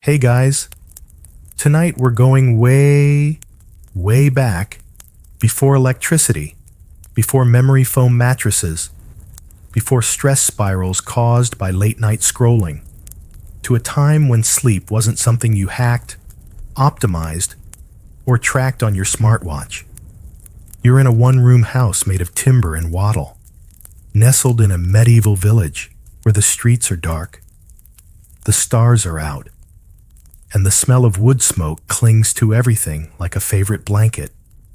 Hey guys, tonight we're going way, way back, before electricity, before memory foam mattresses, before stress spirals caused by late night scrolling, to a time when sleep wasn't something you hacked, optimized, or tracked on your smartwatch. You're in a one-room house made of timber and wattle, nestled in a medieval village where the streets are dark, the stars are out, and the smell of wood smoke clings to everything like a favorite blanket.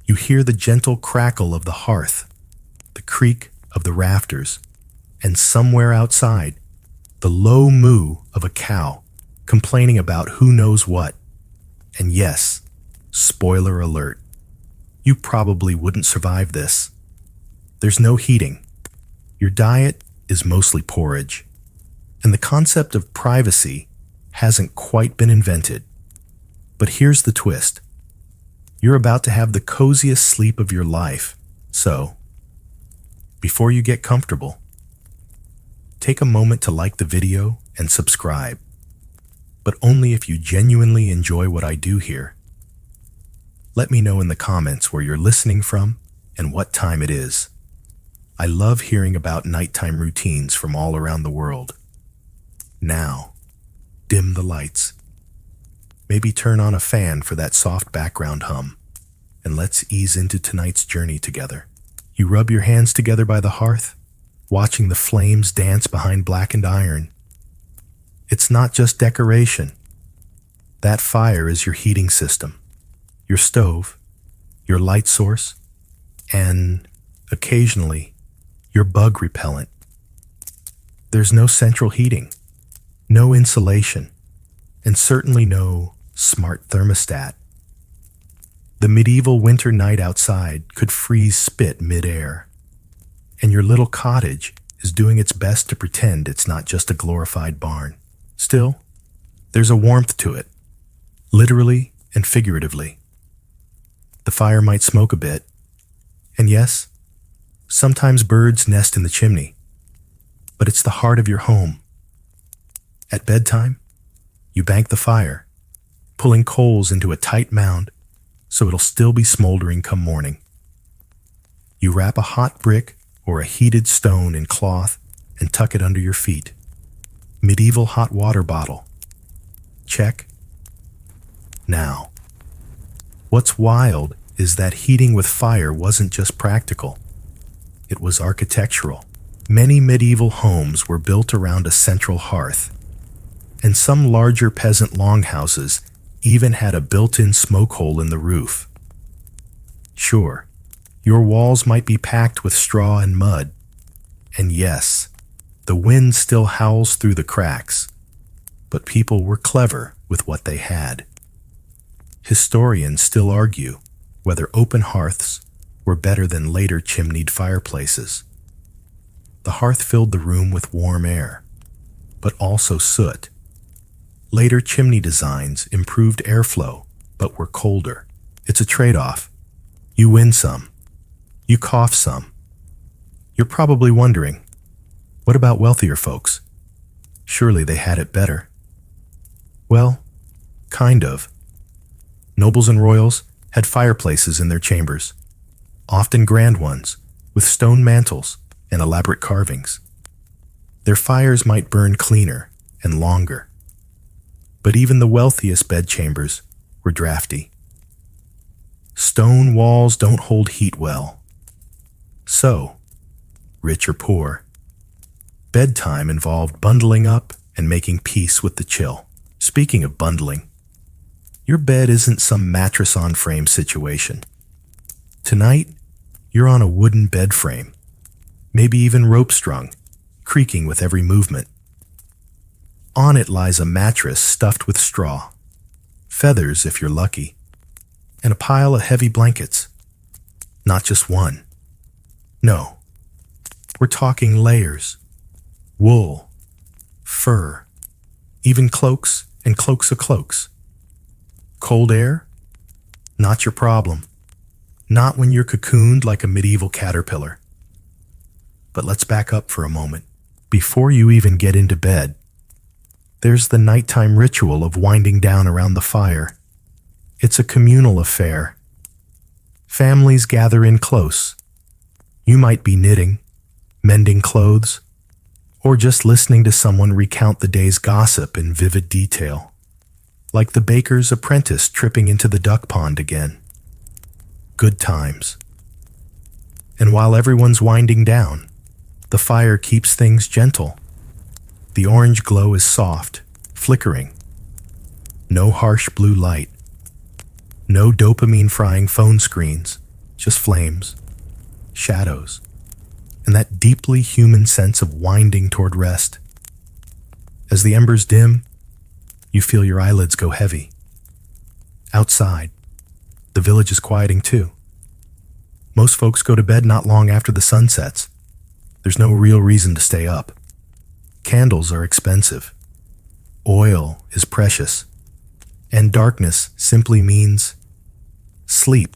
You hear the gentle crackle of the hearth, the creak of the rafters, and somewhere outside, the low moo of a cow complaining about who knows what. And yes, spoiler alert, you probably wouldn't survive this. There's no heating. Your diet is mostly porridge. And the concept of privacy hasn't quite been invented. But here's the twist. You're about to have the coziest sleep of your life. So, before you get comfortable, take a moment to like the video and subscribe. But only if you genuinely enjoy what I do here. Let me know in the comments where you're listening from and what time it is. I love hearing about nighttime routines from all around the world. Now, dim the lights. Maybe turn on a fan for that soft background hum, and let's ease into tonight's journey together. You rub your hands together by the hearth, watching the flames dance behind blackened iron. It's not just decoration. That fire is your heating system, your stove, your light source, and, occasionally, your bug repellent. There's no central heating, no insulation, and certainly no smart thermostat. The medieval winter night outside could freeze spit mid-air, and your little cottage is doing its best to pretend it's not just a glorified barn. Still, there's a warmth to it, literally and figuratively. The fire might smoke a bit, and yes, sometimes birds nest in the chimney, but it's the heart of your home. At bedtime, you bank the fire, pulling coals into a tight mound so it'll still be smoldering come morning. You wrap a hot brick or a heated stone in cloth and tuck it under your feet. Medieval hot water bottle. Check. Now, what's wild is that heating with fire wasn't just practical. It was architectural. Many medieval homes were built around a central hearth, and some larger peasant longhouses even had a built-in smoke hole in the roof. Sure, your walls might be packed with straw and mud, and yes, the wind still howls through the cracks, but people were clever with what they had. Historians still argue whether open hearths were better than later chimneyed fireplaces. The hearth filled the room with warm air, but also soot. Later chimney designs improved airflow, but were colder. It's a trade-off. You win some. You cough some. You're probably wondering, what about wealthier folks? Surely they had it better. Well, kind of. Nobles and royals had fireplaces in their chambers, often grand ones, with stone mantels and elaborate carvings. Their fires might burn cleaner and longer. But even the wealthiest bedchambers were drafty. Stone walls don't hold heat well. So, rich or poor, bedtime involved bundling up and making peace with the chill. Speaking of bundling, your bed isn't some mattress-on-frame situation. Tonight, you're on a wooden bed frame, maybe even rope-strung, creaking with every movement. On it lies a mattress stuffed with straw, feathers if you're lucky, and a pile of heavy blankets. Not just one. No, we're talking layers, wool, fur, even cloaks and cloaks of cloaks. Cold air? Not your problem. Not when you're cocooned like a medieval caterpillar. But let's back up for a moment. Before you even get into bed, There's the nighttime ritual of winding down around the fire. It's a communal affair. Families gather in close. You might be knitting, mending clothes, or just listening to someone recount the day's gossip in vivid detail, like the baker's apprentice tripping into the duck pond again. Good times. And while everyone's winding down, the fire keeps things gentle. The orange glow is soft, flickering. No harsh blue light. No dopamine-frying phone screens, just flames, shadows, and that deeply human sense of winding toward rest. As the embers dim, you feel your eyelids go heavy. Outside, the village is quieting too. Most folks go to bed not long after the sun sets. There's no real reason to stay up. Candles are expensive. Oil is precious. And darkness simply means sleep.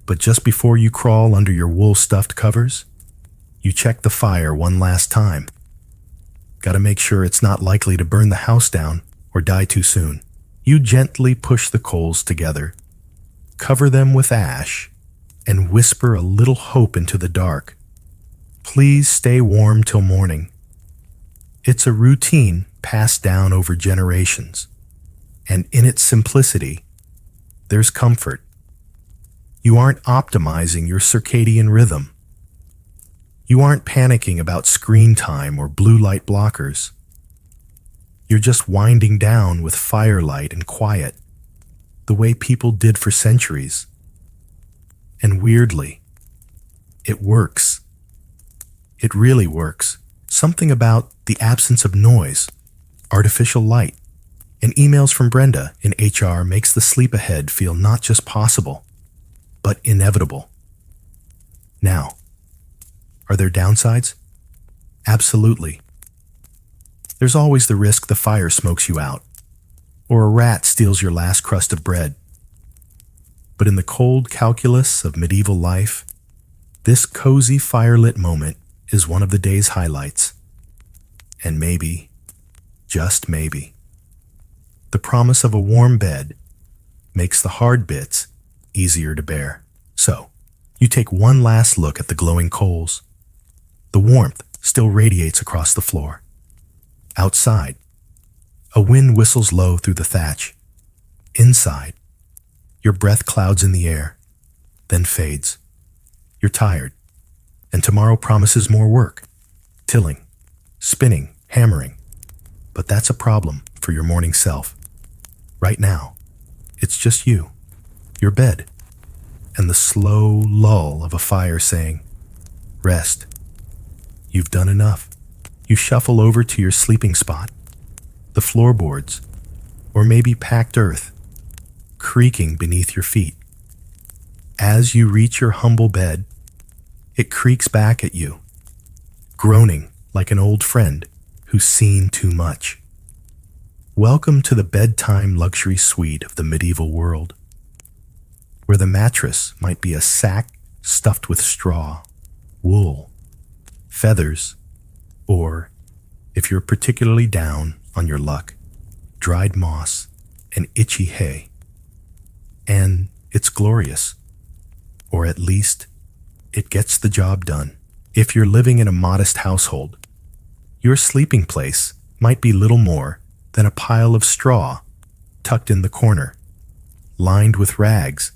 But just before you crawl under your wool-stuffed covers, you check the fire one last time. Gotta make sure it's not likely to burn the house down or die too soon. You gently push the coals together, cover them with ash, and whisper a little hope into the dark. Please stay warm till morning. It's a routine passed down over generations, and in its simplicity, there's comfort. You aren't optimizing your circadian rhythm. You aren't panicking about screen time or blue light blockers. You're just winding down with firelight and quiet, the way people did for centuries. And weirdly, it works. It really works. Something about the absence of noise, artificial light, and emails from Brenda in HR makes the sleep ahead feel not just possible, but inevitable. Now, are there downsides? Absolutely. There's always the risk the fire smokes you out, or a rat steals your last crust of bread. But in the cold calculus of medieval life, this cozy firelit moment is one of the day's highlights. And maybe, just maybe, the promise of a warm bed makes the hard bits easier to bear. So, you take one last look at the glowing coals. The warmth still radiates across the floor. Outside, a wind whistles low through the thatch. Inside, your breath clouds in the air, then fades. You're tired, and tomorrow promises more work. Tilling, spinning, hammering. But that's a problem for your morning self. Right now, it's just you, your bed, and the slow lull of a fire saying, rest. You've done enough. You shuffle over to your sleeping spot, the floorboards, or maybe packed earth, creaking beneath your feet. As you reach your humble bed, it creaks back at you, groaning like an old friend who's seen too much. Welcome to the bedtime luxury suite of the medieval world, where the mattress might be a sack stuffed with straw, wool, feathers, or, if you're particularly down on your luck, dried moss and itchy hay. And it's glorious, or at least it gets the job done. If you're living in a modest household, your sleeping place might be little more than a pile of straw tucked in the corner, lined with rags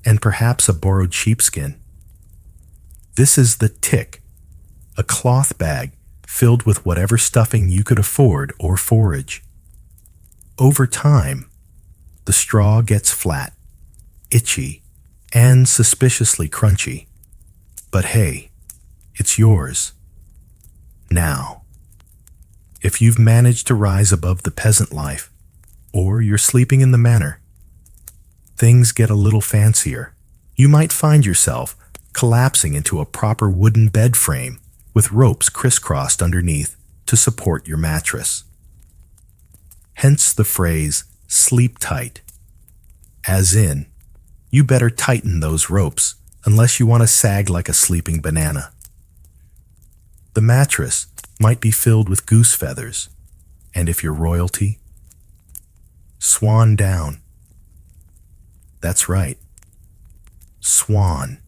and perhaps a borrowed sheepskin. This is the tick, a cloth bag filled with whatever stuffing you could afford or forage. Over time, the straw gets flat, itchy, and suspiciously crunchy. But hey, it's yours. Now, if you've managed to rise above the peasant life, or you're sleeping in the manor, things get a little fancier. You might find yourself collapsing into a proper wooden bed frame with ropes crisscrossed underneath to support your mattress. Hence the phrase, sleep tight. As in, you better tighten those ropes unless you want to sag like a sleeping banana. The mattress might be filled with goose feathers, And if you're royalty, swan down. That's right, swan.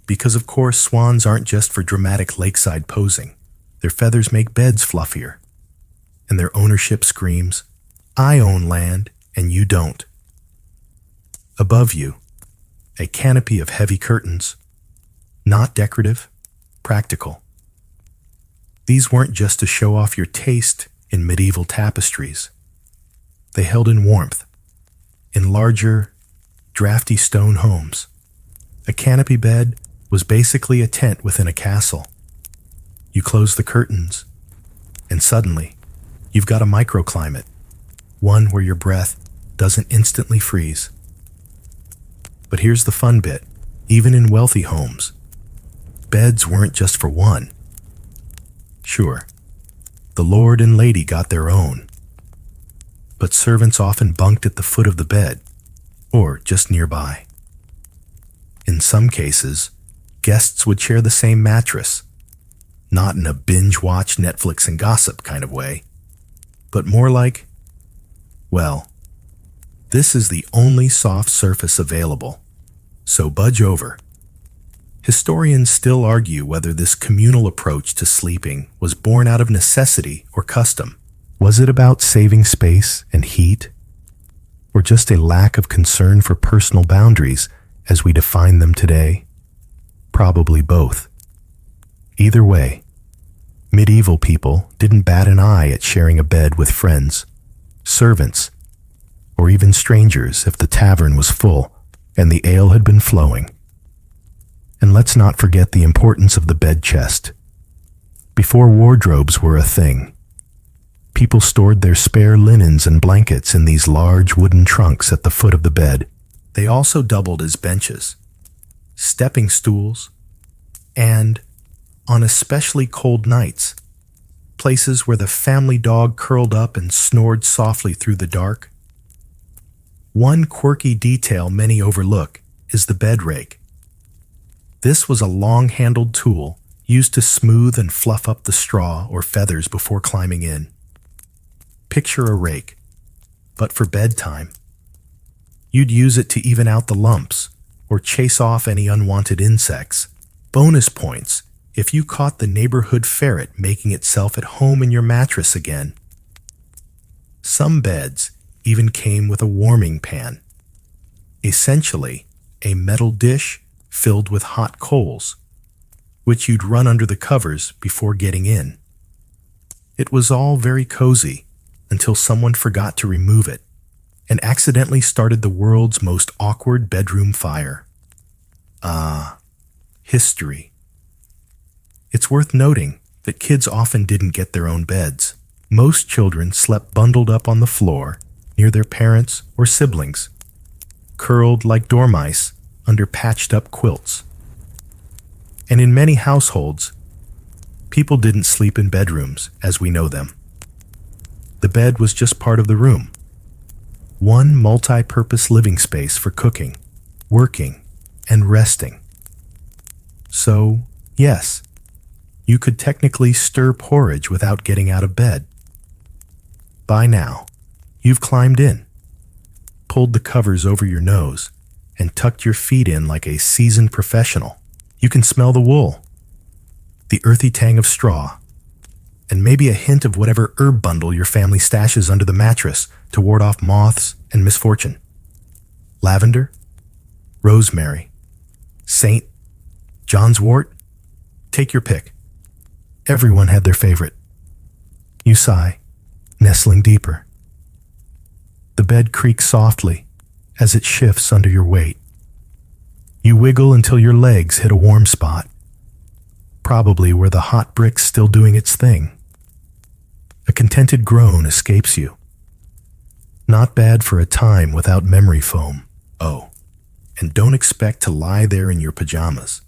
Because of course swans aren't just for dramatic lakeside posing. Their feathers make beds fluffier. And their ownership screams, I own land and you don't. Above you, a canopy of heavy curtains, not decorative, practical. These weren't just to show off your taste in medieval tapestries. They held in warmth, in larger, drafty stone homes. A canopy bed was basically a tent within a castle. You close the curtains, and suddenly, you've got a microclimate, one where your breath doesn't instantly freeze. But here's the fun bit. Even in wealthy homes, beds weren't just for one. Sure, the lord and lady got their own, but servants often bunked at the foot of the bed, or just nearby. In some cases, guests would share the same mattress, not in a binge-watch Netflix and gossip kind of way, but more like, well, this is the only soft surface available, so budge over. Historians still argue whether this communal approach to sleeping was born out of necessity or custom. Was it about saving space and heat, or just a lack of concern for personal boundaries as we define them today? Probably both. Either way, medieval people didn't bat an eye at sharing a bed with friends, servants, or even strangers if the tavern was full and the ale had been flowing. And let's not forget the importance of the bed chest. Before wardrobes were a thing, people stored their spare linens and blankets in these large wooden trunks at the foot of the bed. They also doubled as benches, stepping stools, and, on especially cold nights, places where the family dog curled up and snored softly through the dark. One quirky detail many overlook is the bed rake. This was a long-handled tool used to smooth and fluff up the straw or feathers before climbing in. Picture a rake, but for bedtime. You'd use it to even out the lumps or chase off any unwanted insects. Bonus points if you caught the neighborhood ferret making itself at home in your mattress again. Some beds even came with a warming pan, essentially a metal dish filled with hot coals, which you'd run under the covers before getting in. It was all very cozy until someone forgot to remove it and accidentally started the world's most awkward bedroom fire. History. It's worth noting that kids often didn't get their own beds. Most children slept bundled up on the floor near their parents or siblings, curled like dormice under patched-up quilts. And in many households, people didn't sleep in bedrooms as we know them. The bed was just part of the room, one multi-purpose living space for cooking, working, and resting. So, yes, you could technically stir porridge without getting out of bed. By now, you've climbed in, pulled the covers over your nose, and tucked your feet in like a seasoned professional. You can smell the wool, the earthy tang of straw, and maybe a hint of whatever herb bundle your family stashes under the mattress to ward off moths and misfortune. Lavender, rosemary, saint, John's wort, take your pick. Everyone had their favorite. You sigh, nestling deeper. The bed creaks softly as it shifts under your weight. You wiggle until your legs hit a warm spot, probably where the hot brick's still doing its thing. A contented groan escapes you. Not bad for a time without memory foam. Oh, and don't expect to lie there in your pajamas.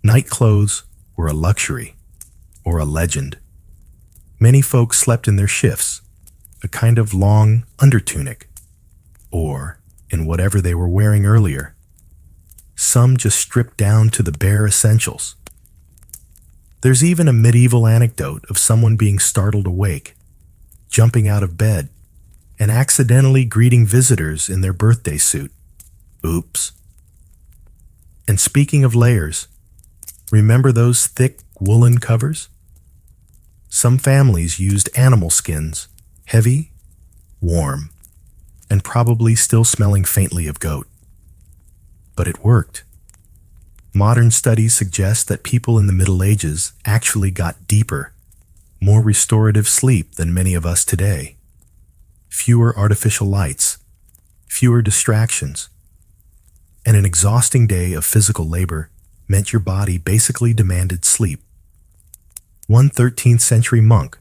Night clothes were a luxury, or a legend. Many folks slept in their shifts, a kind of long undertunic, or in whatever they were wearing earlier. Some just stripped down to the bare essentials. There's even a medieval anecdote of someone being startled awake jumping out of bed, and accidentally greeting visitors in their birthday suit. Oops. And speaking of layers, remember those thick woolen covers? Some families used animal skins, heavy, warm, and probably still smelling faintly of goat. But it worked. Modern studies suggest that people in the Middle Ages actually got deeper, more restorative sleep than many of us today. Fewer artificial lights, fewer distractions, and an exhausting day of physical labor meant your body basically demanded sleep. One 13th century monk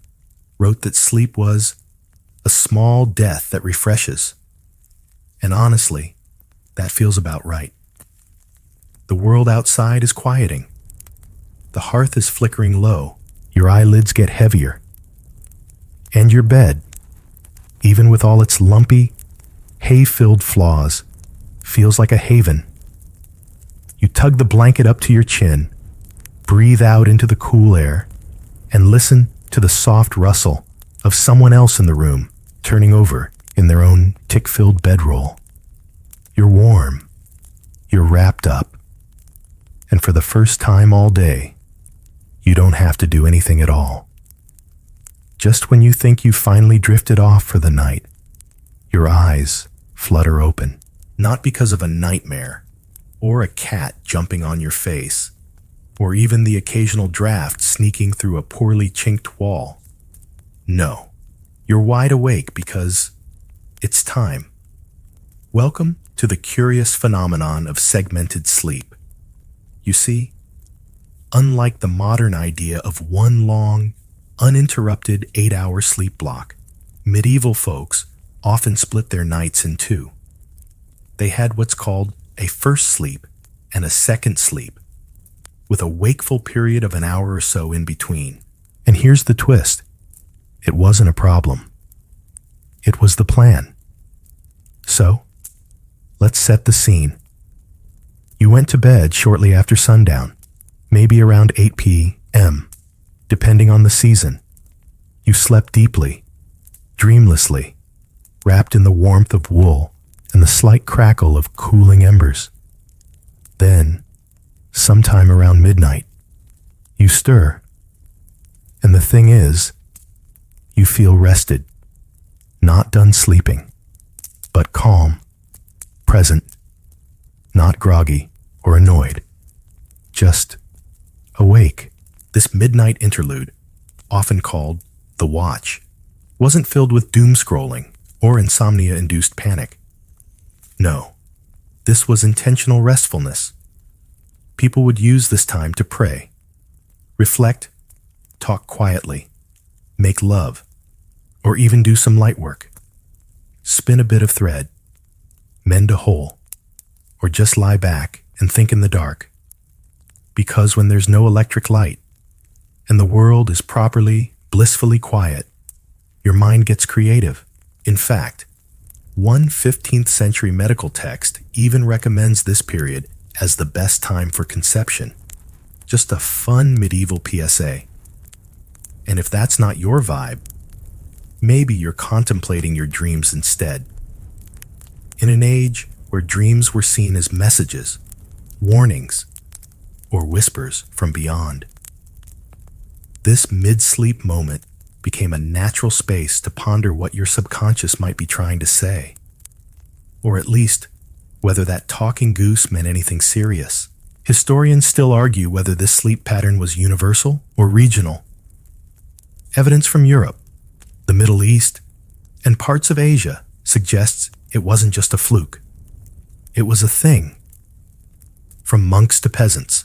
wrote that sleep was a small death that refreshes. And honestly, that feels about right. The world outside is quieting. The hearth is flickering low. Your eyelids get heavier. And your bed, even with all its lumpy, hay-filled flaws, feels like a haven. You tug the blanket up to your chin, breathe out into the cool air, and listen to the soft rustle of someone else in the room turning over in their own tick-filled bedroll. You're warm. You're wrapped up. And for the first time all day, you don't have to do anything at all. Just when you think you finally drifted off for the night, your eyes flutter open, not because of a nightmare, or a cat jumping on your face, or even the occasional draft sneaking through a poorly chinked wall. No, you're wide awake because it's time. Welcome to the curious phenomenon of segmented sleep. You see, unlike the modern idea of one long, uninterrupted 8-hour sleep block, medieval folks often split their nights in two. They had what's called a first sleep and a second sleep, with a wakeful period of an hour or so in between. And here's the twist. It wasn't a problem. It was the plan. So, let's set the scene. You went to bed shortly after sundown, maybe around 8 p.m., depending on the season. You slept deeply, dreamlessly, wrapped in the warmth of wool and the slight crackle of cooling embers. Then, sometime around midnight, you stir. And the thing is, you feel rested, not done sleeping, but calm, present, not groggy or annoyed, just awake. This midnight interlude, often called the watch, wasn't filled with doom scrolling or insomnia-induced panic. No, this was intentional restfulness. People would use this time to pray, reflect, talk quietly, make love, or even do some light work. Spin a bit of thread, mend a hole, or just lie back and think in the dark. Because when there's no electric light, and the world is properly, blissfully quiet, your mind gets creative. In fact, one 15th century medical text even recommends this period as the best time for conception. Just a fun medieval PSA. And if that's not your vibe, maybe you're contemplating your dreams instead. In an age where dreams were seen as messages, warnings, or whispers from beyond, this mid-sleep moment became a natural space to ponder what your subconscious might be trying to say, or at least whether that talking goose meant anything serious. Historians still argue whether this sleep pattern was universal or regional. Evidence from Europe, the Middle East, and parts of Asia suggests it wasn't just a fluke. It was a thing. From monks to peasants,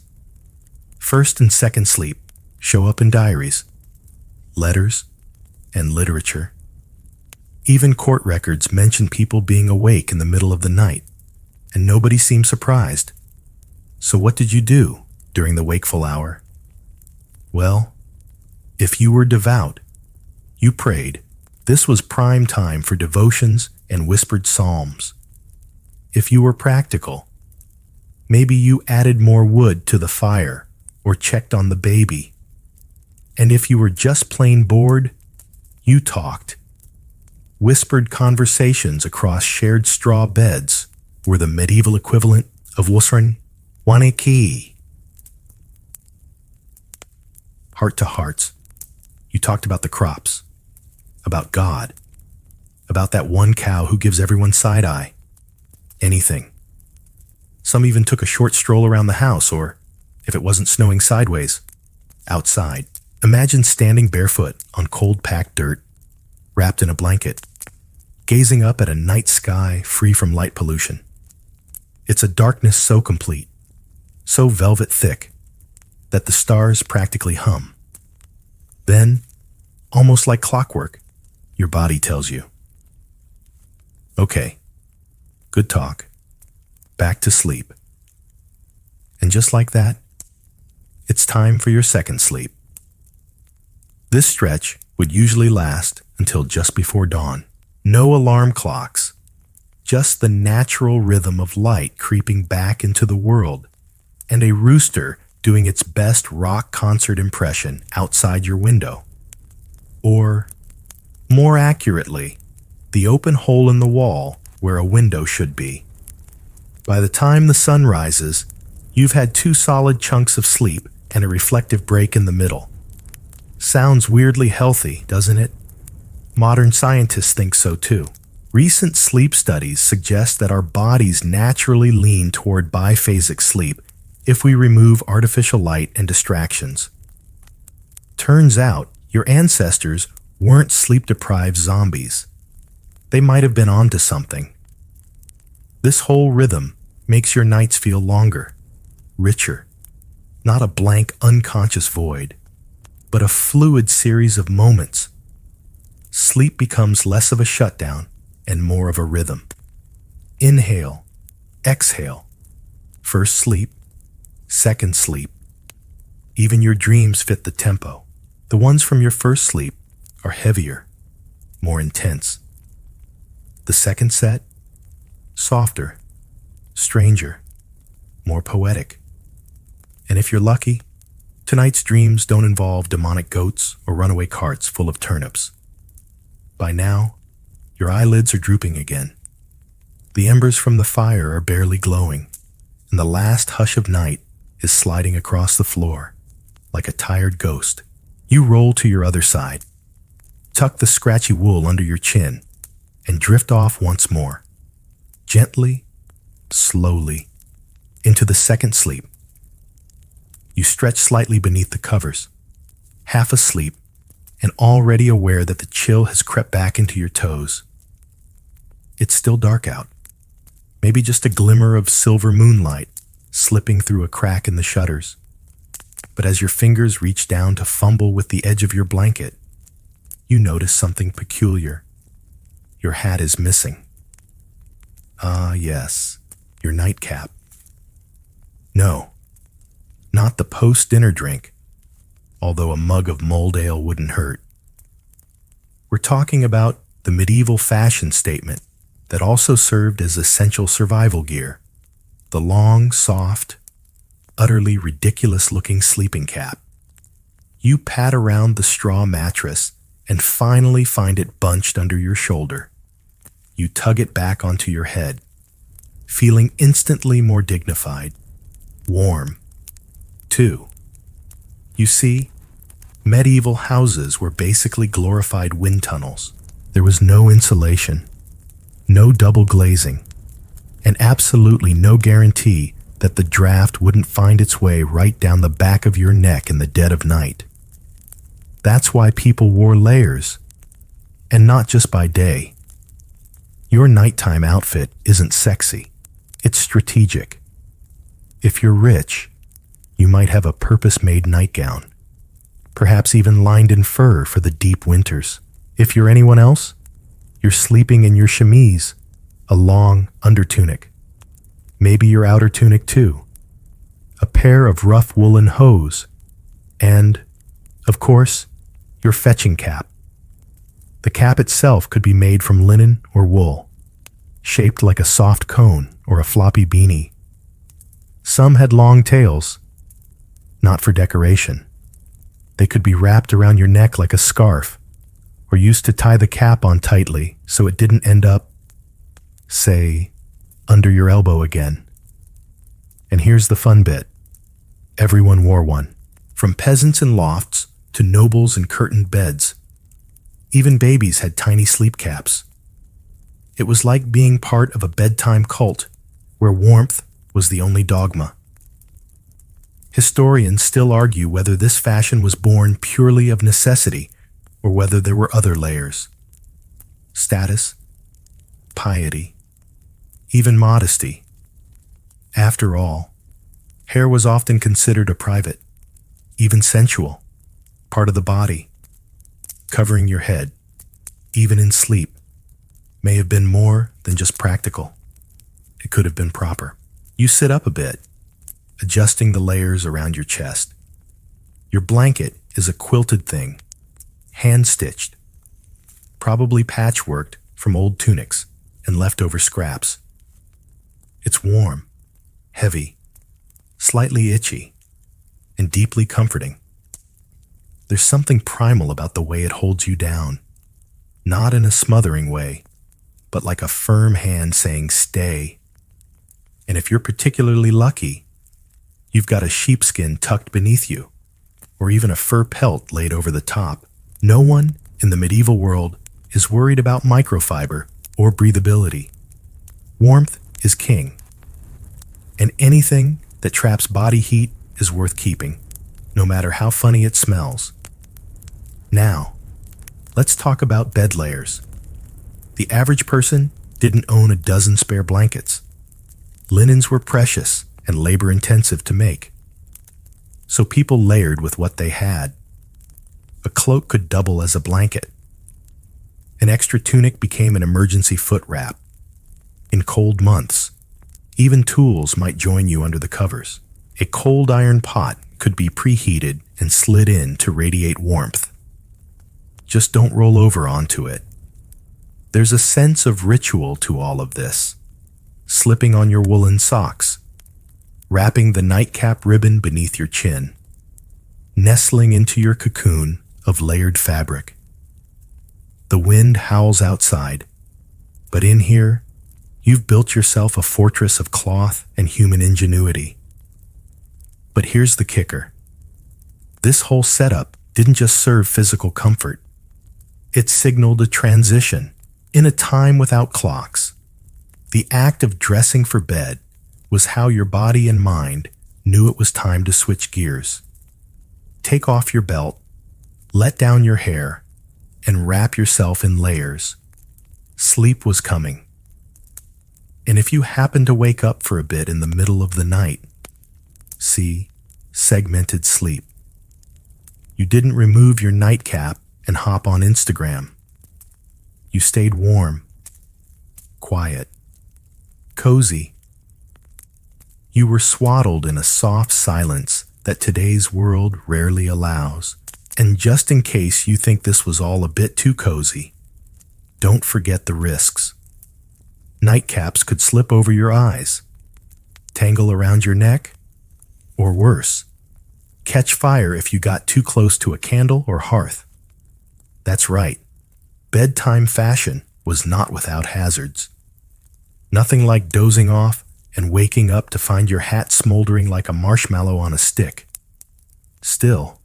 first and second sleep show up in diaries, letters, and literature. Even court records mention people being awake in the middle of the night, and nobody seemed surprised. So what did you do during the wakeful hour? Well, if you were devout, you prayed. This was prime time for devotions and whispered psalms. If you were practical, maybe you added more wood to the fire or checked on the baby. And if you were just plain bored, you talked Whispered conversations across shared straw beds were the medieval equivalent of Wusran Waneki. Heart to hearts, you talked about the crops, about God, about that one cow who gives everyone side-eye. Anything. Some even took a short stroll around the house, or, if it wasn't snowing sideways, outside. Imagine standing barefoot on cold packed dirt, wrapped in a blanket, gazing up at a night sky free from light pollution. It's a darkness so complete, so velvet thick, that the stars practically hum. Then, almost like clockwork, your body tells you, okay, good talk, back to sleep. And just like that, it's time for your second sleep. This stretch would usually last until just before dawn. No alarm clocks, just the natural rhythm of light creeping back into the world, and a rooster doing its best rock concert impression outside your window. Or, more accurately, the open hole in the wall where a window should be. By the time the sun rises, you've had 2 solid chunks of sleep and a reflective break in the middle. Sounds weirdly healthy, doesn't it? Modern scientists think so too. Recent sleep studies suggest that our bodies naturally lean toward biphasic sleep if we remove artificial light and distractions. Turns out, your ancestors weren't sleep-deprived zombies. They might have been onto something. This whole rhythm makes your nights feel longer, richer, not a blank, unconscious void, but a fluid series of moments. Sleep becomes less of a shutdown and more of a rhythm. Inhale, exhale, first sleep, second sleep. Even your dreams fit the tempo. The ones from your first sleep are heavier, more intense. The second set, softer, stranger, more poetic. And if you're lucky, tonight's dreams don't involve demonic goats or runaway carts full of turnips. By now, your eyelids are drooping again. The embers from the fire are barely glowing, and the last hush of night is sliding across the floor like a tired ghost. You roll to your other side, tuck the scratchy wool under your chin, and drift off once more, gently, slowly, into the second sleep. You stretch slightly beneath the covers, half asleep, and already aware that the chill has crept back into your toes. It's still dark out, maybe just a glimmer of silver moonlight slipping through a crack in the shutters. But as your fingers reach down to fumble with the edge of your blanket, you notice something peculiar. Your hat is missing. Ah, yes, your nightcap. No, not the post-dinner drink, although a mug of mulled ale wouldn't hurt. We're talking about the medieval fashion statement that also served as essential survival gear, the long, soft, utterly ridiculous-looking sleeping cap. You pat around the straw mattress and finally find it bunched under your shoulder. You tug it back onto your head, feeling instantly more dignified, warm, too. You see, medieval houses were basically glorified wind tunnels. There was no insulation, no double glazing, and absolutely no guarantee that the draft wouldn't find its way right down the back of your neck in the dead of night. That's why people wore layers, and not just by day. Your nighttime outfit isn't sexy, it's strategic. If you're rich, you might have a purpose-made nightgown, perhaps even lined in fur for the deep winters. If you're anyone else, you're sleeping in your chemise, a long undertunic. Maybe your outer tunic too, a pair of rough woolen hose, and, of course, your fetching cap. The cap itself could be made from linen or wool, shaped like a soft cone or a floppy beanie. Some had long tails, not for decoration. They could be wrapped around your neck like a scarf, or used to tie the cap on tightly so it didn't end up, say, under your elbow again. And here's the fun bit. Everyone wore one, from peasants in lofts to nobles in curtained beds. Even babies had tiny sleep caps. It was like being part of a bedtime cult where warmth was the only dogma. Historians still argue whether this fashion was born purely of necessity or whether there were other layers. Status, piety, even modesty. After all, hair was often considered a private, even sensual, part of the body. Covering your head, even in sleep, may have been more than just practical. It could have been proper. You sit up a bit, adjusting the layers around your chest. Your blanket is a quilted thing, hand-stitched, probably patchworked from old tunics and leftover scraps. It's warm, heavy, slightly itchy, and deeply comforting. There's something primal about the way it holds you down, not in a smothering way, but like a firm hand saying stay. And if you're particularly lucky, you've got a sheepskin tucked beneath you, or even a fur pelt laid over the top. No one in the medieval world is worried about microfiber or breathability. Warmth is king, and anything that traps body heat is worth keeping, no matter how funny it smells. Now, let's talk about bed layers. The average person didn't own a dozen spare blankets. Linens were precious and labor-intensive to make, so people layered with what they had. A cloak could double as a blanket. An extra tunic became an emergency foot wrap. In cold months, even tools might join you under the covers. A cold iron pot could be preheated and slid in to radiate warmth. Just don't roll over onto it. There's a sense of ritual to all of this. Slipping on your woolen socks, wrapping the nightcap ribbon beneath your chin, nestling into your cocoon of layered fabric. The wind howls outside, but in here, you've built yourself a fortress of cloth and human ingenuity. But here's the kicker. This whole setup didn't just serve physical comfort. It signaled a transition in a time without clocks. The act of dressing for bed was how your body and mind knew it was time to switch gears. Take off your belt, let down your hair, and wrap yourself in layers. Sleep was coming. And if you happen to wake up for a bit in the middle of the night, see, segmented sleep. You didn't remove your nightcap and hop on Instagram. You stayed warm, quiet, cozy. You were swaddled in a soft silence that today's world rarely allows. And just in case you think this was all a bit too cozy, don't forget the risks. Nightcaps could slip over your eyes, tangle around your neck, or worse, catch fire if you got too close to a candle or hearth. That's right, bedtime fashion was not without hazards. Nothing like dozing off and waking up to find your hat smoldering like a marshmallow on a stick. Still,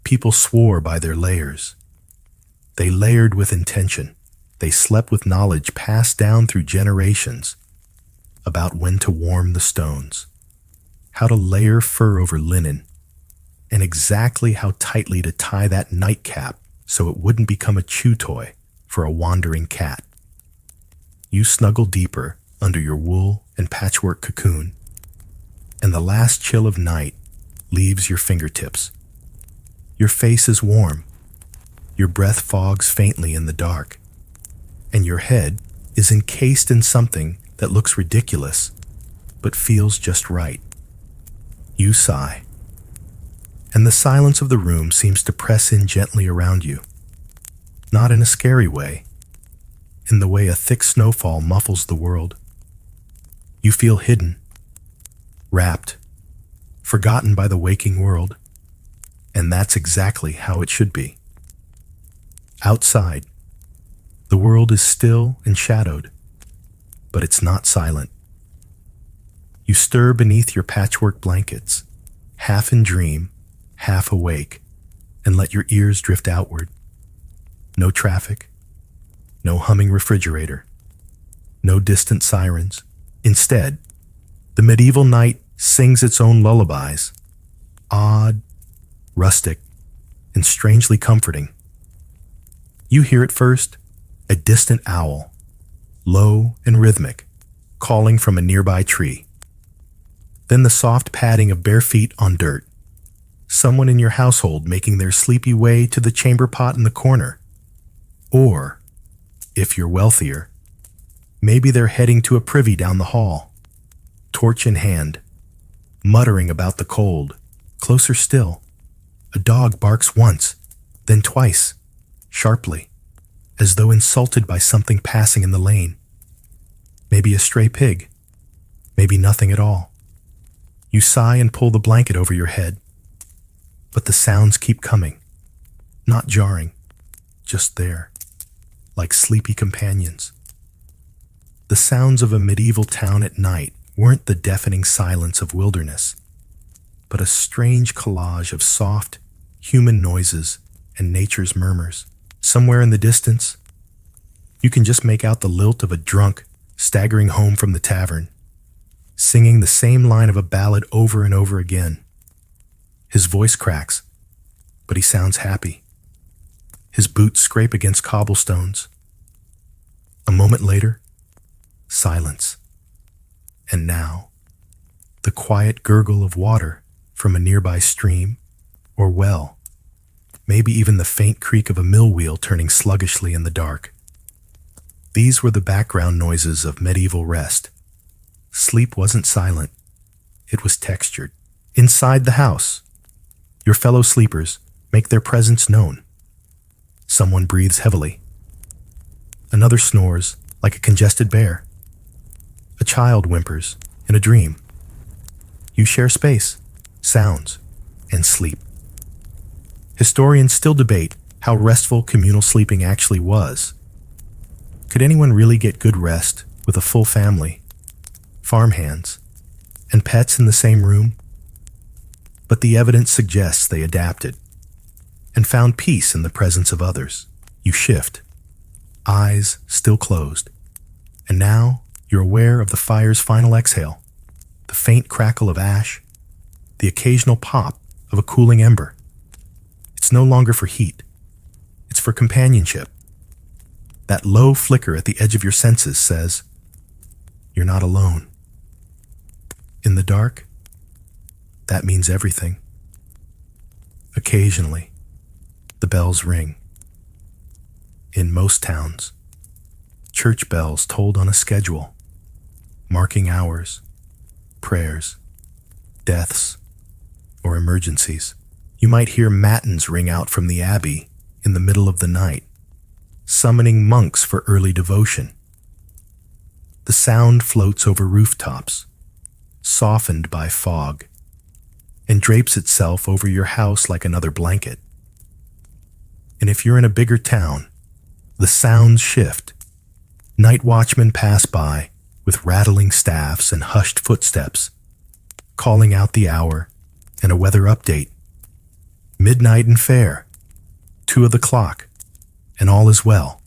people swore by their layers. They layered with intention. They slept with knowledge passed down through generations about when to warm the stones, how to layer fur over linen, and exactly how tightly to tie that nightcap so it wouldn't become a chew toy for a wandering cat. You snuggle deeper under your wool and patchwork cocoon, and the last chill of night leaves your fingertips. Your face is warm, your breath fogs faintly in the dark, and your head is encased in something that looks ridiculous, but feels just right. You sigh, and the silence of the room seems to press in gently around you, not in a scary way, in the way a thick snowfall muffles the world. You feel hidden, wrapped, forgotten by the waking world, and that's exactly how it should be. Outside, the world is still and shadowed, but it's not silent. You stir beneath your patchwork blankets, half in dream, half awake, and let your ears drift outward. No traffic, no humming refrigerator, no distant sirens. Instead, the medieval night sings its own lullabies, odd, rustic, and strangely comforting. You hear it first, a distant owl, low and rhythmic, calling from a nearby tree. Then the soft padding of bare feet on dirt, someone in your household making their sleepy way to the chamber pot in the corner. Or, if you're wealthier, maybe they're heading to a privy down the hall, torch in hand, muttering about the cold. Closer still, a dog barks once, then twice, sharply, as though insulted by something passing in the lane. Maybe a stray pig, maybe nothing at all. You sigh and pull the blanket over your head, but the sounds keep coming, not jarring, just there, like sleepy companions. The sounds of a medieval town at night weren't the deafening silence of wilderness, but a strange collage of soft, human noises and nature's murmurs. Somewhere in the distance, you can just make out the lilt of a drunk staggering home from the tavern, singing the same line of a ballad over and over again. His voice cracks, but he sounds happy. His boots scrape against cobblestones. A moment later, silence. And now, the quiet gurgle of water from a nearby stream or well, maybe even the faint creak of a mill wheel turning sluggishly in the dark. These were the background noises of medieval rest. Sleep wasn't silent. It was textured. Inside the house, your fellow sleepers make their presence known. Someone breathes heavily. Another snores like a congested bear. A child whimpers in a dream. You share space, sounds, and sleep. Historians still debate how restful communal sleeping actually was. Could anyone really get good rest with a full family, farmhands, and pets in the same room? But the evidence suggests they adapted and found peace in the presence of others. You shift, eyes still closed, and now you're aware of the fire's final exhale, the faint crackle of ash, the occasional pop of a cooling ember. It's no longer for heat. It's for companionship. That low flicker at the edge of your senses says, you're not alone. In the dark, that means everything. Occasionally, the bells ring. In most towns, church bells tolled on a schedule, marking hours, prayers, deaths, or emergencies. You might hear matins ring out from the abbey in the middle of the night, summoning monks for early devotion. The sound floats over rooftops, softened by fog, and drapes itself over your house like another blanket. And if you're in a bigger town, the sounds shift. Night watchmen pass by with rattling staffs and hushed footsteps, calling out the hour and a weather update. Midnight and fair, 2 of the clock, and all is well.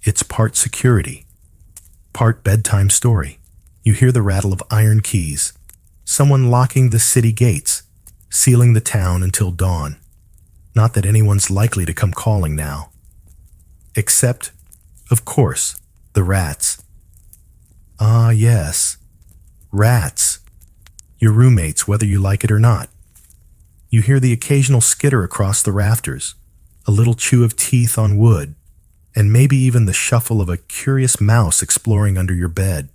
It's part security, part bedtime story. You hear the rattle of iron keys, someone locking the city gates, sealing the town until dawn. Not that anyone's likely to come calling now. Except, of course, the rats. Ah, yes, rats. Your roommates, whether you like it or not. You hear the occasional skitter across the rafters, a little chew of teeth on wood, and maybe even the shuffle of a curious mouse exploring under your bed.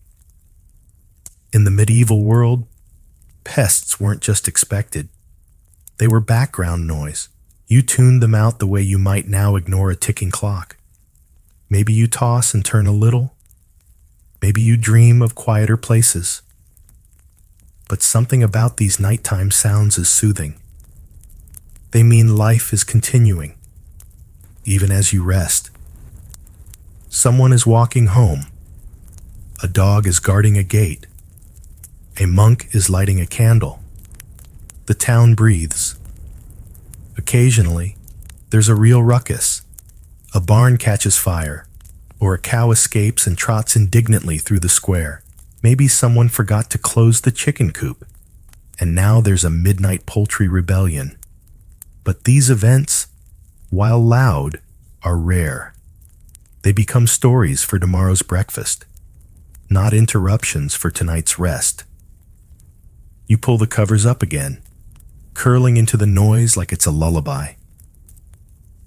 In the medieval world, pests weren't just expected. They were background noise. You tuned them out the way you might now ignore a ticking clock. Maybe you toss and turn a little. Maybe you dream of quieter places. But something about these nighttime sounds is soothing. They mean life is continuing, even as you rest. Someone is walking home. A dog is guarding a gate. A monk is lighting a candle. The town breathes. Occasionally, there's a real ruckus. A barn catches fire, or a cow escapes and trots indignantly through the square. Maybe someone forgot to close the chicken coop, and now there's a midnight poultry rebellion. But these events, while loud, are rare. They become stories for tomorrow's breakfast, not interruptions for tonight's rest. You pull the covers up again, curling into the noise like it's a lullaby.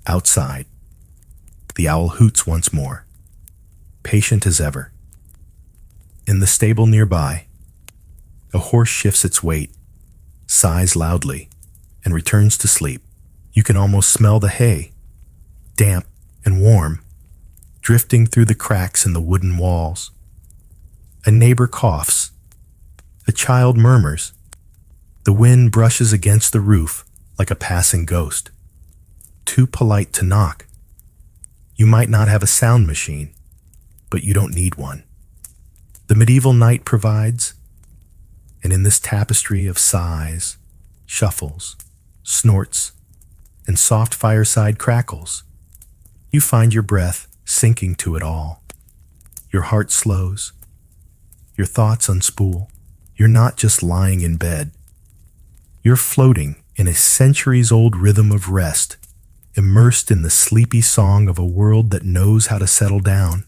Outside, the owl hoots once more, patient as ever. In the stable nearby, a horse shifts its weight, sighs loudly, and returns to sleep. You can almost smell the hay, damp and warm, drifting through the cracks in the wooden walls. A neighbor coughs. A child murmurs. The wind brushes against the roof like a passing ghost. Too polite to knock. You might not have a sound machine, but you don't need one. The medieval night provides, and in this tapestry of sighs, shuffles, snorts, and soft fireside crackles, you find your breath sinking to it all. Your heart slows. Your thoughts unspool. You're not just lying in bed. You're floating in a centuries-old rhythm of rest, immersed in the sleepy song of a world that knows how to settle down.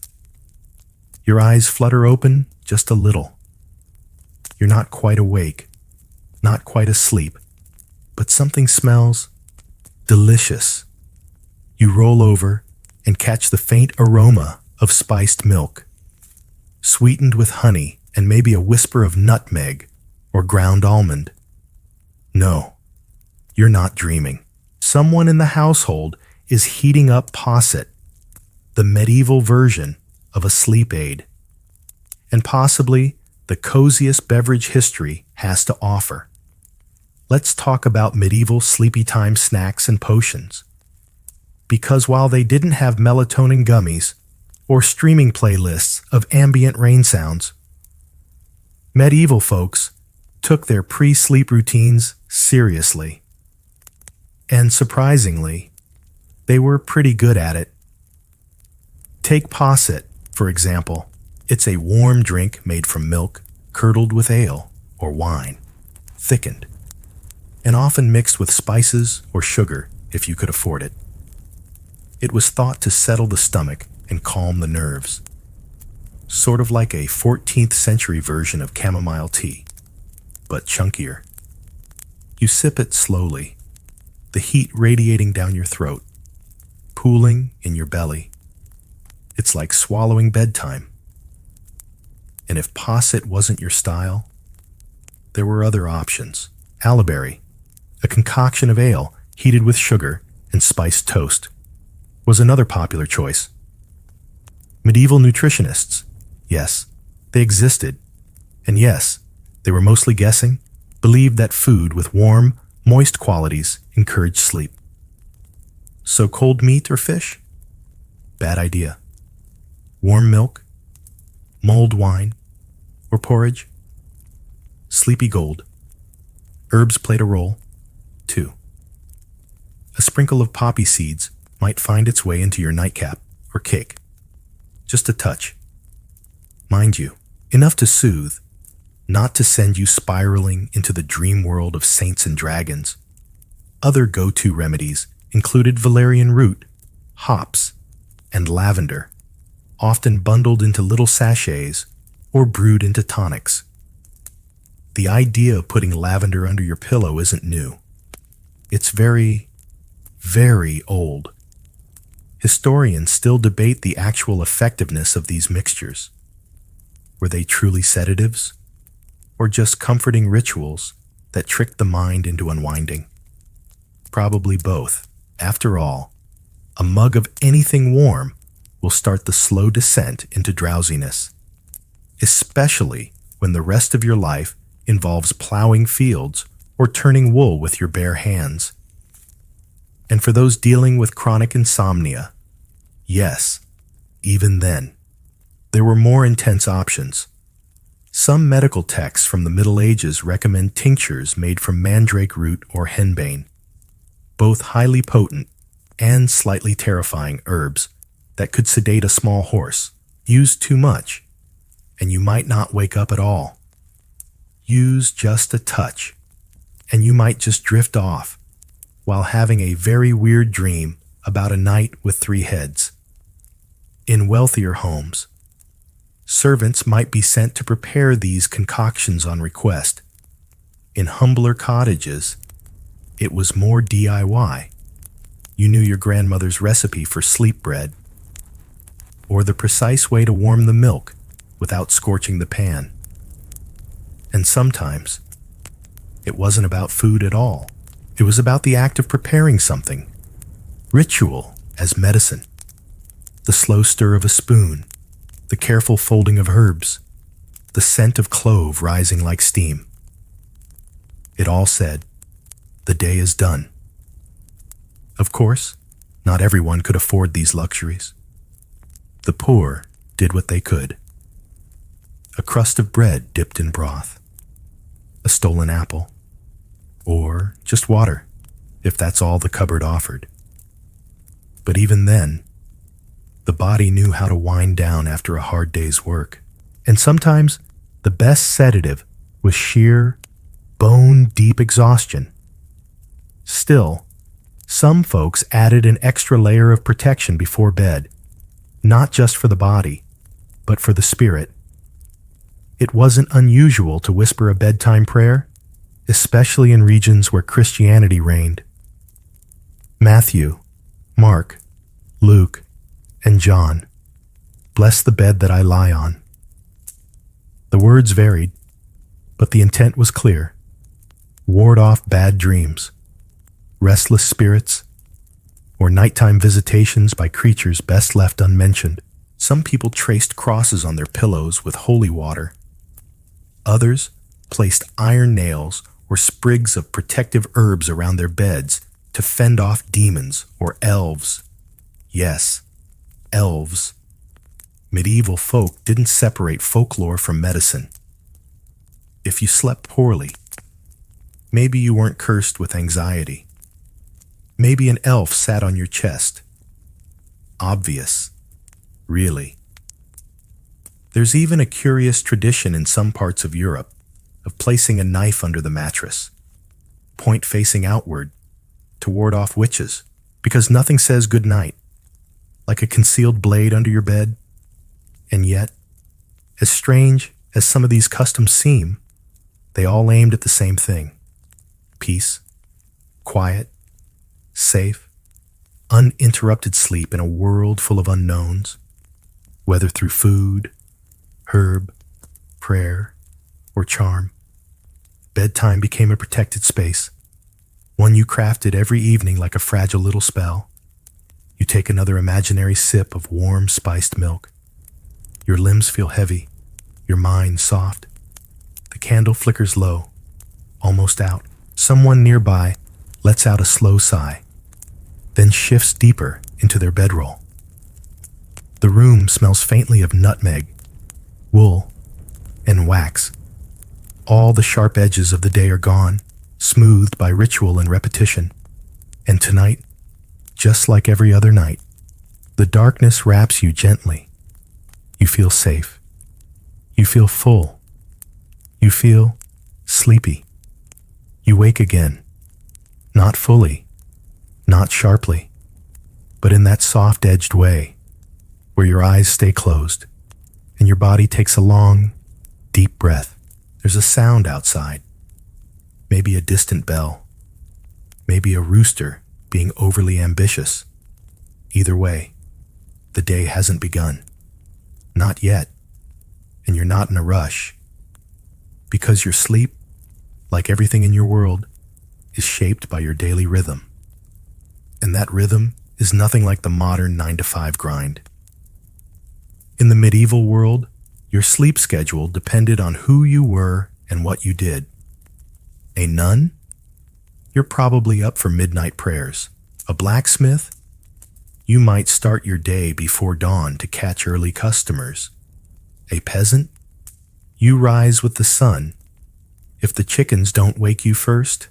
Your eyes flutter open just a little. You're not quite awake, not quite asleep, but something smells delicious. You roll over and catch the faint aroma of spiced milk, sweetened with honey and maybe a whisper of nutmeg or ground almond. No, you're not dreaming. Someone in the household is heating up posset, the medieval version of a sleep aid, and possibly the coziest beverage history has to offer. Let's talk about medieval sleepy time snacks and potions. Because while they didn't have melatonin gummies or streaming playlists of ambient rain sounds, medieval folks took their pre-sleep routines seriously. And surprisingly, they were pretty good at it. Take posset, for example. It's a warm drink made from milk, curdled with ale or wine, thickened, and often mixed with spices or sugar if you could afford it. It was thought to settle the stomach and calm the nerves, sort of like a 14th century version of chamomile tea, but chunkier. You sip it slowly, the heat radiating down your throat, pooling in your belly. It's like swallowing bedtime. And if posset wasn't your style, there were other options. Aliberry, a concoction of ale heated with sugar and spiced toast, was another popular choice. Medieval nutritionists, yes, they existed, and yes, they were mostly guessing, believed that food with warm, moist qualities encouraged sleep. So cold meat or fish? Bad idea. Warm milk, mulled wine, or porridge? Sleepy gold. Herbs played a role, too. A sprinkle of poppy seeds might find its way into your nightcap or cake. Just a touch. Mind you, enough to soothe, not to send you spiraling into the dream world of saints and dragons. Other go-to remedies included valerian root, hops, and lavender, often bundled into little sachets or brewed into tonics. The idea of putting lavender under your pillow isn't new. It's very, very old. Historians still debate the actual effectiveness of these mixtures. Were they truly sedatives, or just comforting rituals that tricked the mind into unwinding? Probably both. After all, a mug of anything warm will start the slow descent into drowsiness, especially when the rest of your life involves plowing fields or turning wool with your bare hands. And for those dealing with chronic insomnia, yes, even then, there were more intense options. Some medical texts from the Middle Ages recommend tinctures made from mandrake root or henbane, both highly potent and slightly terrifying herbs that could sedate a small horse. Use too much, and you might not wake up at all. Use just a touch, and you might just drift off while having a very weird dream about a knight with 3 heads. In wealthier homes, servants might be sent to prepare these concoctions on request. In humbler cottages, it was more DIY. You knew your grandmother's recipe for sleep bread, or the precise way to warm the milk without scorching the pan. And sometimes, it wasn't about food at all. It was about the act of preparing something. Ritual as medicine. The slow stir of a spoon, the careful folding of herbs, the scent of clove rising like steam. It all said, the day is done. Of course, not everyone could afford these luxuries. The poor did what they could. A crust of bread dipped in broth, a stolen apple, or just water, if that's all the cupboard offered. But even then, the body knew how to wind down after a hard day's work. And sometimes, the best sedative was sheer, bone-deep exhaustion. Still, some folks added an extra layer of protection before bed, not just for the body, but for the spirit. It wasn't unusual to whisper a bedtime prayer, especially in regions where Christianity reigned. Matthew, Mark, Luke, and John, bless the bed that I lie on. The words varied, but the intent was clear. Ward off bad dreams, restless spirits, or nighttime visitations by creatures best left unmentioned. Some people traced crosses on their pillows with holy water. Others placed iron nails or sprigs of protective herbs around their beds to fend off demons or elves. Yes, elves. Medieval folk didn't separate folklore from medicine. If you slept poorly, maybe you weren't cursed with anxiety. Maybe an elf sat on your chest. Obvious, really. There's even a curious tradition in some parts of Europe of placing a knife under the mattress, point facing outward, to ward off witches, because nothing says good night like a concealed blade under your bed. And yet, as strange as some of these customs seem, they all aimed at the same thing: peace, quiet, safe, uninterrupted sleep in a world full of unknowns, whether through food, herb, prayer, or charm. Bedtime became a protected space, one you crafted every evening like a fragile little spell. You take another imaginary sip of warm, spiced milk. Your limbs feel heavy, your mind soft. The candle flickers low, almost out. Someone nearby lets out a slow sigh, then shifts deeper into their bedroll. The room smells faintly of nutmeg, wool, and wax. All the sharp edges of the day are gone, smoothed by ritual and repetition. And tonight, just like every other night, the darkness wraps you gently. You feel safe. You feel full. You feel sleepy. You wake again. Not fully, not sharply, but in that soft-edged way where your eyes stay closed and your body takes a long, deep breath. There's a sound outside, maybe a distant bell, maybe a rooster being overly ambitious. Either way, the day hasn't begun. Not yet, and you're not in a rush, because your sleep, like everything in your world, is shaped by your daily rhythm. And that rhythm is nothing like the modern 9-to-5 grind. In the medieval world, your sleep schedule depended on who you were and what you did. A nun? You're probably up for midnight prayers. A blacksmith? You might start your day before dawn to catch early customers. A peasant? You rise with the sun. If the chickens don't wake you first,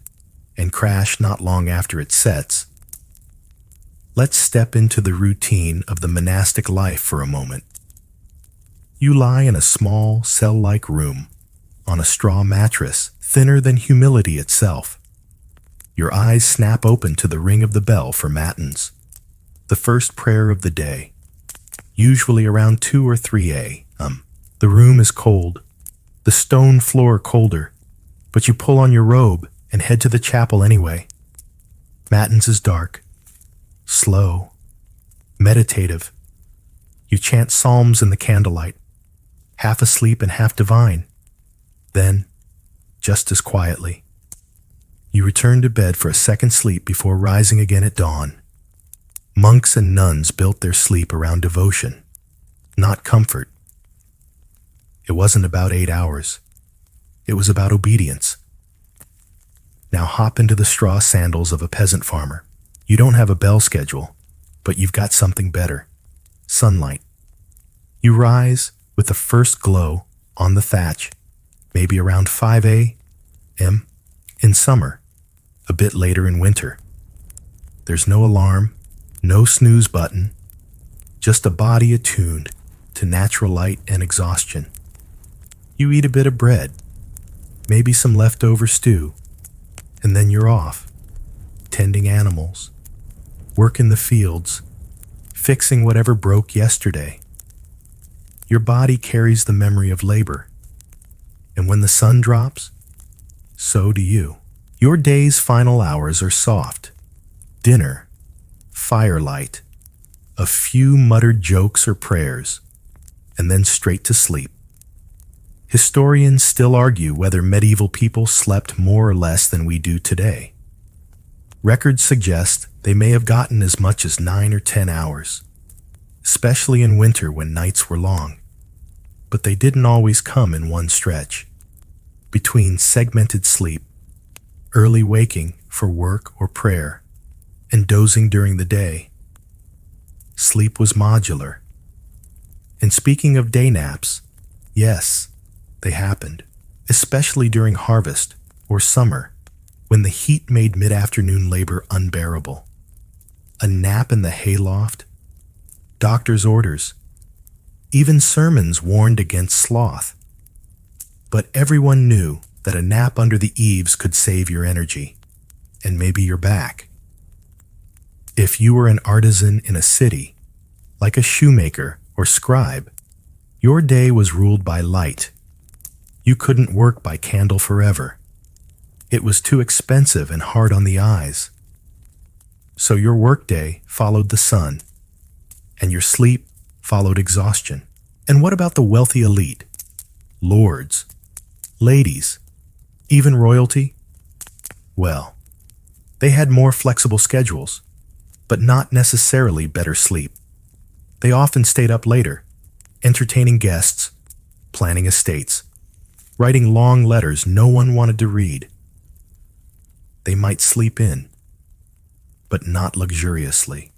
and crash not long after it sets. Let's step into the routine of the monastic life for a moment. You lie in a small, cell-like room, on a straw mattress thinner than humility itself. Your eyes snap open to the ring of the bell for matins, the first prayer of the day, usually around 2 or 3 a.m. The room is cold, the stone floor colder, but you pull on your robe and head to the chapel anyway. Matins is dark, slow, meditative. You chant psalms in the candlelight, half asleep and half divine. Then, just as quietly, you return to bed for a second sleep before rising again at dawn. Monks and nuns built their sleep around devotion, not comfort. It wasn't about 8 hours. It was about obedience. Now hop into the straw sandals of a peasant farmer. You don't have a bell schedule, but you've got something better. Sunlight. You rise with the first glow on the thatch, maybe around 5 a.m. in summer, a bit later in winter. There's no alarm, no snooze button, just a body attuned to natural light and exhaustion. You eat a bit of bread, maybe some leftover stew, and then you're off, tending animals, work in the fields, fixing whatever broke yesterday. Your body carries the memory of labor, and when the sun drops, so do you. Your day's final hours are soft. Dinner, firelight, a few muttered jokes or prayers, and then straight to sleep. Historians still argue whether medieval people slept more or less than we do today. Records suggest they may have gotten as much as 9 or 10 hours, especially in winter when nights were long. But they didn't always come in one stretch. Between segmented sleep, early waking for work or prayer, and dozing during the day, sleep was modular. And speaking of day naps, yes, they happened, especially during harvest or summer, when the heat made mid-afternoon labor unbearable. A nap in the hayloft, doctor's orders, even sermons warned against sloth. But everyone knew that a nap under the eaves could save your energy, and maybe your back. If you were an artisan in a city, like a shoemaker or scribe, your day was ruled by light. You couldn't work by candle forever. It was too expensive and hard on the eyes. So your workday followed the sun, and your sleep followed exhaustion. And what about the wealthy elite? Lords, ladies, even royalty? Well, they had more flexible schedules, but not necessarily better sleep. They often stayed up later, entertaining guests, planning estates, writing long letters no one wanted to read. They might sleep in, but not luxuriously.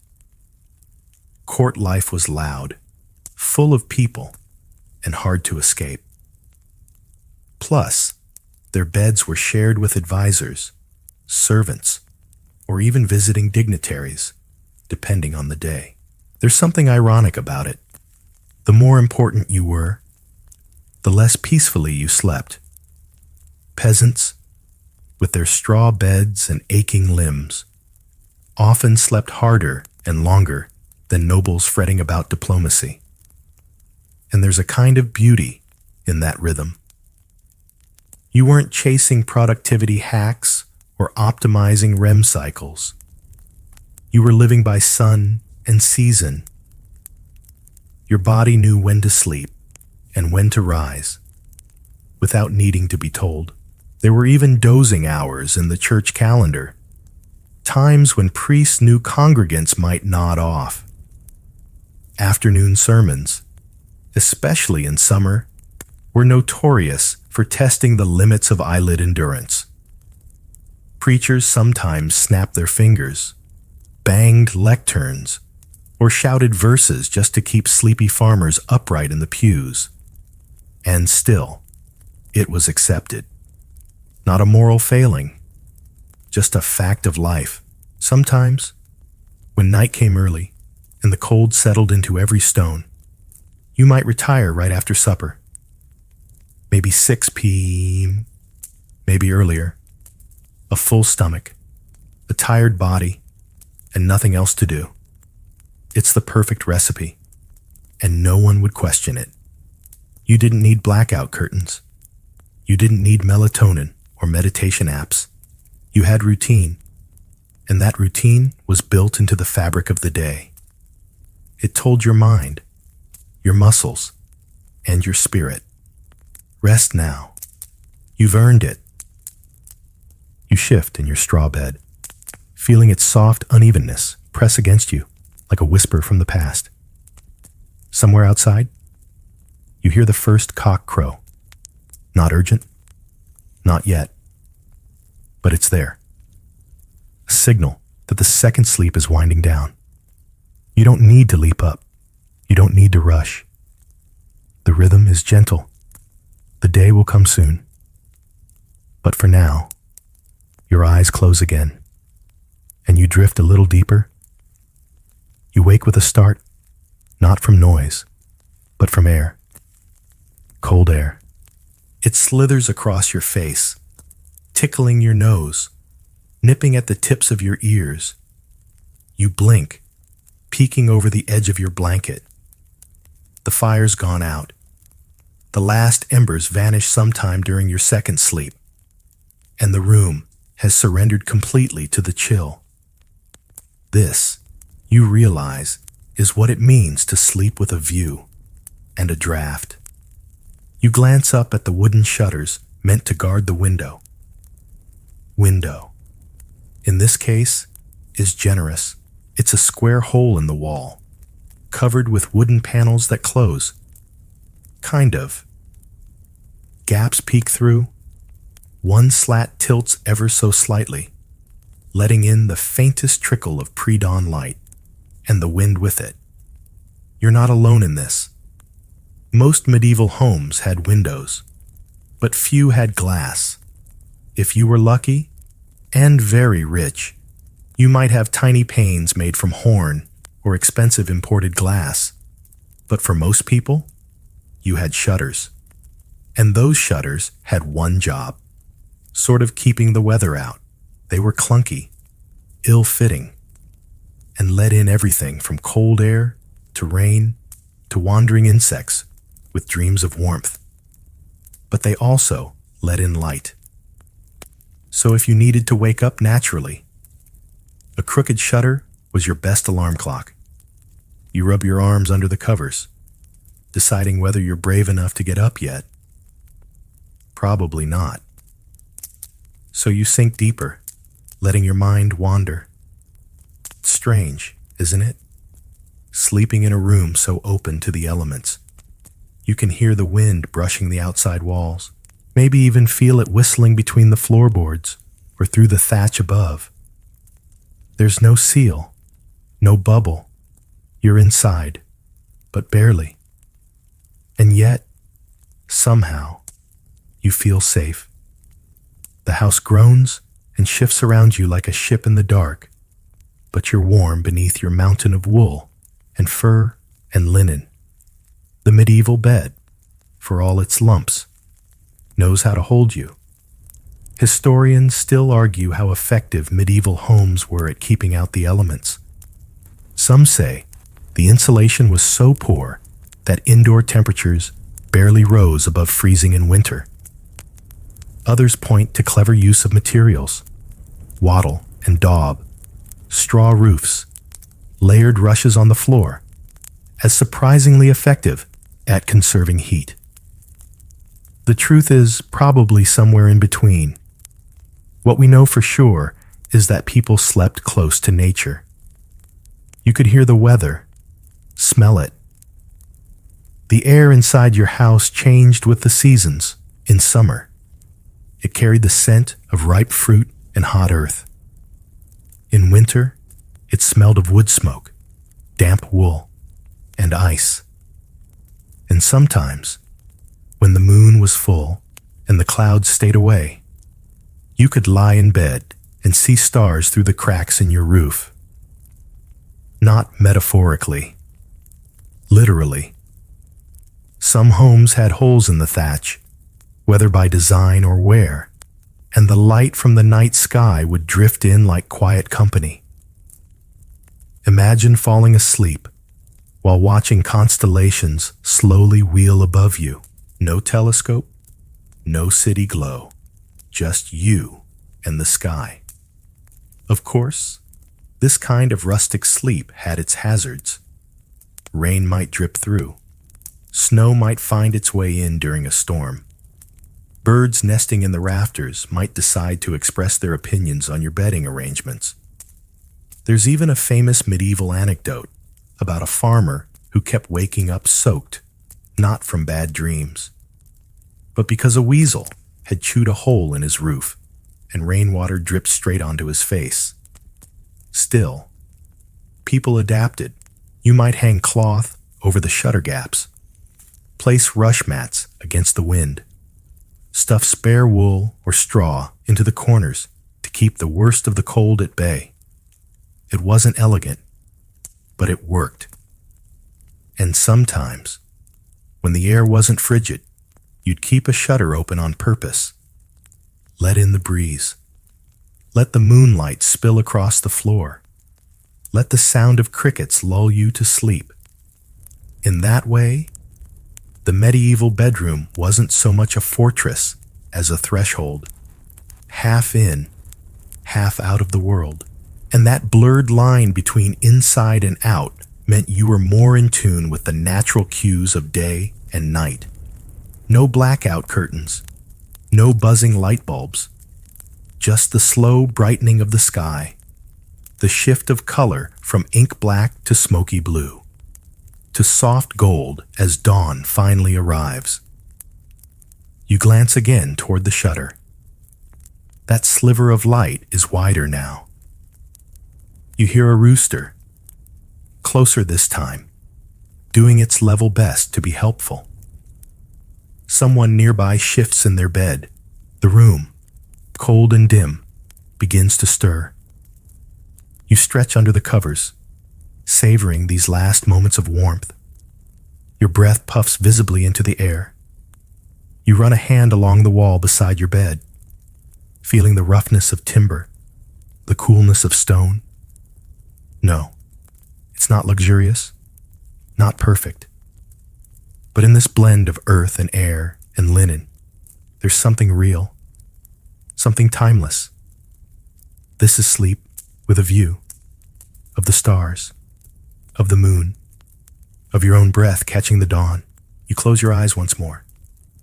Court life was loud, full of people, and hard to escape. Plus, their beds were shared with advisors, servants, or even visiting dignitaries, depending on the day. There's something ironic about it. The more important you were, the less peacefully you slept. Peasants, with their straw beds and aching limbs, often slept harder and longer than nobles fretting about diplomacy. And there's a kind of beauty in that rhythm. You weren't chasing productivity hacks or optimizing REM cycles. You were living by sun and season. Your body knew when to sleep and when to rise, without needing to be told. There were even dozing hours in the church calendar, times when priests knew congregants might nod off. Afternoon sermons, especially in summer, were notorious for testing the limits of eyelid endurance. Preachers sometimes snapped their fingers, banged lecterns, or shouted verses just to keep sleepy farmers upright in the pews. And still, it was accepted. Not a moral failing, just a fact of life. Sometimes, when night came early and the cold settled into every stone, you might retire right after supper. Maybe 6 p.m., maybe earlier. A full stomach, a tired body, and nothing else to do. It's the perfect recipe, and no one would question it. You didn't need blackout curtains. You didn't need melatonin or meditation apps. You had routine, and that routine was built into the fabric of the day. It told your mind, your muscles, and your spirit, rest now. You've earned it. You shift in your straw bed, feeling its soft unevenness press against you like a whisper from the past. Somewhere outside, you hear the first cock crow. Not urgent, not yet, but it's there. A signal that the second sleep is winding down. You don't need to leap up. You don't need to rush. The rhythm is gentle. The day will come soon. But for now, your eyes close again, and you drift a little deeper. You wake with a start, not from noise, but from air. Cold air. It slithers across your face, tickling your nose, nipping at the tips of your ears. You blink, peeking over the edge of your blanket. The fire's gone out. The last embers vanish sometime during your second sleep, and the room has surrendered completely to the chill. This, you realize, is what it means to sleep with a view and a draft. You glance up at the wooden shutters meant to guard the window. Window, in this case, is generous. It's a square hole in the wall, covered with wooden panels that close. Kind of. Gaps peek through. One slat tilts ever so slightly, letting in the faintest trickle of pre-dawn light, and the wind with it. You're not alone in this. Most medieval homes had windows, but few had glass. If you were lucky, and very rich, you might have tiny panes made from horn or expensive imported glass. But for most people, you had shutters. And those shutters had one job, sort of keeping the weather out. They were clunky, ill-fitting, and let in everything from cold air to rain to wandering insects with dreams of warmth. But they also let in light. So if you needed to wake up naturally, a crooked shutter was your best alarm clock. You rub your arms under the covers, deciding whether you're brave enough to get up yet. Probably not. So you sink deeper, letting your mind wander. It's strange, isn't it? Sleeping in a room so open to the elements. You can hear the wind brushing the outside walls, maybe even feel it whistling between the floorboards or through the thatch above. There's no seal, no bubble. You're inside, but barely. And yet, somehow, you feel safe. The house groans and shifts around you like a ship in the dark, but you're warm beneath your mountain of wool and fur and linen. The medieval bed, for all its lumps, knows how to hold you. Historians still argue how effective medieval homes were at keeping out the elements. Some say the insulation was so poor that indoor temperatures barely rose above freezing in winter. Others point to clever use of materials, wattle and daub, straw roofs, layered rushes on the floor, as surprisingly effective at conserving heat. The truth is probably somewhere in between. What we know for sure is that people slept close to nature. You could hear the weather, smell it. The air inside your house changed with the seasons. In summer, it carried the scent of ripe fruit and hot earth. In winter, It smelled of wood smoke, damp wool, and ice. And sometimes, when the moon was full and the clouds stayed away, you could lie in bed and see stars through the cracks in your roof. Not metaphorically, literally. Some homes had holes in the thatch, whether by design or wear, and the light from the night sky would drift in like quiet company. Imagine falling asleep while watching constellations slowly wheel above you. No telescope, no city glow, just you and the sky. Of course, this kind of rustic sleep had its hazards. Rain might drip through. Snow might find its way in during a storm. Birds nesting in the rafters might decide to express their opinions on your bedding arrangements. There's even a famous medieval anecdote about a farmer who kept waking up soaked, not from bad dreams, but because a weasel had chewed a hole in his roof and rainwater dripped straight onto his face. Still, people adapted. You might hang cloth over the shutter gaps, place rush mats against the wind, stuff spare wool or straw into the corners to keep the worst of the cold at bay. It wasn't elegant, but it worked. And sometimes, when the air wasn't frigid, you'd keep a shutter open on purpose. Let in the breeze. Let the moonlight spill across the floor. Let the sound of crickets lull you to sleep. In that way, the medieval bedroom wasn't so much a fortress as a threshold, half in, half out of the world. And that blurred line between inside and out meant you were more in tune with the natural cues of day and night. No blackout curtains, no buzzing light bulbs, just the slow brightening of the sky, the shift of color from ink black to smoky blue, to soft gold as dawn finally arrives. You glance again toward the shutter. That sliver of light is wider now. You hear a rooster, closer this time, doing its level best to be helpful. Someone nearby shifts in their bed. The room, cold and dim, begins to stir. You stretch under the covers, savoring these last moments of warmth. Your breath puffs visibly into the air. You run a hand along the wall beside your bed, feeling the roughness of timber, the coolness of stone. No, it's not luxurious, not perfect. But in this blend of earth and air and linen, there's something real, something timeless. This is sleep with a view of the stars, of the moon, of your own breath catching the dawn. You close your eyes once more,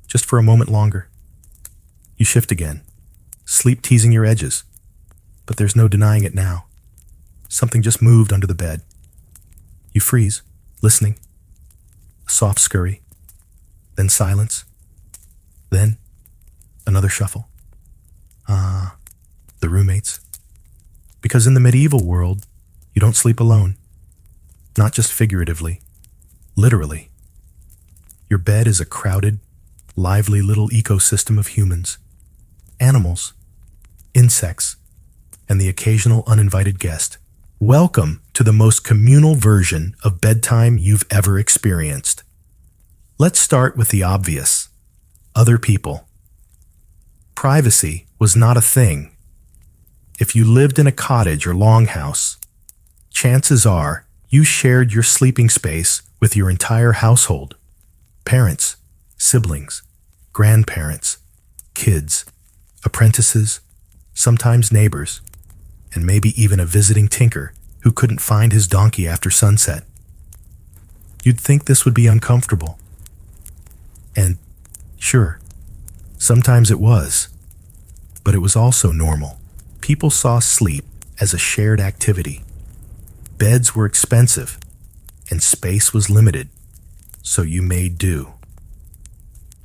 just for a moment longer. You shift again, sleep teasing your edges, but there's no denying it now. Something just moved under the bed. You freeze, listening. A soft scurry, then silence, then another shuffle. The roommates. Because in the medieval world, you don't sleep alone. Not just figuratively, literally. Your bed is a crowded, lively little ecosystem of humans, animals, insects, and the occasional uninvited guest. Welcome to the most communal version of bedtime you've ever experienced. Let's start with the obvious. Other people. Privacy was not a thing. If you lived in a cottage or longhouse, chances are you shared your sleeping space with your entire household. Parents, siblings, grandparents, kids, apprentices, sometimes neighbors, and maybe even a visiting tinker who couldn't find his donkey after sunset. You'd think this would be uncomfortable. And sure, sometimes it was, but it was also normal. People saw sleep as a shared activity. Beds were expensive, and space was limited, so you made do.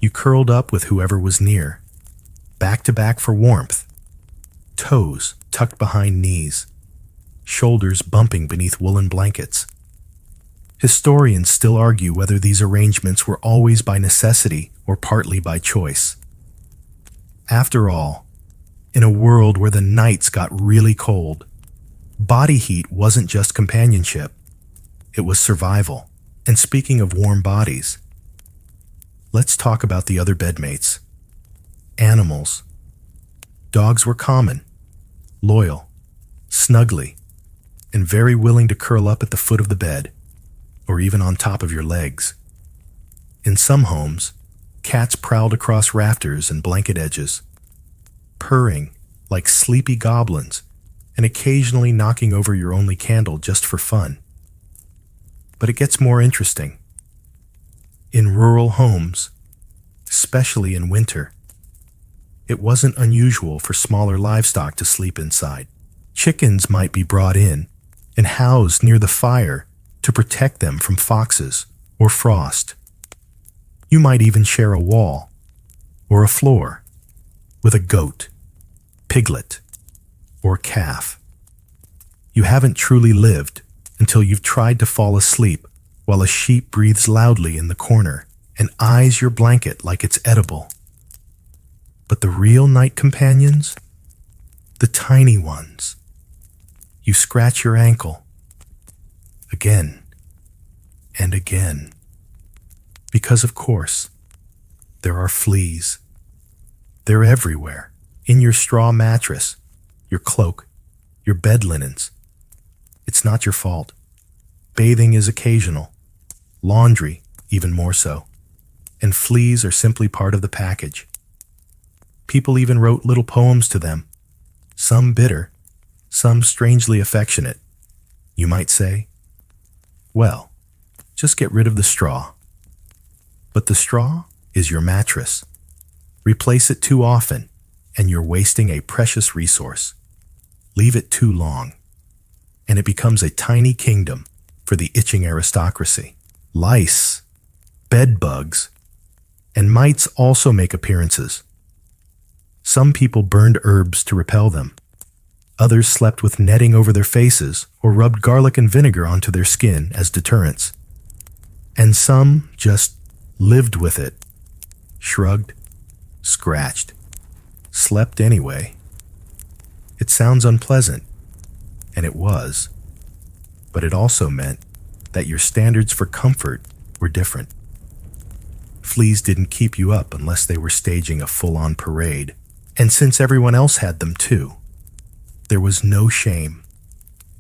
You curled up with whoever was near, back to back for warmth, toes tucked behind knees, shoulders bumping beneath woolen blankets. Historians still argue whether these arrangements were always by necessity or partly by choice. After all, in a world where the nights got really cold, body heat wasn't just companionship, it was survival. And speaking of warm bodies, let's talk about the other bedmates. Animals. Dogs were common, loyal, snuggly, and very willing to curl up at the foot of the bed, or even on top of your legs. In some homes, cats prowled across rafters and blanket edges, purring like sleepy goblins and occasionally knocking over your only candle just for fun. But it gets more interesting. In rural homes, especially in winter, it wasn't unusual for smaller livestock to sleep inside. Chickens might be brought in and housed near the fire to protect them from foxes or frost. You might even share a wall or a floor with a goat, piglet, or calf. You haven't truly lived until you've tried to fall asleep while a sheep breathes loudly in the corner and eyes your blanket like it's edible. But the real night companions? The tiny ones. You scratch your ankle again and again. Because of course, there are fleas. They're everywhere. In your straw mattress, your cloak, your bed linens. It's not your fault. Bathing is occasional. Laundry, even more so. And fleas are simply part of the package. People even wrote little poems to them. Some bitter, some strangely affectionate. You might say, well, just get rid of the straw. But the straw is your mattress. Replace it too often, and you're wasting a precious resource. Leave it too long, and it becomes a tiny kingdom for the itching aristocracy. Lice, bed bugs, and mites also make appearances. Some people burned herbs to repel them. Others slept with netting over their faces or rubbed garlic and vinegar onto their skin as deterrents. And some just lived with it, shrugged, scratched, slept anyway. It sounds unpleasant, and it was, but it also meant that your standards for comfort were different. Fleas didn't keep you up unless they were staging a full-on parade, and since everyone else had them too, there was no shame,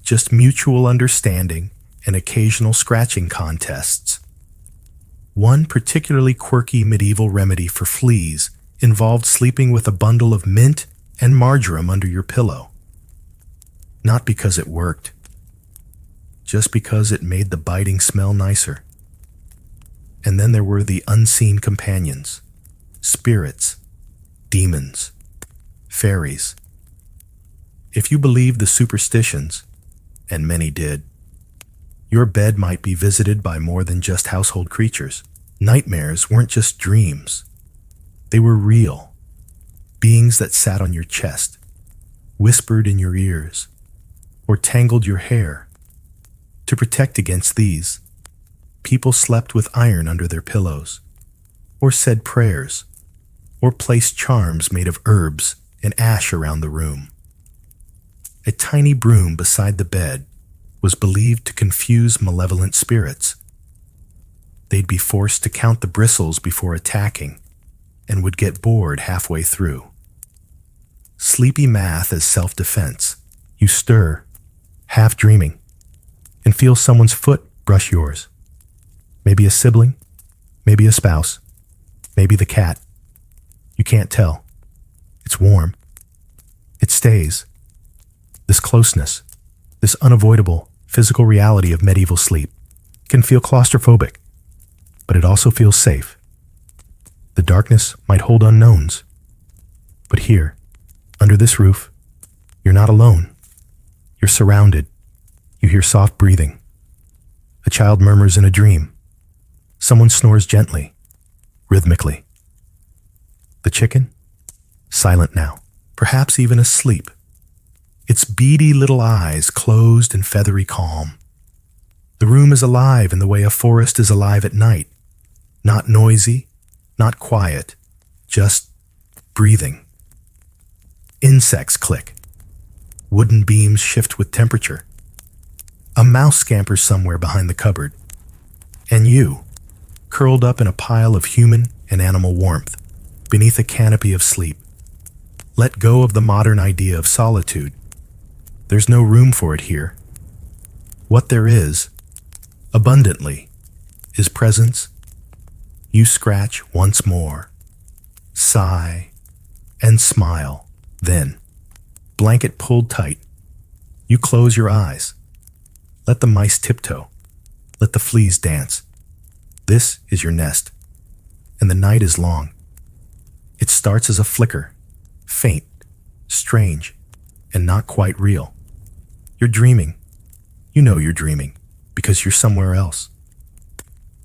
just mutual understanding and occasional scratching contests. One particularly quirky medieval remedy for fleas involved sleeping with a bundle of mint and marjoram under your pillow. Not because it worked, just because it made the biting smell nicer. And then there were the unseen companions, spirits, demons, fairies. If you believed the superstitions, and many did, your bed might be visited by more than just household creatures. Nightmares weren't just dreams. They were real. Beings that sat on your chest, whispered in your ears, or tangled your hair. To protect against these, people slept with iron under their pillows, or said prayers, or placed charms made of herbs and ash around the room. A tiny broom beside the bed was believed to confuse malevolent spirits. They'd be forced to count the bristles before attacking and would get bored halfway through. Sleepy math as self-defense. You stir, half dreaming, and feel someone's foot brush yours. Maybe a sibling, maybe a spouse, maybe the cat. You can't tell. It's warm. It stays. This closeness, this unavoidable physical reality of medieval sleep can feel claustrophobic, but it also feels safe. The darkness might hold unknowns, but here, under this roof, you're not alone. You're surrounded. You hear soft breathing. A child murmurs in a dream. Someone snores gently, rhythmically. The chicken? Silent now, perhaps even asleep. its beady little eyes closed in feathery calm. The room is alive in the way a forest is alive at night. Not noisy, not quiet, just breathing. Insects click. Wooden beams shift with temperature. A mouse scampers somewhere behind the cupboard. And you, curled up in a pile of human and animal warmth, beneath a canopy of sleep. Let go of the modern idea of solitude. There's no room for it here. What there is, abundantly, is presence. You scratch once more, sigh, and smile. Then, blanket pulled tight, you close your eyes. Let the mice tiptoe. Let the fleas dance. This is your nest, and the night is long. It starts as a flicker, faint, strange, and not quite real. You're dreaming. You know you're dreaming because you're somewhere else.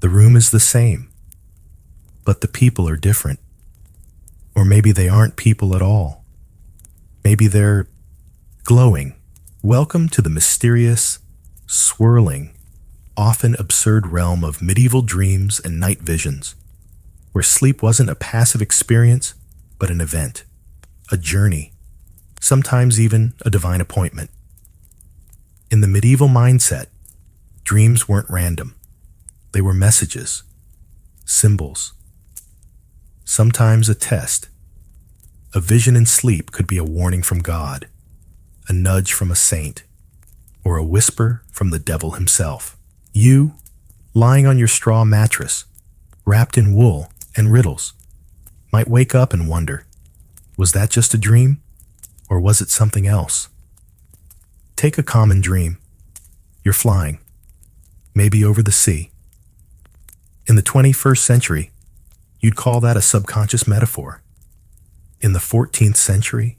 The room is the same, but the people are different. Or maybe they aren't people at all. Maybe they're glowing. Welcome to the mysterious, swirling, often absurd realm of medieval dreams and night visions, where sleep wasn't a passive experience, but an event, a journey, sometimes even a divine appointment. In the medieval mindset, dreams weren't random. They were messages, symbols, sometimes a test. A vision in sleep could be a warning from God, a nudge from a saint, or a whisper from the devil himself. You, lying on your straw mattress, wrapped in wool and riddles, might wake up and wonder, was that just a dream, or was it something else? Take a common dream. You're flying, maybe over the sea. In the 21st century, you'd call that a subconscious metaphor. In the 14th century,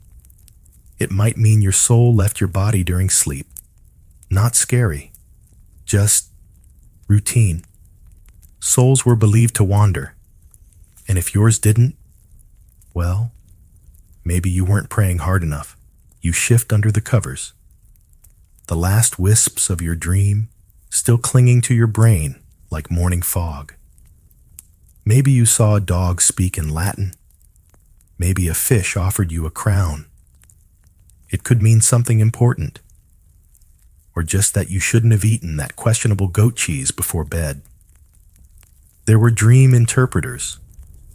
it might mean your soul left your body during sleep. Not scary, just routine. Souls were believed to wander, and if yours didn't, well, maybe you weren't praying hard enough. You shift under the covers. The last wisps of your dream still clinging to your brain like morning fog. Maybe you saw a dog speak in Latin. Maybe a fish offered you a crown. It could mean something important, or just that you shouldn't have eaten that questionable goat cheese before bed. There were dream interpreters,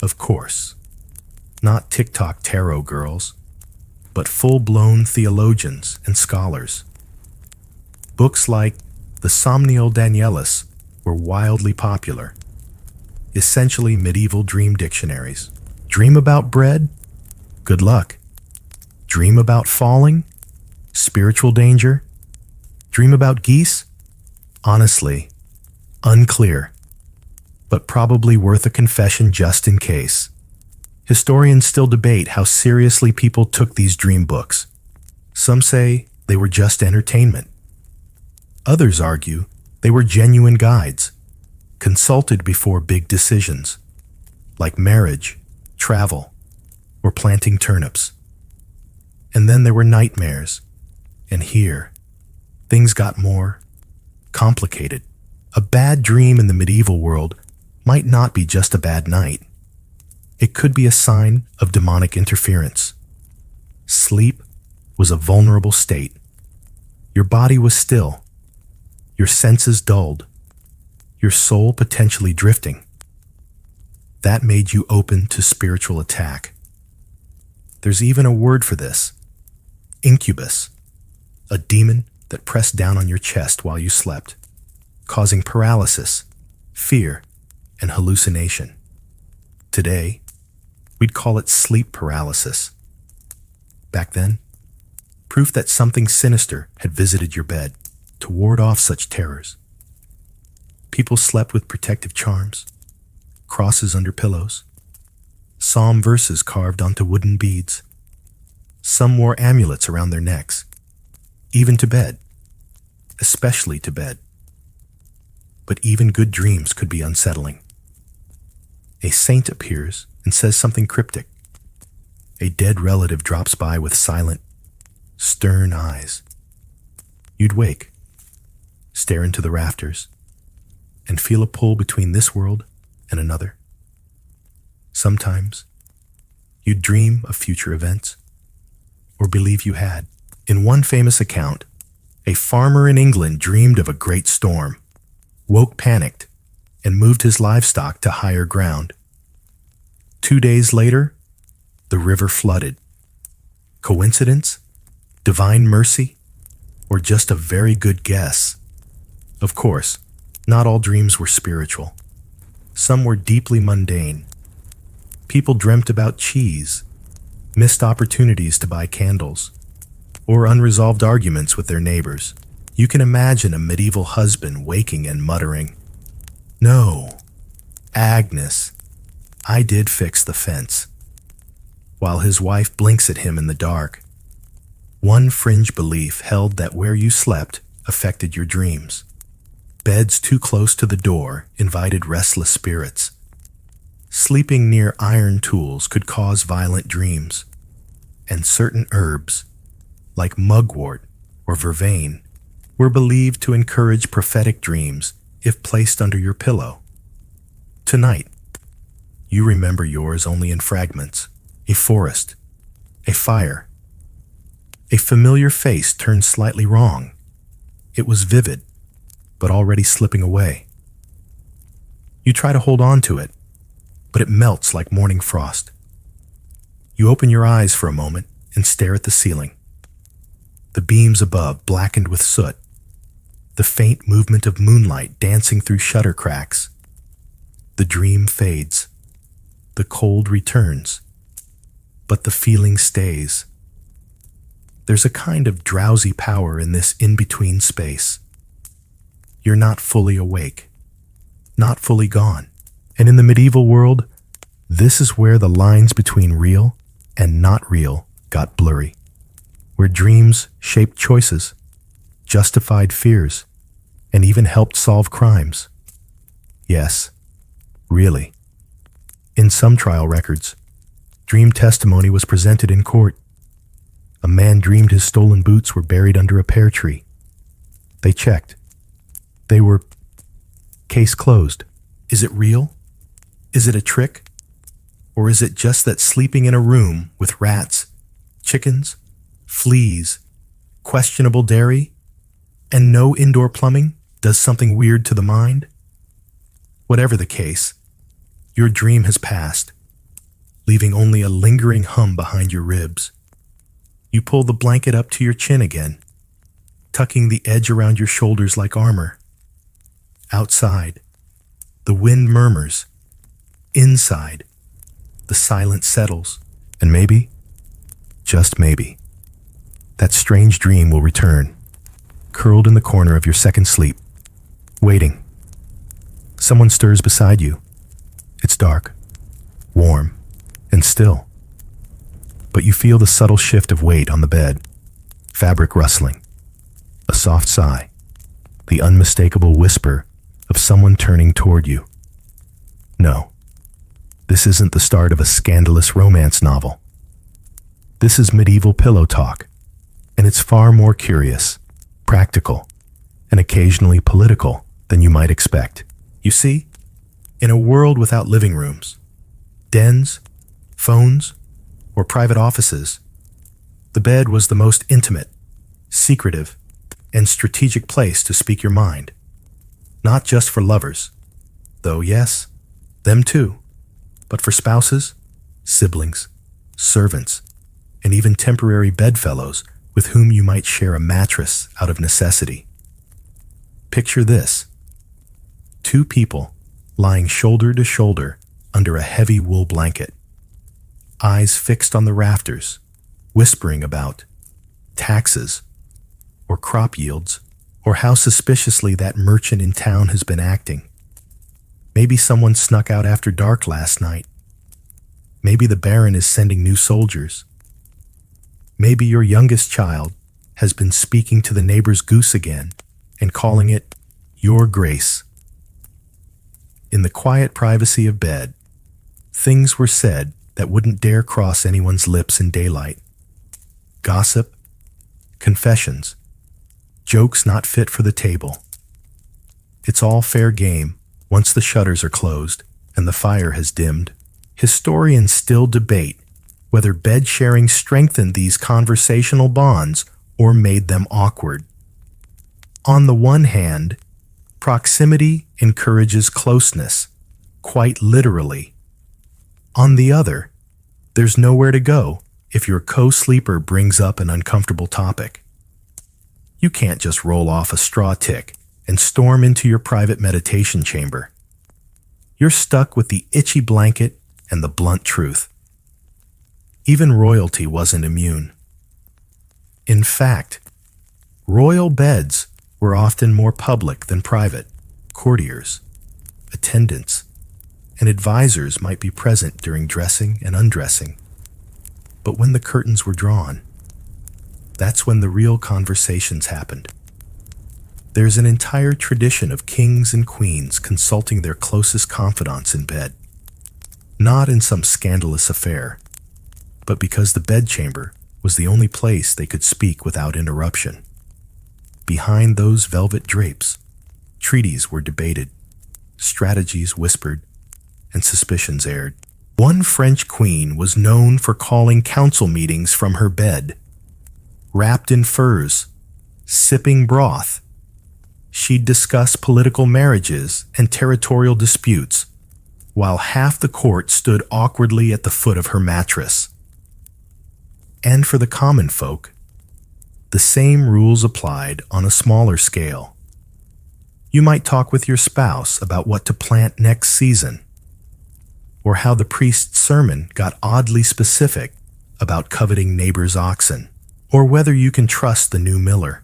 of course, not TikTok tarot girls, but full-blown theologians and scholars. Books like the Somnial Daniellus were wildly popular, essentially medieval dream dictionaries. Dream about bread? Good luck. Dream about falling? Spiritual danger? Dream about geese? Honestly, unclear, but probably worth a confession just in case. Historians still debate how seriously people took these dream books. Some say they were just entertainment. Others argue they were genuine guides, consulted before big decisions, like marriage, travel, or planting turnips. And then there were nightmares, and here, things got more complicated. A bad dream in the medieval world might not be just a bad night. It could be a sign of demonic interference. Sleep was a vulnerable state. Your body was still, your senses dulled, your soul potentially drifting. That made you open to spiritual attack. There's even a word for this: incubus, a demon that pressed down on your chest while you slept, causing paralysis, fear, and hallucination. Today, we'd call it sleep paralysis. Back then, proof that something sinister had visited your bed to ward off such terrors. People slept with protective charms, crosses under pillows, psalm verses carved onto wooden beads. Some wore amulets around their necks, even to bed, especially to bed. But even good dreams could be unsettling. A saint appears and says something cryptic. A dead relative drops by with silent, stern eyes. You'd wake, stare into the rafters, and feel a pull between this world and another. Sometimes, you'd dream of future events, or believe you had. In one famous account, a farmer in England dreamed of a great storm, woke panicked, and moved his livestock to higher ground. 2 days later, the river flooded. Coincidence? Divine mercy? Or just a very good guess? Of course, not all dreams were spiritual. Some were deeply mundane. People dreamt about cheese, missed opportunities to buy candles, or unresolved arguments with their neighbors. You can imagine a medieval husband waking and muttering, "No, Agnes, I did fix the fence," while his wife blinks at him in the dark. One fringe belief held that where you slept affected your dreams. Beds too close to the door invited restless spirits. Sleeping near iron tools could cause violent dreams, and certain herbs, like mugwort or vervain, were believed to encourage prophetic dreams if placed under your pillow. Tonight, you remember yours only in fragments: a forest, a fire. A familiar face turned slightly wrong. It was vivid, but already slipping away. You try to hold on to it, but it melts like morning frost. You open your eyes for a moment and stare at the ceiling. The beams above blackened with soot, the faint movement of moonlight dancing through shutter cracks. The dream fades. The cold returns, but the feeling stays. There's a kind of drowsy power in this in-between space. You're not fully awake, not fully gone. And in the medieval world, this is where the lines between real and not real got blurry, where dreams shaped choices, justified fears, and even helped solve crimes. Yes, really. In some trial records, dream testimony was presented in court. A man dreamed his stolen boots were buried under a pear tree. They checked. They were case closed. Is it real? Is it a trick? Or is it just that sleeping in a room with rats, chickens, fleas, questionable dairy, and no indoor plumbing does something weird to the mind? Whatever the case, your dream has passed, leaving only a lingering hum behind your ribs. You pull the blanket up to your chin again, tucking the edge around your shoulders like armor. Outside, the wind murmurs. Inside, the silence settles. And maybe, just maybe, that strange dream will return, curled in the corner of your second sleep, waiting. Someone stirs beside you. It's dark, warm, and still. But you feel the subtle shift of weight on the bed, fabric rustling, a soft sigh, the unmistakable whisper of someone turning toward you. No, this isn't the start of a scandalous romance novel. This is medieval pillow talk, and it's far more curious, practical, and occasionally political than you might expect. You see, in a world without living rooms, dens, phones, or private offices, the bed was the most intimate, secretive, and strategic place to speak your mind. Not just for lovers, though yes, them too, but for spouses, siblings, servants, and even temporary bedfellows with whom you might share a mattress out of necessity. Picture this: 2 people lying shoulder to shoulder under a heavy wool blanket, eyes fixed on the rafters, whispering about taxes, or crop yields, or how suspiciously that merchant in town has been acting. Maybe someone snuck out after dark last night. Maybe the Baron is sending new soldiers. Maybe your youngest child has been speaking to the neighbor's goose again and calling it Your Grace. In the quiet privacy of bed, things were said that wouldn't dare cross anyone's lips in daylight. Gossip, confessions, jokes not fit for the table. It's all fair game once the shutters are closed and the fire has dimmed. Historians still debate whether bed sharing strengthened these conversational bonds or made them awkward. On the one hand, proximity encourages closeness, quite literally. On the other, there's nowhere to go if your co-sleeper brings up an uncomfortable topic. You can't just roll off a straw tick and storm into your private meditation chamber. You're stuck with the itchy blanket and the blunt truth. Even royalty wasn't immune. In fact, royal beds were often more public than private. Courtiers, attendants, and advisors might be present during dressing and undressing. But when the curtains were drawn, that's when the real conversations happened. There's an entire tradition of kings and queens consulting their closest confidants in bed. Not in some scandalous affair, but because the bedchamber was the only place they could speak without interruption. Behind those velvet drapes, treaties were debated, strategies whispered, and suspicions aired. One French queen was known for calling council meetings from her bed. Wrapped in furs, sipping broth, she'd discuss political marriages and territorial disputes, while half the court stood awkwardly at the foot of her mattress. And for the common folk, the same rules applied on a smaller scale. You might talk with your spouse about what to plant next season, or how the priest's sermon got oddly specific about coveting neighbors' oxen, or whether you can trust the new miller,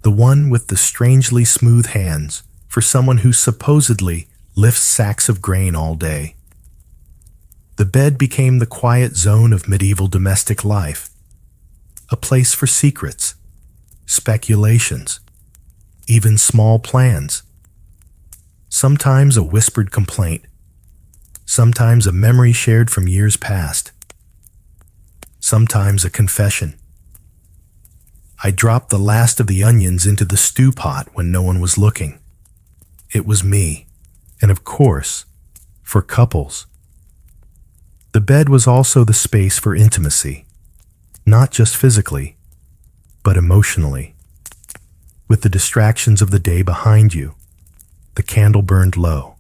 the one with the strangely smooth hands for someone who supposedly lifts sacks of grain all day. The bed became the quiet zone of medieval domestic life, a place for secrets, speculations, even small plans. Sometimes a whispered complaint, sometimes a memory shared from years past, sometimes a confession. I dropped the last of the onions into the stew pot when no one was looking. It was me, and of course, for couples. The bed was also the space for intimacy, not just physically, but emotionally. With the distractions of the day behind you, the candle burned low,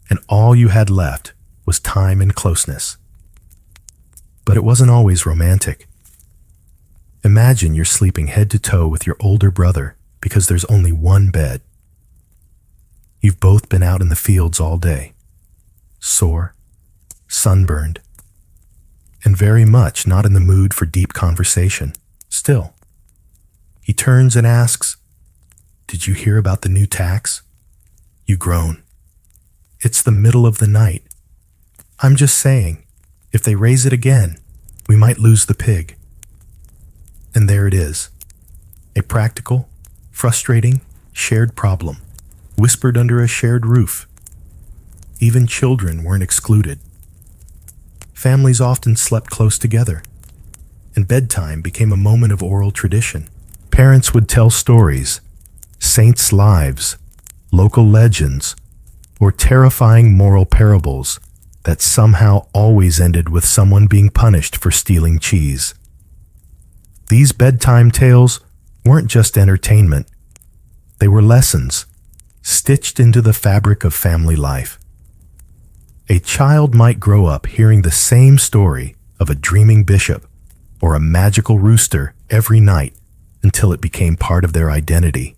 and all you had left was time and closeness. But it wasn't always romantic. Imagine you're sleeping head to toe with your older brother because there's only one bed. You've both been out in the fields all day, sore, sunburned, and very much not in the mood for deep conversation. Still, he turns and asks, "Did you hear about the new tax?" You groan. "It's the middle of the night. I'm just saying, if they raise it again, we might lose the pig." And there it is, a practical, frustrating, shared problem, whispered under a shared roof. Even children weren't excluded. Families often slept close together, and bedtime became a moment of oral tradition. Parents would tell stories, saints' lives, local legends, or terrifying moral parables that somehow always ended with someone being punished for stealing cheese. These bedtime tales weren't just entertainment. They were lessons, stitched into the fabric of family life. A child might grow up hearing the same story of a dreaming bishop or a magical rooster every night until it became part of their identity.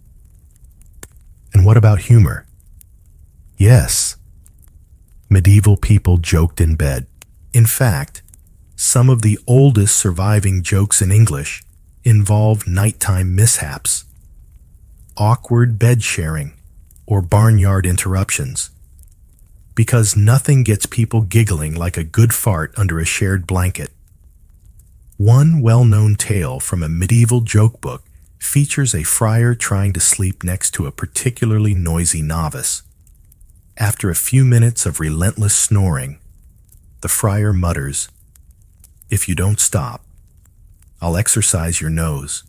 And what about humor? Yes, medieval people joked in bed. In fact, some of the oldest surviving jokes in English involve nighttime mishaps, awkward bed sharing, or barnyard interruptions. Because nothing gets people giggling like a good fart under a shared blanket. One well-known tale from a medieval joke book features a friar trying to sleep next to a particularly noisy novice. After a few minutes of relentless snoring, the friar mutters, "If you don't stop, I'll exercise your nose."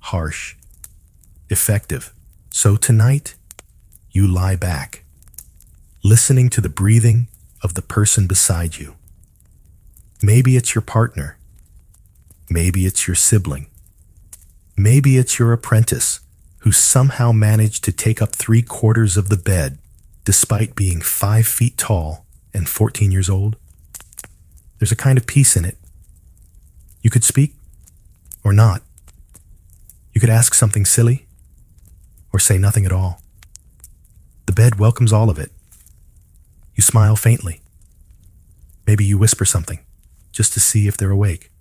harsh, effective. So tonight, you lie back, listening to the breathing of the person beside you. Maybe it's your partner. Maybe it's your sibling. Maybe it's your apprentice who somehow managed to take up 3/4 of the bed despite being 5 feet tall and 14 years old. There's a kind of peace in it. You could speak or not. You could ask something silly or say nothing at all. The bed welcomes all of it. You smile faintly. Maybe you whisper something just to see if they're awake.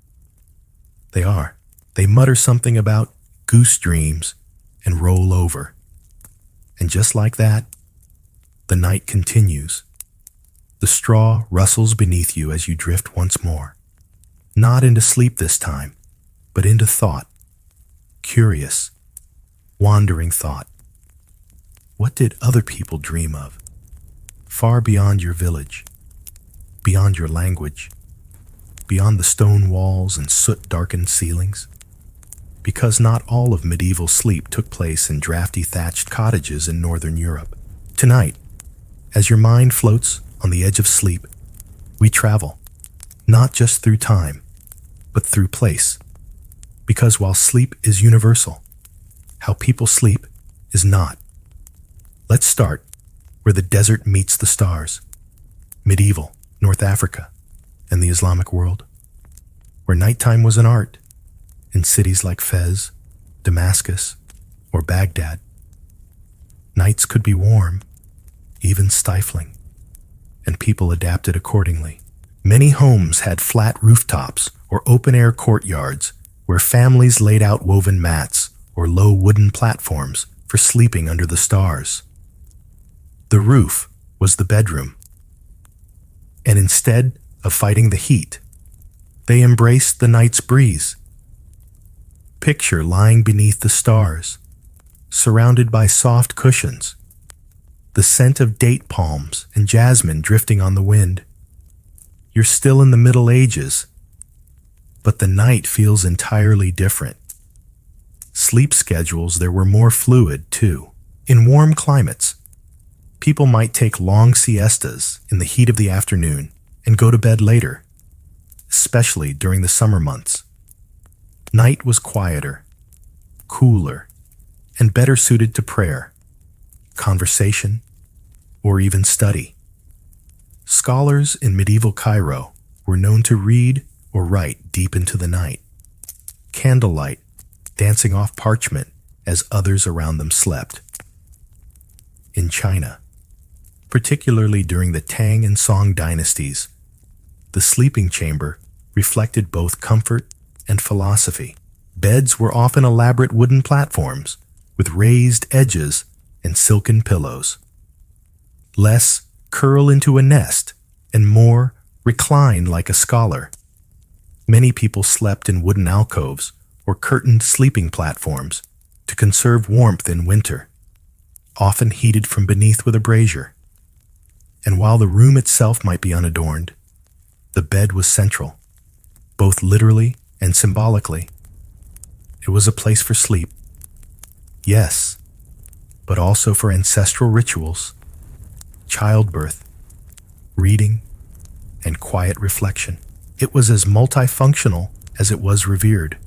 They are. They mutter something about goose dreams and roll over. And just like that, the night continues. The straw rustles beneath you as you drift once more. Not into sleep this time, but into thought. Curious, wandering thought. What did other people dream of? Far beyond your village, beyond your language, beyond the stone walls and soot-darkened ceilings. Because not all of medieval sleep took place in drafty thatched cottages in northern Europe. Tonight, as your mind floats on the edge of sleep, we travel, not just through time, but through place. Because while sleep is universal, how people sleep is not. Let's start where the desert meets the stars, medieval North Africa and the Islamic world, where nighttime was an art, in cities like Fez, Damascus, or Baghdad. Nights could be warm, even stifling, and people adapted accordingly. Many homes had flat rooftops or open-air courtyards where families laid out woven mats or low wooden platforms for sleeping under the stars. The roof was the bedroom, and instead of fighting the heat, they embraced the night's breeze. Picture lying beneath the stars, surrounded by soft cushions, the scent of date palms and jasmine drifting on the wind. You're still in the Middle Ages, but the night feels entirely different. Sleep schedules there were more fluid, too. In warm climates, people might take long siestas in the heat of the afternoon and go to bed later, especially during the summer months. Night was quieter, cooler, and better suited to prayer, conversation, or even study. Scholars in medieval Cairo were known to read or write deep into the night, candlelight dancing off parchment as others around them slept. In China, particularly during the Tang and Song dynasties, the sleeping chamber reflected both comfort and philosophy. Beds were often elaborate wooden platforms with raised edges and silken pillows. Less curl into a nest and more recline like a scholar. Many people slept in wooden alcoves or curtained sleeping platforms to conserve warmth in winter, often heated from beneath with a brazier. And while the room itself might be unadorned, the bed was central, both literally and symbolically. It was a place for sleep, yes, but also for ancestral rituals, childbirth, reading, and quiet reflection. It was as multifunctional as it was revered.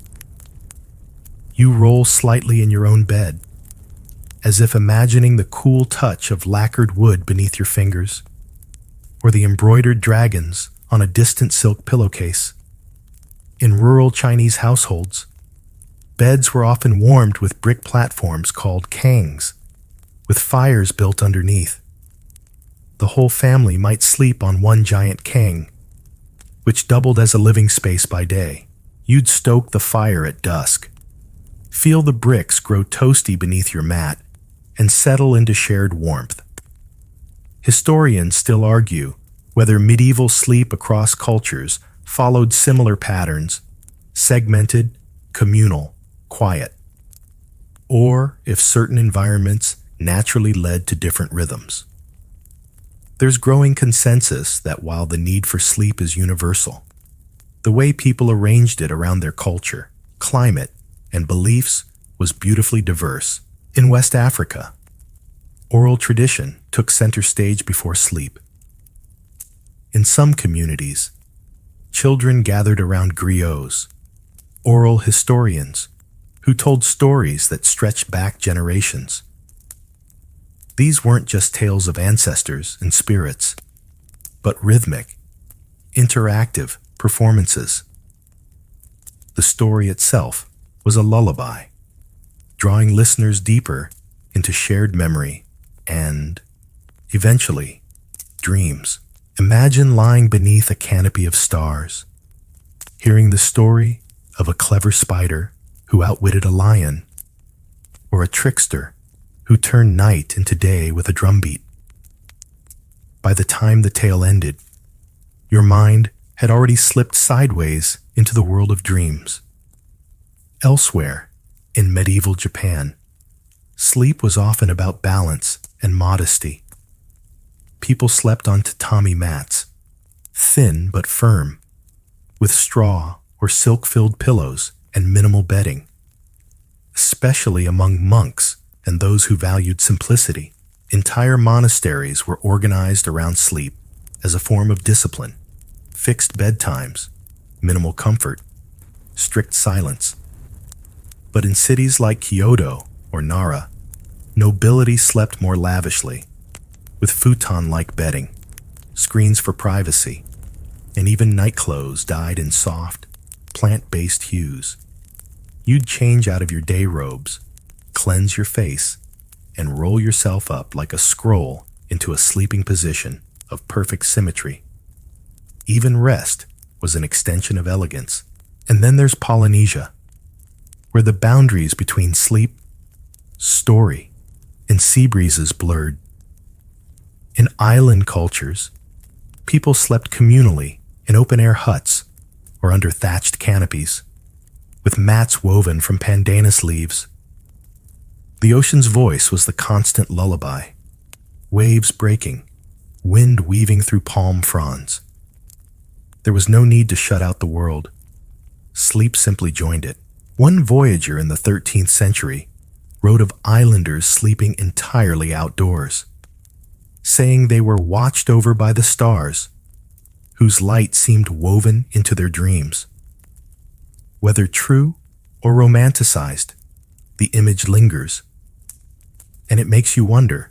You roll slightly in your own bed, as if imagining the cool touch of lacquered wood beneath your fingers, or the embroidered dragons on a distant silk pillowcase. In rural Chinese households, beds were often warmed with brick platforms called kangs, with fires built underneath. The whole family might sleep on one giant kang, which doubled as a living space by day. You'd stoke the fire at dusk, feel the bricks grow toasty beneath your mat, and settle into shared warmth. Historians still argue whether medieval sleep across cultures followed similar patterns, segmented, communal, quiet, or if certain environments naturally led to different rhythms. There's growing consensus that while the need for sleep is universal, the way people arranged it around their culture, climate, and beliefs was beautifully diverse. In West Africa, oral tradition took center stage before sleep. In some communities, children gathered around griots, oral historians, who told stories that stretched back generations. These weren't just tales of ancestors and spirits, but rhythmic, interactive performances. The story itself was a lullaby, drawing listeners deeper into shared memory and, eventually, dreams. Imagine lying beneath a canopy of stars, hearing the story of a clever spider who outwitted a lion, or a trickster who turned night into day with a drumbeat. By the time the tale ended, your mind had already slipped sideways into the world of dreams. Elsewhere, in medieval Japan, sleep was often about balance and modesty. People slept on tatami mats, thin but firm, with straw or silk-filled pillows and minimal bedding. Especially among monks and those who valued simplicity, entire monasteries were organized around sleep as a form of discipline. Fixed bedtimes, minimal comfort, strict silence. But in cities like Kyoto or Nara, nobility slept more lavishly, with futon-like bedding, screens for privacy, and even nightclothes dyed in soft, plant-based hues. You'd change out of your day robes, cleanse your face, and roll yourself up like a scroll into a sleeping position of perfect symmetry. Even rest was an extension of elegance. And then there's Polynesia, where the boundaries between sleep, story, and sea breezes blurred. In island cultures, people slept communally in open-air huts or under thatched canopies, with mats woven from pandanus leaves. The ocean's voice was the constant lullaby, waves breaking, wind weaving through palm fronds. There was no need to shut out the world. Sleep simply joined it. One voyager in the 13th century wrote of islanders sleeping entirely outdoors, saying they were watched over by the stars, whose light seemed woven into their dreams. Whether true or romanticized, the image lingers. And it makes you wonder,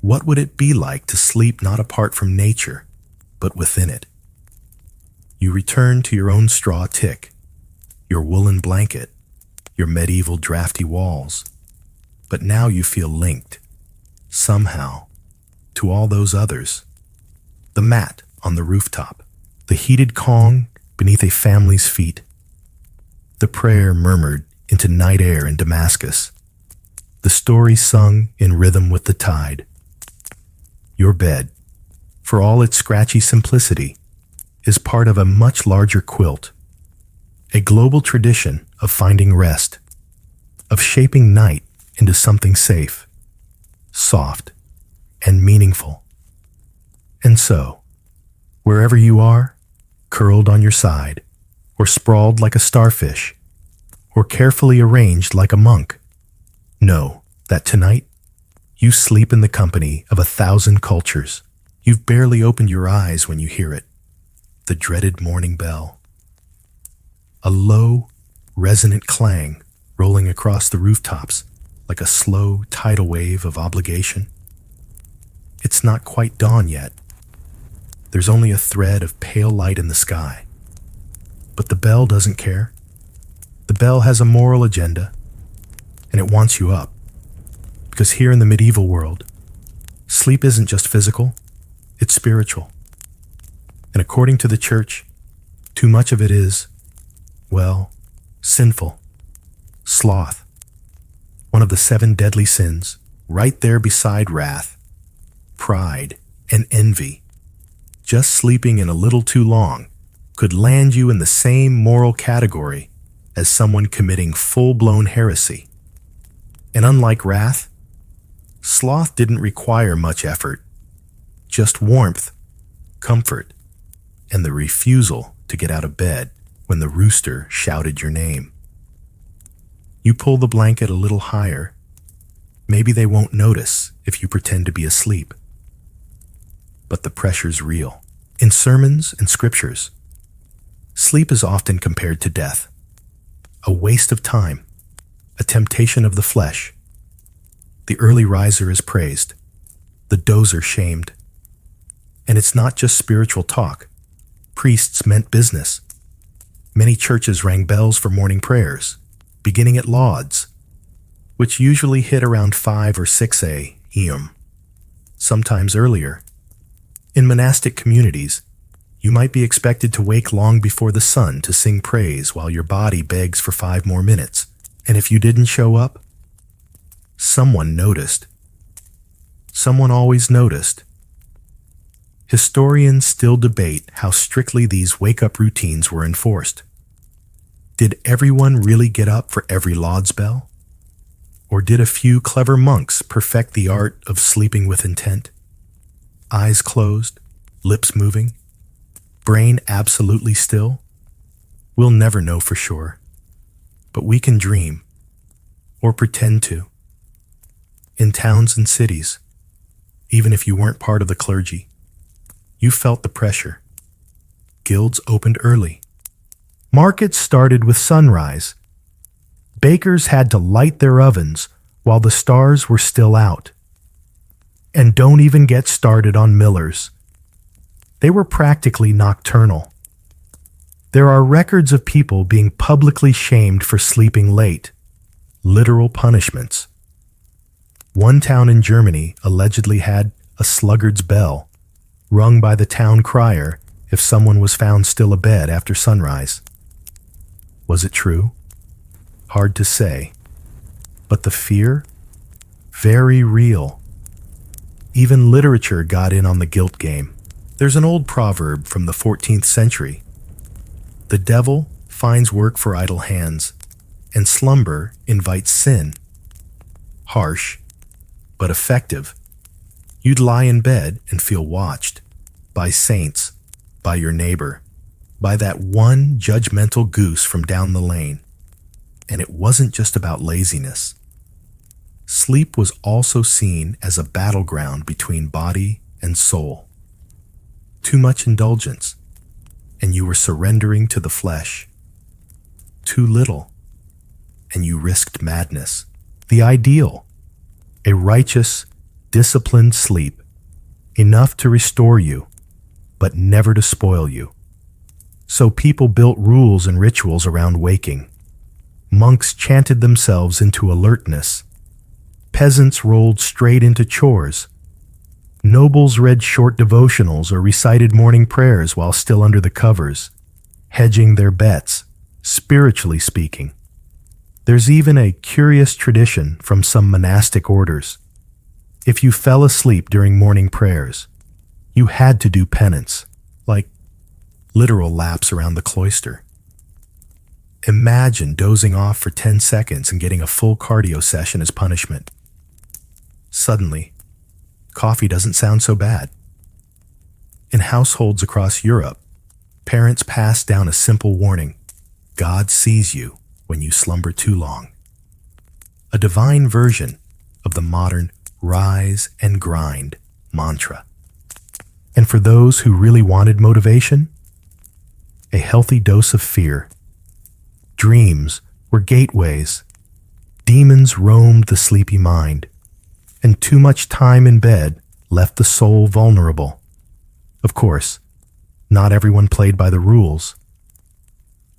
what would it be like to sleep not apart from nature, but within it? You return to your own straw tick, your woolen blanket, your medieval drafty walls, but now you feel linked, somehow, to all those others. The mat on the rooftop, the heated Kong beneath a family's feet, the prayer murmured into night air in Damascus, the story sung in rhythm with the tide. Your bed, for all its scratchy simplicity, is part of a much larger quilt, a global tradition of finding rest, of shaping night into something safe, soft, and meaningful. And so, wherever you are, curled on your side, or sprawled like a starfish, or carefully arranged like a monk, know that tonight you sleep in the company of 1,000 cultures. You've barely opened your eyes when you hear it, the dreaded morning bell. A low, resonant clang rolling across the rooftops like a slow tidal wave of obligation. It's not quite dawn yet. There's only a thread of pale light in the sky. But the bell doesn't care. The bell has a moral agenda, and it wants you up. Because here in the medieval world, sleep isn't just physical, it's spiritual. And according to the church, too much of it is, well, sinful. Sloth, one of the 7 deadly sins, right there beside wrath, pride, and envy. Just sleeping in a little too long could land you in the same moral category as someone committing full-blown heresy. And unlike wrath, sloth didn't require much effort, just warmth, comfort, and the refusal to get out of bed when the rooster shouted your name. You pull the blanket a little higher. Maybe they won't notice if you pretend to be asleep. But the pressure's real. In sermons and scriptures, sleep is often compared to death, a waste of time, a temptation of the flesh. The early riser is praised, the dozer shamed. And it's not just spiritual talk. Priests meant business. Many churches rang bells for morning prayers, beginning at lauds, which usually hit around 5 or 6 a.m., sometimes earlier. In monastic communities, you might be expected to wake long before the sun to sing praise while your body begs for 5 more minutes. And if you didn't show up, someone noticed. Someone always noticed. Historians still debate how strictly these wake-up routines were enforced. Did everyone really get up for every lauds bell? Or did a few clever monks perfect the art of sleeping with intent? Eyes closed, lips moving, brain absolutely still? We'll never know for sure, but we can dream, or pretend to. In towns and cities, even if you weren't part of the clergy, you felt the pressure. Guilds opened early. Markets started with sunrise. Bakers had to light their ovens while the stars were still out. And don't even get started on millers. They were practically nocturnal. There are records of people being publicly shamed for sleeping late. Literal punishments. One town in Germany allegedly had a sluggard's bell, rung by the town crier if someone was found still abed after sunrise. Was it true? Hard to say. But the fear? Very real. Even literature got in on the guilt game. There's an old proverb from the 14th century. The devil finds work for idle hands, and slumber invites sin. Harsh, but effective. You'd lie in bed and feel watched. By saints, by your neighbor, by that one judgmental goose from down the lane. And it wasn't just about laziness. Sleep was also seen as a battleground between body and soul. Too much indulgence, and you were surrendering to the flesh. Too little, and you risked madness. The ideal, a righteous, disciplined sleep, enough to restore you, but never to spoil you. So people built rules and rituals around waking. Monks chanted themselves into alertness. Peasants rolled straight into chores. Nobles read short devotionals or recited morning prayers while still under the covers, hedging their bets, spiritually speaking. There's even a curious tradition from some monastic orders. If you fell asleep during morning prayers, you had to do penance, like literal laps around the cloister. Imagine dozing off for 10 seconds and getting a full cardio session as punishment. Suddenly, coffee doesn't sound so bad. In households across Europe, parents pass down a simple warning: God sees you when you slumber too long. A divine version of the modern rise and grind mantra. And for those who really wanted motivation, a healthy dose of fear. Dreams were gateways. Demons roamed the sleepy mind, and too much time in bed left the soul vulnerable. Of course, not everyone played by the rules.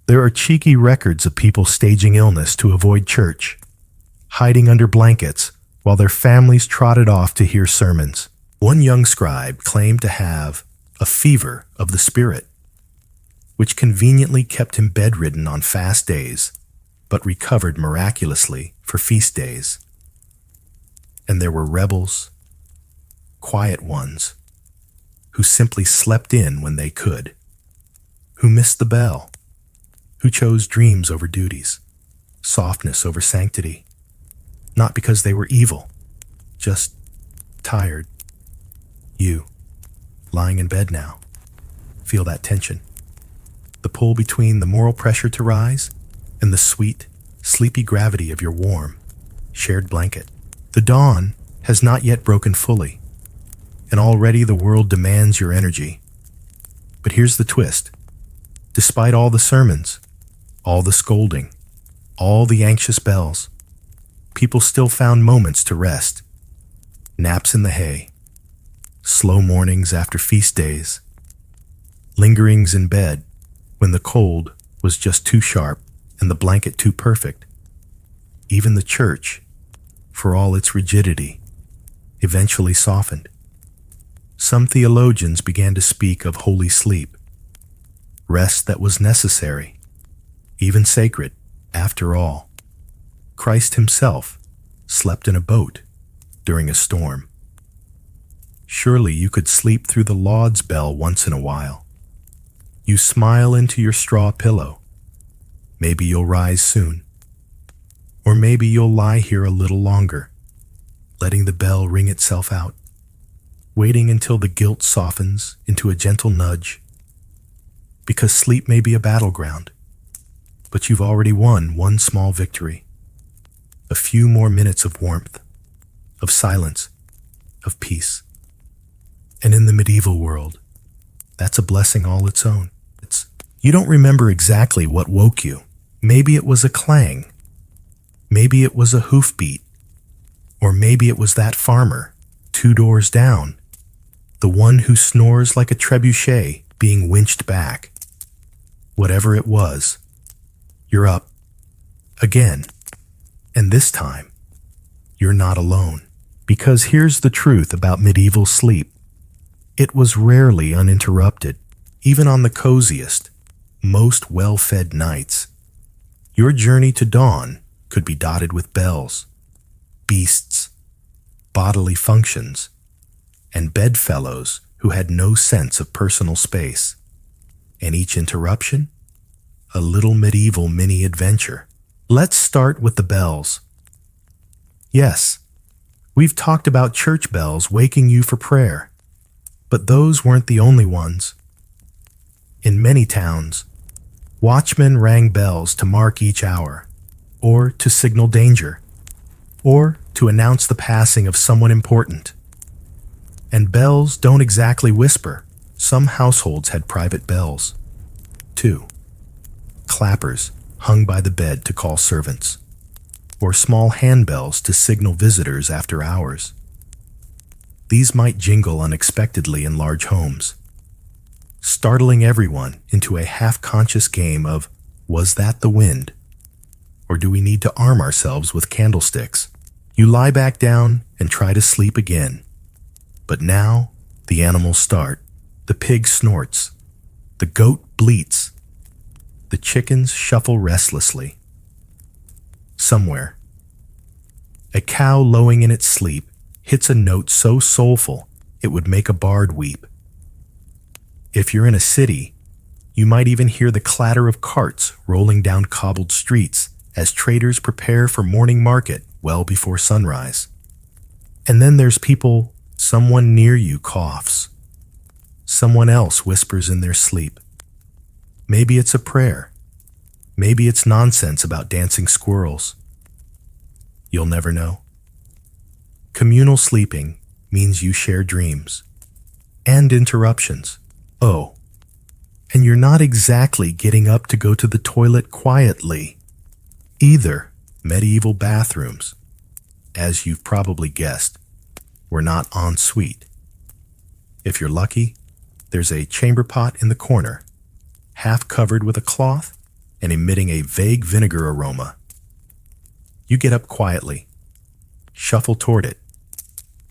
There are cheeky records of people staging illness to avoid church, hiding under blankets while their families trotted off to hear sermons. One young scribe claimed to have a fever of the spirit, which conveniently kept him bedridden on fast days, but recovered miraculously for feast days. And there were rebels, quiet ones, who simply slept in when they could, who missed the bell, who chose dreams over duties, softness over sanctity, not because they were evil, just tired. You, lying in bed now, feel that tension. The pull between the moral pressure to rise and the sweet, sleepy gravity of your warm, shared blanket. The dawn has not yet broken fully, and already the world demands your energy. But here's the twist. Despite all the sermons, all the scolding, all the anxious bells, people still found moments to rest. Naps in the hay, slow mornings after feast days, lingerings in bed when the cold was just too sharp and the blanket too perfect. Even the church, for all its rigidity, eventually softened. Some theologians began to speak of holy sleep, rest that was necessary, even sacred, after all. Christ himself slept in a boat during a storm. Surely you could sleep through the Lauds bell once in a while. You smile into your straw pillow. Maybe you'll rise soon. Or maybe you'll lie here a little longer, letting the bell ring itself out, waiting until the guilt softens into a gentle nudge. Because sleep may be a battleground, but you've already won one small victory. A few more minutes of warmth, of silence, of peace. And in the medieval world, that's a blessing all its own. You don't remember exactly what woke you. Maybe it was a clang. Maybe it was a hoofbeat. Or maybe it was that farmer, 2 doors down, the one who snores like a trebuchet being winched back. Whatever it was, you're up. Again. And this time, you're not alone. Because here's the truth about medieval sleep. It was rarely uninterrupted, even on the coziest, most well-fed nights. Your journey to dawn could be dotted with bells, beasts, bodily functions, and bedfellows who had no sense of personal space. And each interruption, a little medieval mini-adventure. Let's start with the bells. Yes, we've talked about church bells waking you for prayer, but those weren't the only ones. In many towns, watchmen rang bells to mark each hour, or to signal danger, or to announce the passing of someone important. And bells don't exactly whisper. Some households had private bells, too. Clappers hung by the bed to call servants, or small handbells to signal visitors after hours. These might jingle unexpectedly in large homes, startling everyone into a half-conscious game of, was that the wind? Or do we need to arm ourselves with candlesticks? You lie back down and try to sleep again. But now, the animals start. The pig snorts. The goat bleats. The chickens shuffle restlessly. Somewhere, a cow lowing in its sleep hits a note so soulful it would make a bard weep. If you're in a city, you might even hear the clatter of carts rolling down cobbled streets as traders prepare for morning market well before sunrise. And then there's people, someone near you coughs. Someone else whispers in their sleep. Maybe it's a prayer. Maybe it's nonsense about dancing squirrels. You'll never know. Communal sleeping means you share dreams and interruptions. Oh, and you're not exactly getting up to go to the toilet quietly. Either medieval bathrooms, as you've probably guessed, were not en suite. If you're lucky, there's a chamber pot in the corner, half covered with a cloth and emitting a vague vinegar aroma. You get up quietly, shuffle toward it,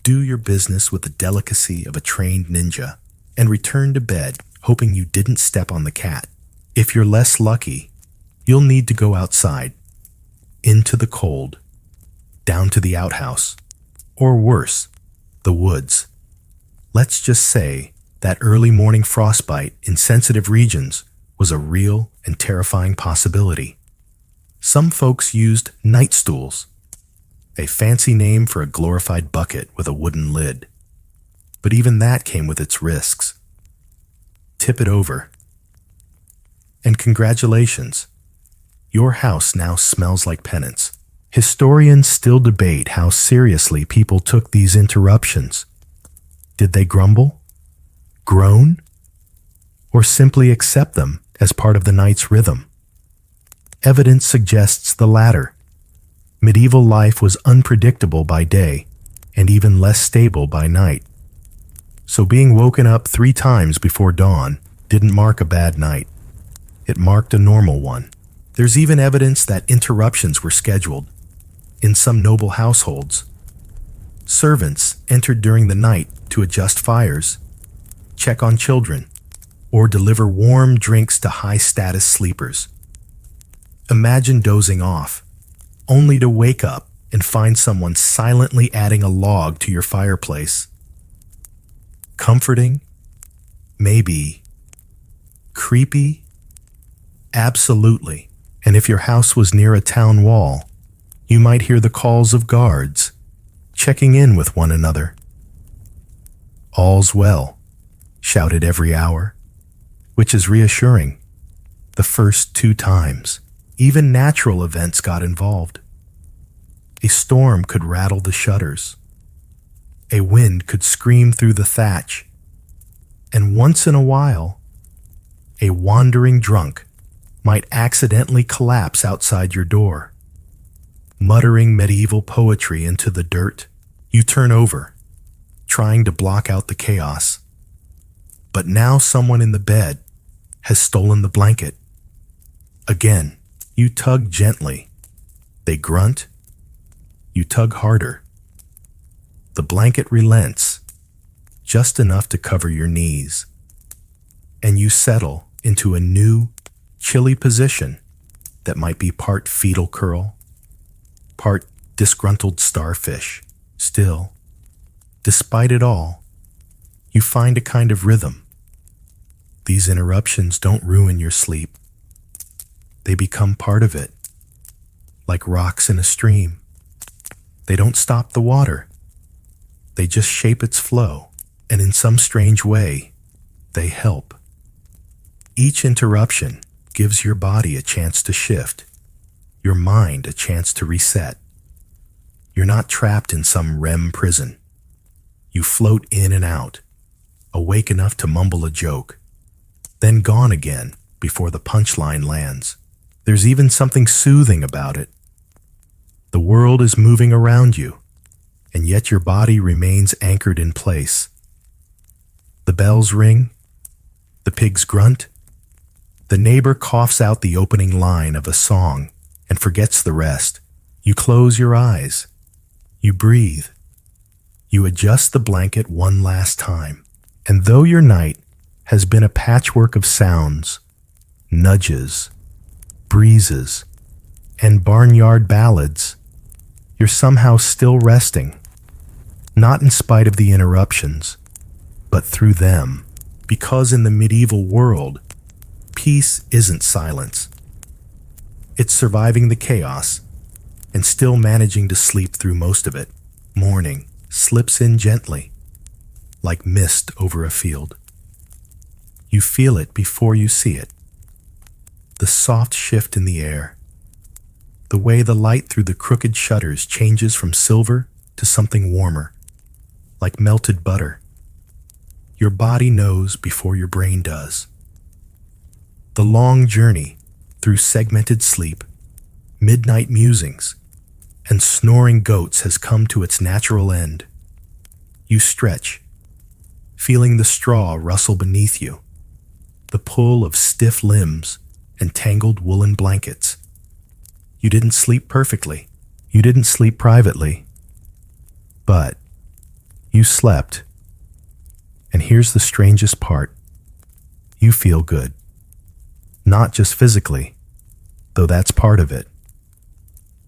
do your business with the delicacy of a trained ninja, and return to bed hoping you didn't step on the cat. If you're less lucky, you'll need to go outside, into the cold, down to the outhouse, or worse, the woods. Let's just say that early morning frostbite in sensitive regions was a real and terrifying possibility. Some folks used night stools, a fancy name for a glorified bucket with a wooden lid. But even that came with its risks. Tip it over. And congratulations, Your house now smells like penance. Historians still debate how seriously people took these interruptions. Did they grumble, groan, or simply accept them as part of the night's rhythm? Evidence suggests the latter. Medieval life was unpredictable by day and even less stable by night. So being woken up 3 times before dawn didn't mark a bad night. It marked a normal one. There's even evidence that interruptions were scheduled. In some noble households, servants entered during the night to adjust fires, check on children, or deliver warm drinks to high-status sleepers. Imagine dozing off, only to wake up and find someone silently adding a log to your fireplace. Comforting? Maybe. Creepy? Absolutely. And if your house was near a town wall, you might hear the calls of guards, checking in with one another. "All's well," shouted every hour, which is reassuring. The first 2 times, even natural events got involved. A storm could rattle the shutters. A wind could scream through the thatch. And once in a while, a wandering drunk might accidentally collapse outside your door. Muttering medieval poetry into the dirt, you turn over, trying to block out the chaos. But now someone in the bed has stolen the blanket. Again, you tug gently. They grunt. You tug harder. The blanket relents, just enough to cover your knees. And you settle into a new, chilly position that might be part fetal curl, part disgruntled starfish. Still, despite it all, you find a kind of rhythm. These interruptions don't ruin your sleep. They become part of it, like rocks in a stream. They don't stop the water. They just shape its flow, and in some strange way, they help. Each interruption gives your body a chance to shift, your mind a chance to reset. You're not trapped in some REM prison. You float in and out, awake enough to mumble a joke, then gone again before the punchline lands. There's even something soothing about it. The world is moving around you, and yet your body remains anchored in place. The bells ring, the pigs grunt, the neighbor coughs out the opening line of a song and forgets the rest. You close your eyes. You breathe. You adjust the blanket one last time. And though your night has been a patchwork of sounds, nudges, breezes, and barnyard ballads, you're somehow still resting, not in spite of the interruptions, but through them. Because in the medieval world, peace isn't silence. It's surviving the chaos and still managing to sleep through most of it. Morning slips in gently, like mist over a field. You feel it before you see it. The soft shift in the air, the way the light through the crooked shutters changes from silver to something warmer, like melted butter. Your body knows before your brain does. The long journey through segmented sleep, midnight musings, and snoring goats has come to its natural end. You stretch, feeling the straw rustle beneath you, the pull of stiff limbs and tangled woolen blankets. You didn't sleep perfectly. You didn't sleep privately. But you slept. And here's the strangest part. You feel good. Not just physically, though that's part of it.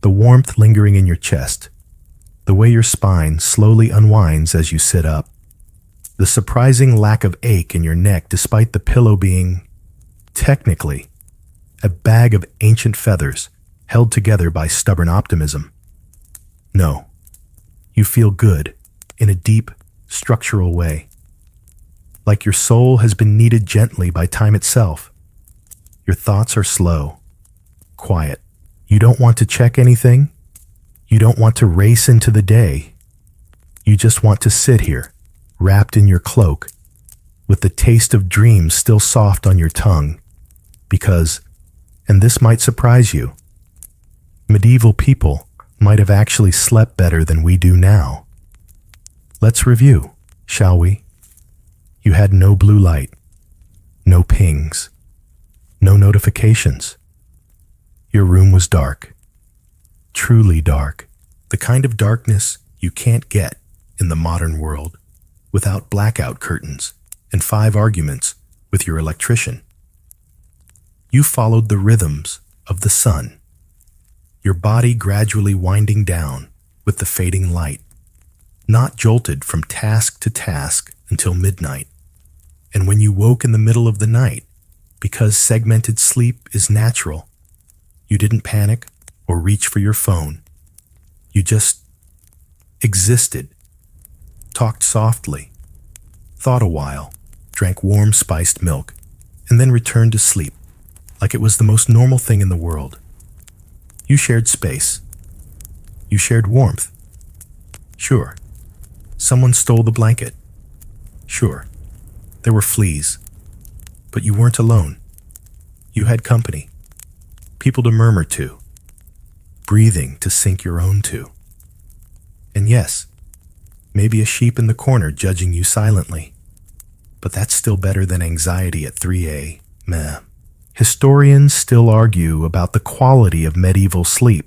The warmth lingering in your chest, the way your spine slowly unwinds as you sit up, the surprising lack of ache in your neck despite the pillow being, technically, a bag of ancient feathers held together by stubborn optimism. No, you feel good in a deep, structural way, like your soul has been kneaded gently by time itself. Your thoughts are slow, quiet. You don't want to check anything. You don't want to race into the day. You just want to sit here, wrapped in your cloak, with the taste of dreams still soft on your tongue. Because, and this might surprise you, medieval people might have actually slept better than we do now. Let's review, shall we? You had no blue light, no pings, no notifications. Your room was dark, truly dark, the kind of darkness you can't get in the modern world without blackout curtains and 5 arguments with your electrician. You followed the rhythms of the sun, your body gradually winding down with the fading light, not jolted from task to task until midnight. And when you woke in the middle of the night, because segmented sleep is natural, you didn't panic or reach for your phone. You just existed, talked softly, thought a while, drank warm spiced milk, and then returned to sleep like it was the most normal thing in the world. You shared space. You shared warmth. Sure, someone stole the blanket. Sure, there were fleas. But you weren't alone. You had company. People to murmur to. Breathing to sink your own to. And yes, maybe a sheep in the corner judging you silently. But that's still better than anxiety at 3 a.m. Historians still argue about the quality of medieval sleep,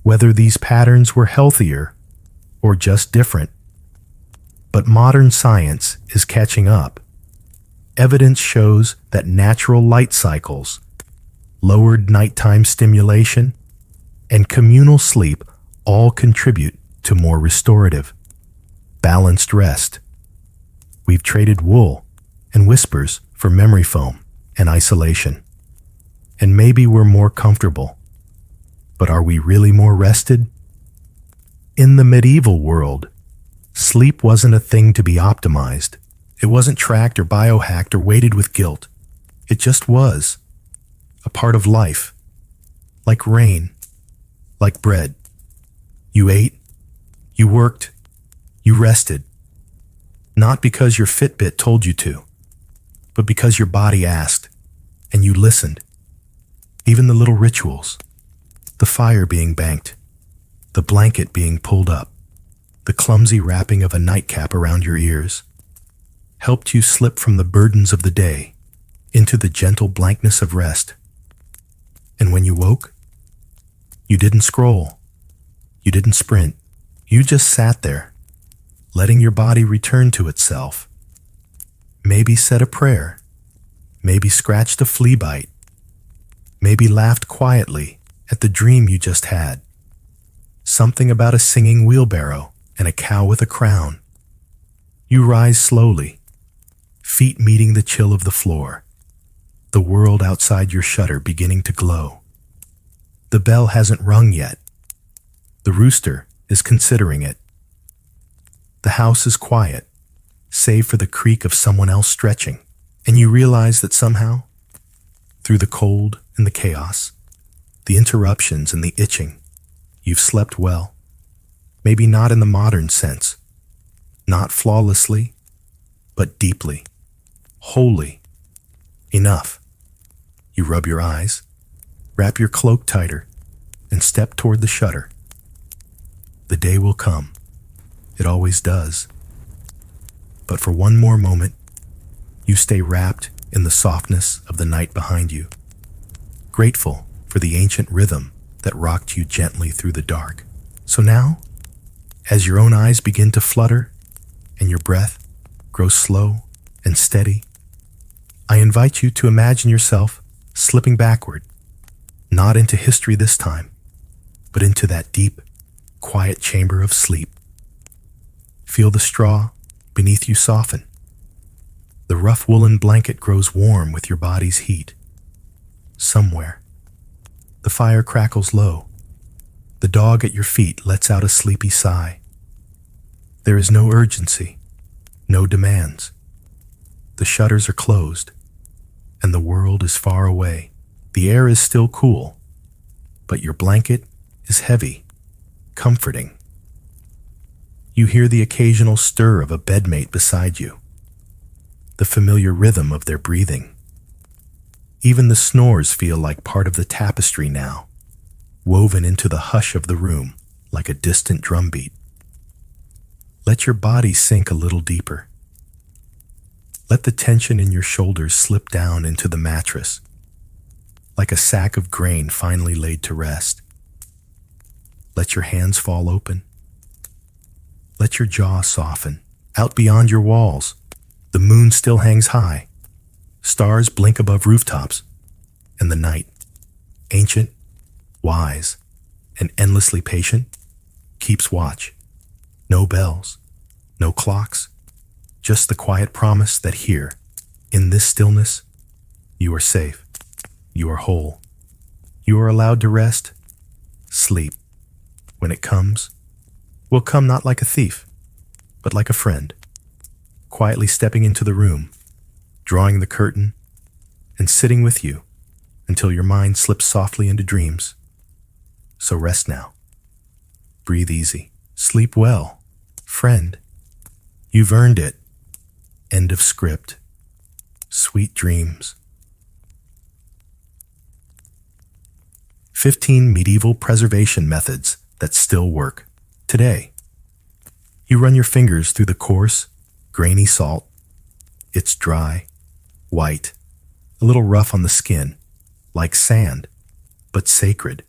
whether these patterns were healthier or just different. But modern science is catching up. Evidence shows that natural light cycles, lowered nighttime stimulation, and communal sleep all contribute to more restorative, balanced rest. We've traded wool and whispers for memory foam and isolation. And maybe we're more comfortable. But are we really more rested? In the medieval world, sleep wasn't a thing to be optimized. It wasn't tracked or biohacked or weighted with guilt. It just was. A part of life. Like rain. Like bread. You ate. You worked. You rested. Not because your Fitbit told you to, but because your body asked, and you listened. Even the little rituals. The fire being banked. The blanket being pulled up. The clumsy wrapping of a nightcap around your ears. Helped you slip from the burdens of the day into the gentle blankness of rest. And when you woke, you didn't scroll. You didn't sprint. You just sat there, letting your body return to itself. Maybe said a prayer. Maybe scratched a flea bite. Maybe laughed quietly at the dream you just had. Something about a singing wheelbarrow and a cow with a crown. You rise slowly, feet meeting the chill of the floor, the world outside your shutter beginning to glow. The bell hasn't rung yet. The rooster is considering it. The house is quiet, save for the creak of someone else stretching, and you realize that somehow, through the cold and the chaos, the interruptions and the itching, you've slept well. Maybe not in the modern sense, not flawlessly, but deeply. Wholly. Enough. You rub your eyes, wrap your cloak tighter, and step toward the shutter. The day will come. It always does. But for one more moment, you stay wrapped in the softness of the night behind you, grateful for the ancient rhythm that rocked you gently through the dark. So now, as your own eyes begin to flutter and your breath grows slow and steady, I invite you to imagine yourself slipping backward, not into history this time, but into that deep, quiet chamber of sleep. Feel the straw beneath you soften. The rough woolen blanket grows warm with your body's heat. Somewhere, the fire crackles low. The dog at your feet lets out a sleepy sigh. There is no urgency, no demands. The shutters are closed, and the world is far away. The air is still cool, but your blanket is heavy, comforting. You hear the occasional stir of a bedmate beside you, the familiar rhythm of their breathing. Even the snores feel like part of the tapestry now, woven into the hush of the room like a distant drumbeat. Let your body sink a little deeper. Let the tension in your shoulders slip down into the mattress, like a sack of grain finally laid to rest. Let your hands fall open. Let your jaw soften. Out beyond your walls, the moon still hangs high. Stars blink above rooftops, and the night, ancient, wise, and endlessly patient, keeps watch. No bells, no clocks, just the quiet promise that here, in this stillness, you are safe, you are whole. You are allowed to rest, sleep. When it comes, will come not like a thief, but like a friend, quietly stepping into the room, drawing the curtain, and sitting with you until your mind slips softly into dreams. So rest now. Breathe easy. Sleep well, friend. You've earned it. End of script. Sweet dreams. 15 medieval preservation methods that still work today. You run your fingers through the coarse, grainy salt. It's dry, white, a little rough on the skin, like sand, but sacred.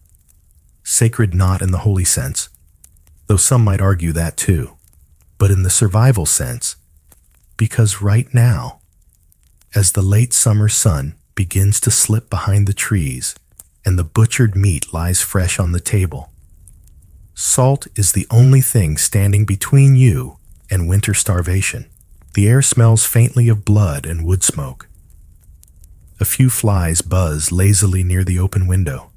Sacred not in the holy sense, though some might argue that too, but in the survival sense, because right now, as the late summer sun begins to slip behind the trees and the butchered meat lies fresh on the table, salt is the only thing standing between you and winter starvation. The air smells faintly of blood and wood smoke. A few flies buzz lazily near the open window,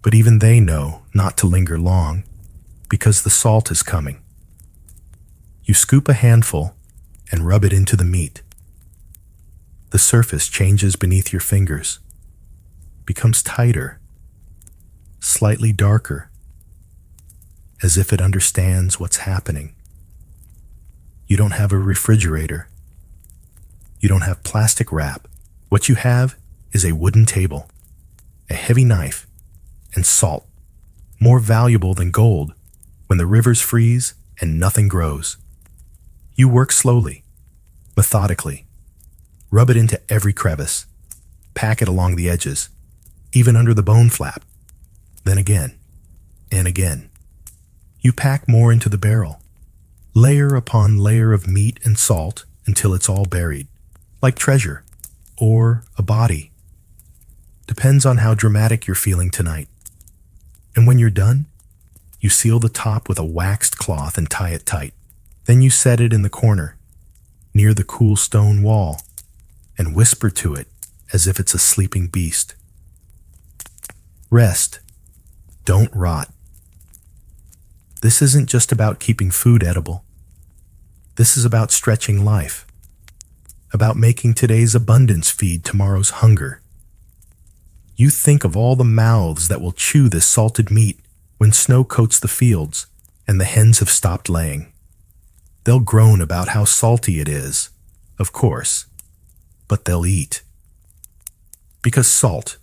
but even they know not to linger long because the salt is coming. You scoop a handful and rub it into the meat. The surface changes beneath your fingers, becomes tighter, slightly darker, as if it understands what's happening. You don't have a refrigerator. You don't have plastic wrap. What you have is a wooden table, a heavy knife, and salt, more valuable than gold when the rivers freeze and nothing grows. You work slowly, methodically. Rub it into every crevice. Pack it along the edges, even under the bone flap. Then again, and again. You pack more into the barrel, layer upon layer of meat and salt until it's all buried, like treasure or a body. Depends on how dramatic you're feeling tonight. And when you're done, you seal the top with a waxed cloth and tie it tight. Then you set it in the corner, near the cool stone wall, and whisper to it as if it's a sleeping beast. Rest. Don't rot. This isn't just about keeping food edible. This is about stretching life, about making today's abundance feed tomorrow's hunger. You think of all the mouths that will chew this salted meat when snow coats the fields and the hens have stopped laying. They'll groan about how salty it is, of course, but they'll eat. Because salt,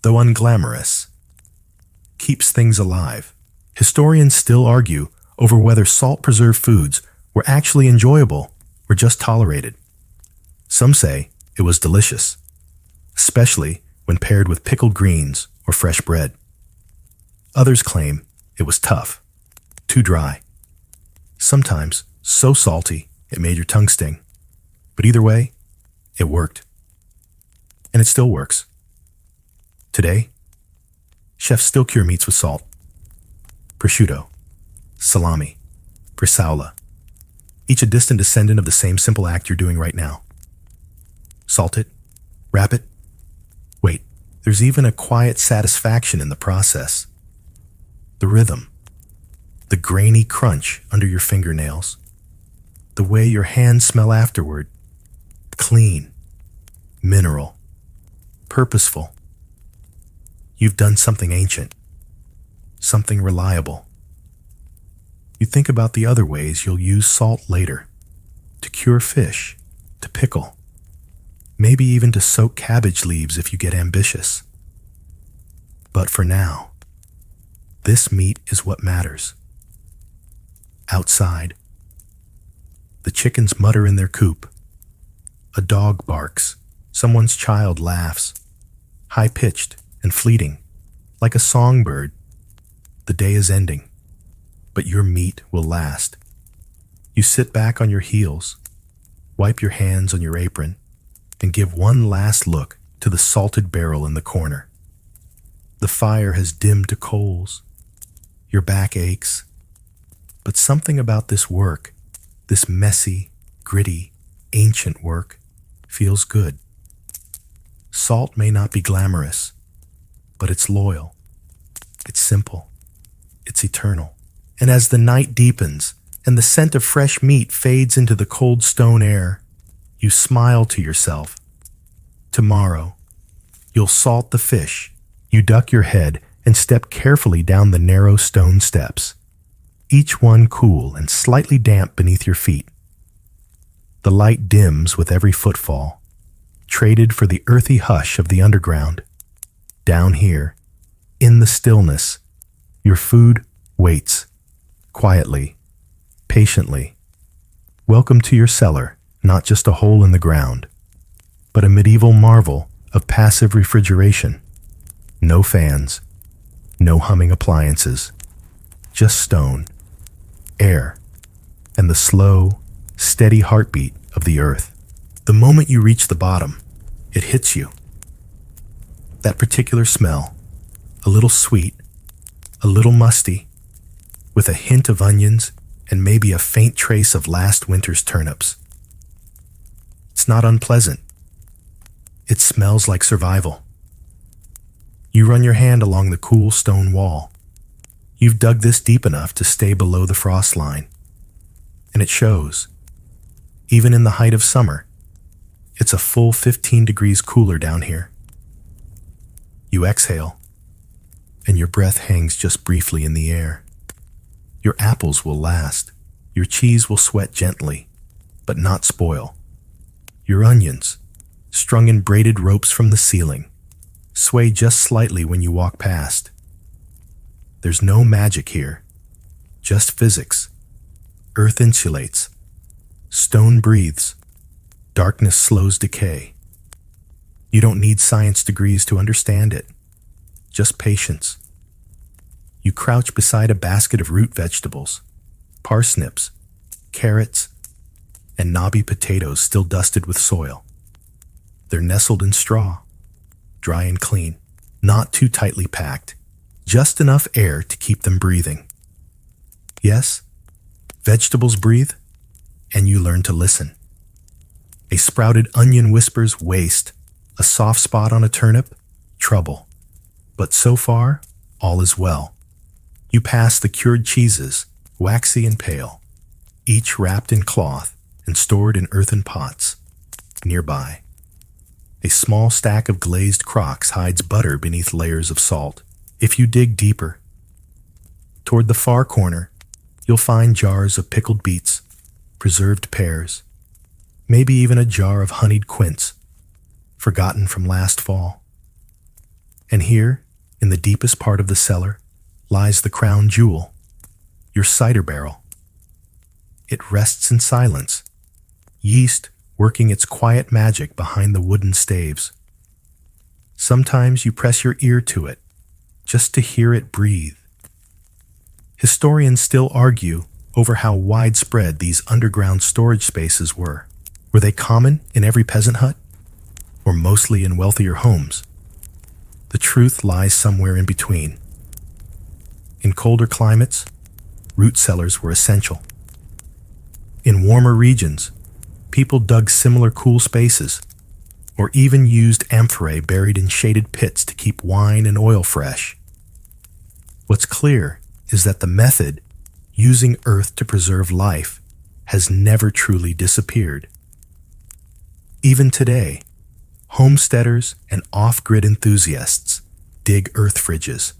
though unglamorous, keeps things alive. Historians still argue over whether salt-preserved foods were actually enjoyable or just tolerated. Some say it was delicious, especially when paired with pickled greens or fresh bread. Others claim it was tough, too dry, sometimes so salty it made your tongue sting. But either way, it worked. And it still works. Today, chefs still cure meats with salt. Prosciutto, salami, bresaola, each a distant descendant of the same simple act you're doing right now. Salt it, wrap it. Wait, there's even a quiet satisfaction in the process. The rhythm, the grainy crunch under your fingernails, the way your hands smell afterward. Clean, mineral, purposeful. you've done something ancient, something reliable. You think about the other ways you'll use salt later, to cure fish, to pickle, maybe even to soak cabbage leaves if you get ambitious. But for now, this meat is what matters. Outside, the chickens mutter in their coop. A dog barks. Someone's child laughs, high-pitched and fleeting, like a songbird. The day is ending, but your meat will last. You sit back on your heels, wipe your hands on your apron, and give one last look to the salted barrel in the corner. The fire has dimmed to coals. Your back aches. But something about this work, this messy, gritty, ancient work, feels good. Salt may not be glamorous, but it's loyal. It's simple. It's eternal. And as the night deepens and the scent of fresh meat fades into the cold stone air, you smile to yourself. Tomorrow, you'll salt the fish. You duck your head and step carefully down the narrow stone steps, each one cool and slightly damp beneath your feet. The light dims with every footfall, traded for the earthy hush of the underground. Down here, in the stillness, your food waits, quietly, patiently. Welcome to your cellar, not just a hole in the ground, but a medieval marvel of passive refrigeration. No fans, no humming appliances, just stone, air, and the slow, steady heartbeat of the earth. The moment you reach the bottom, it hits you. That particular smell, a little sweet, a little musty, with a hint of onions and maybe a faint trace of last winter's turnips. It's not unpleasant. It smells like survival. You run your hand along the cool stone wall. You've dug this deep enough to stay below the frost line. And it shows. Even in the height of summer, it's a full 15 degrees cooler down here. You exhale, and your breath hangs just briefly in the air. Your apples will last. Your cheese will sweat gently, but not spoil. Your onions, strung in braided ropes from the ceiling, sway just slightly when you walk past. There's no magic here, just physics. Earth insulates, stone breathes, darkness slows decay. You don't need science degrees to understand it, just patience. You crouch beside a basket of root vegetables, parsnips, carrots, and knobby potatoes still dusted with soil. They're nestled in straw, dry and clean, not too tightly packed, just enough air to keep them breathing. Yes, vegetables breathe, and you learn to listen. A sprouted onion whispers waste, a soft spot on a turnip, trouble. But so far, all is well. You pass the cured cheeses, waxy and pale, each wrapped in cloth and stored in earthen pots. Nearby, a small stack of glazed crocks hides butter beneath layers of salt. If you dig deeper, toward the far corner, you'll find jars of pickled beets, preserved pears, maybe even a jar of honeyed quince, forgotten from last fall. And here, in the deepest part of the cellar, lies the crown jewel, your cider barrel. It rests in silence, yeast working its quiet magic behind the wooden staves. Sometimes you press your ear to it, just to hear it breathe. Historians still argue over how widespread these underground storage spaces were. Were they common in every peasant hut, or mostly in wealthier homes? The truth lies somewhere in between. In colder climates, root cellars were essential. In warmer regions, people dug similar cool spaces, or even used amphorae buried in shaded pits to keep wine and oil fresh. What's clear is that the method, using earth to preserve life, has never truly disappeared. Even today, homesteaders and off-grid enthusiasts dig earth fridges.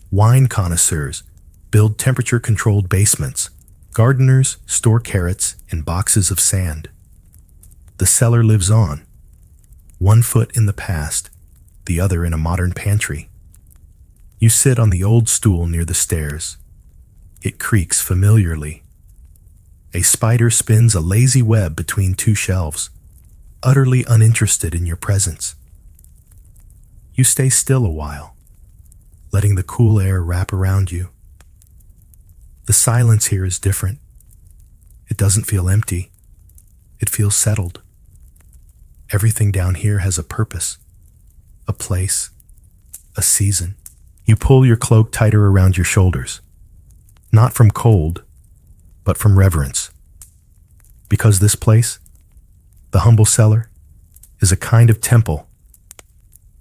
Wine connoisseurs build temperature-controlled basements. Gardeners store carrots in boxes of sand. The cellar lives on, one foot in the past, the other in a modern pantry. You sit on the old stool near the stairs. It creaks familiarly. A spider spins a lazy web between two shelves, utterly uninterested in your presence. You stay still a while, letting the cool air wrap around you. The silence here is different. It doesn't feel empty. It feels settled. Everything down here has a purpose, a place, a season. You pull your cloak tighter around your shoulders, not from cold, but from reverence. Because this place, the humble cellar, is a kind of temple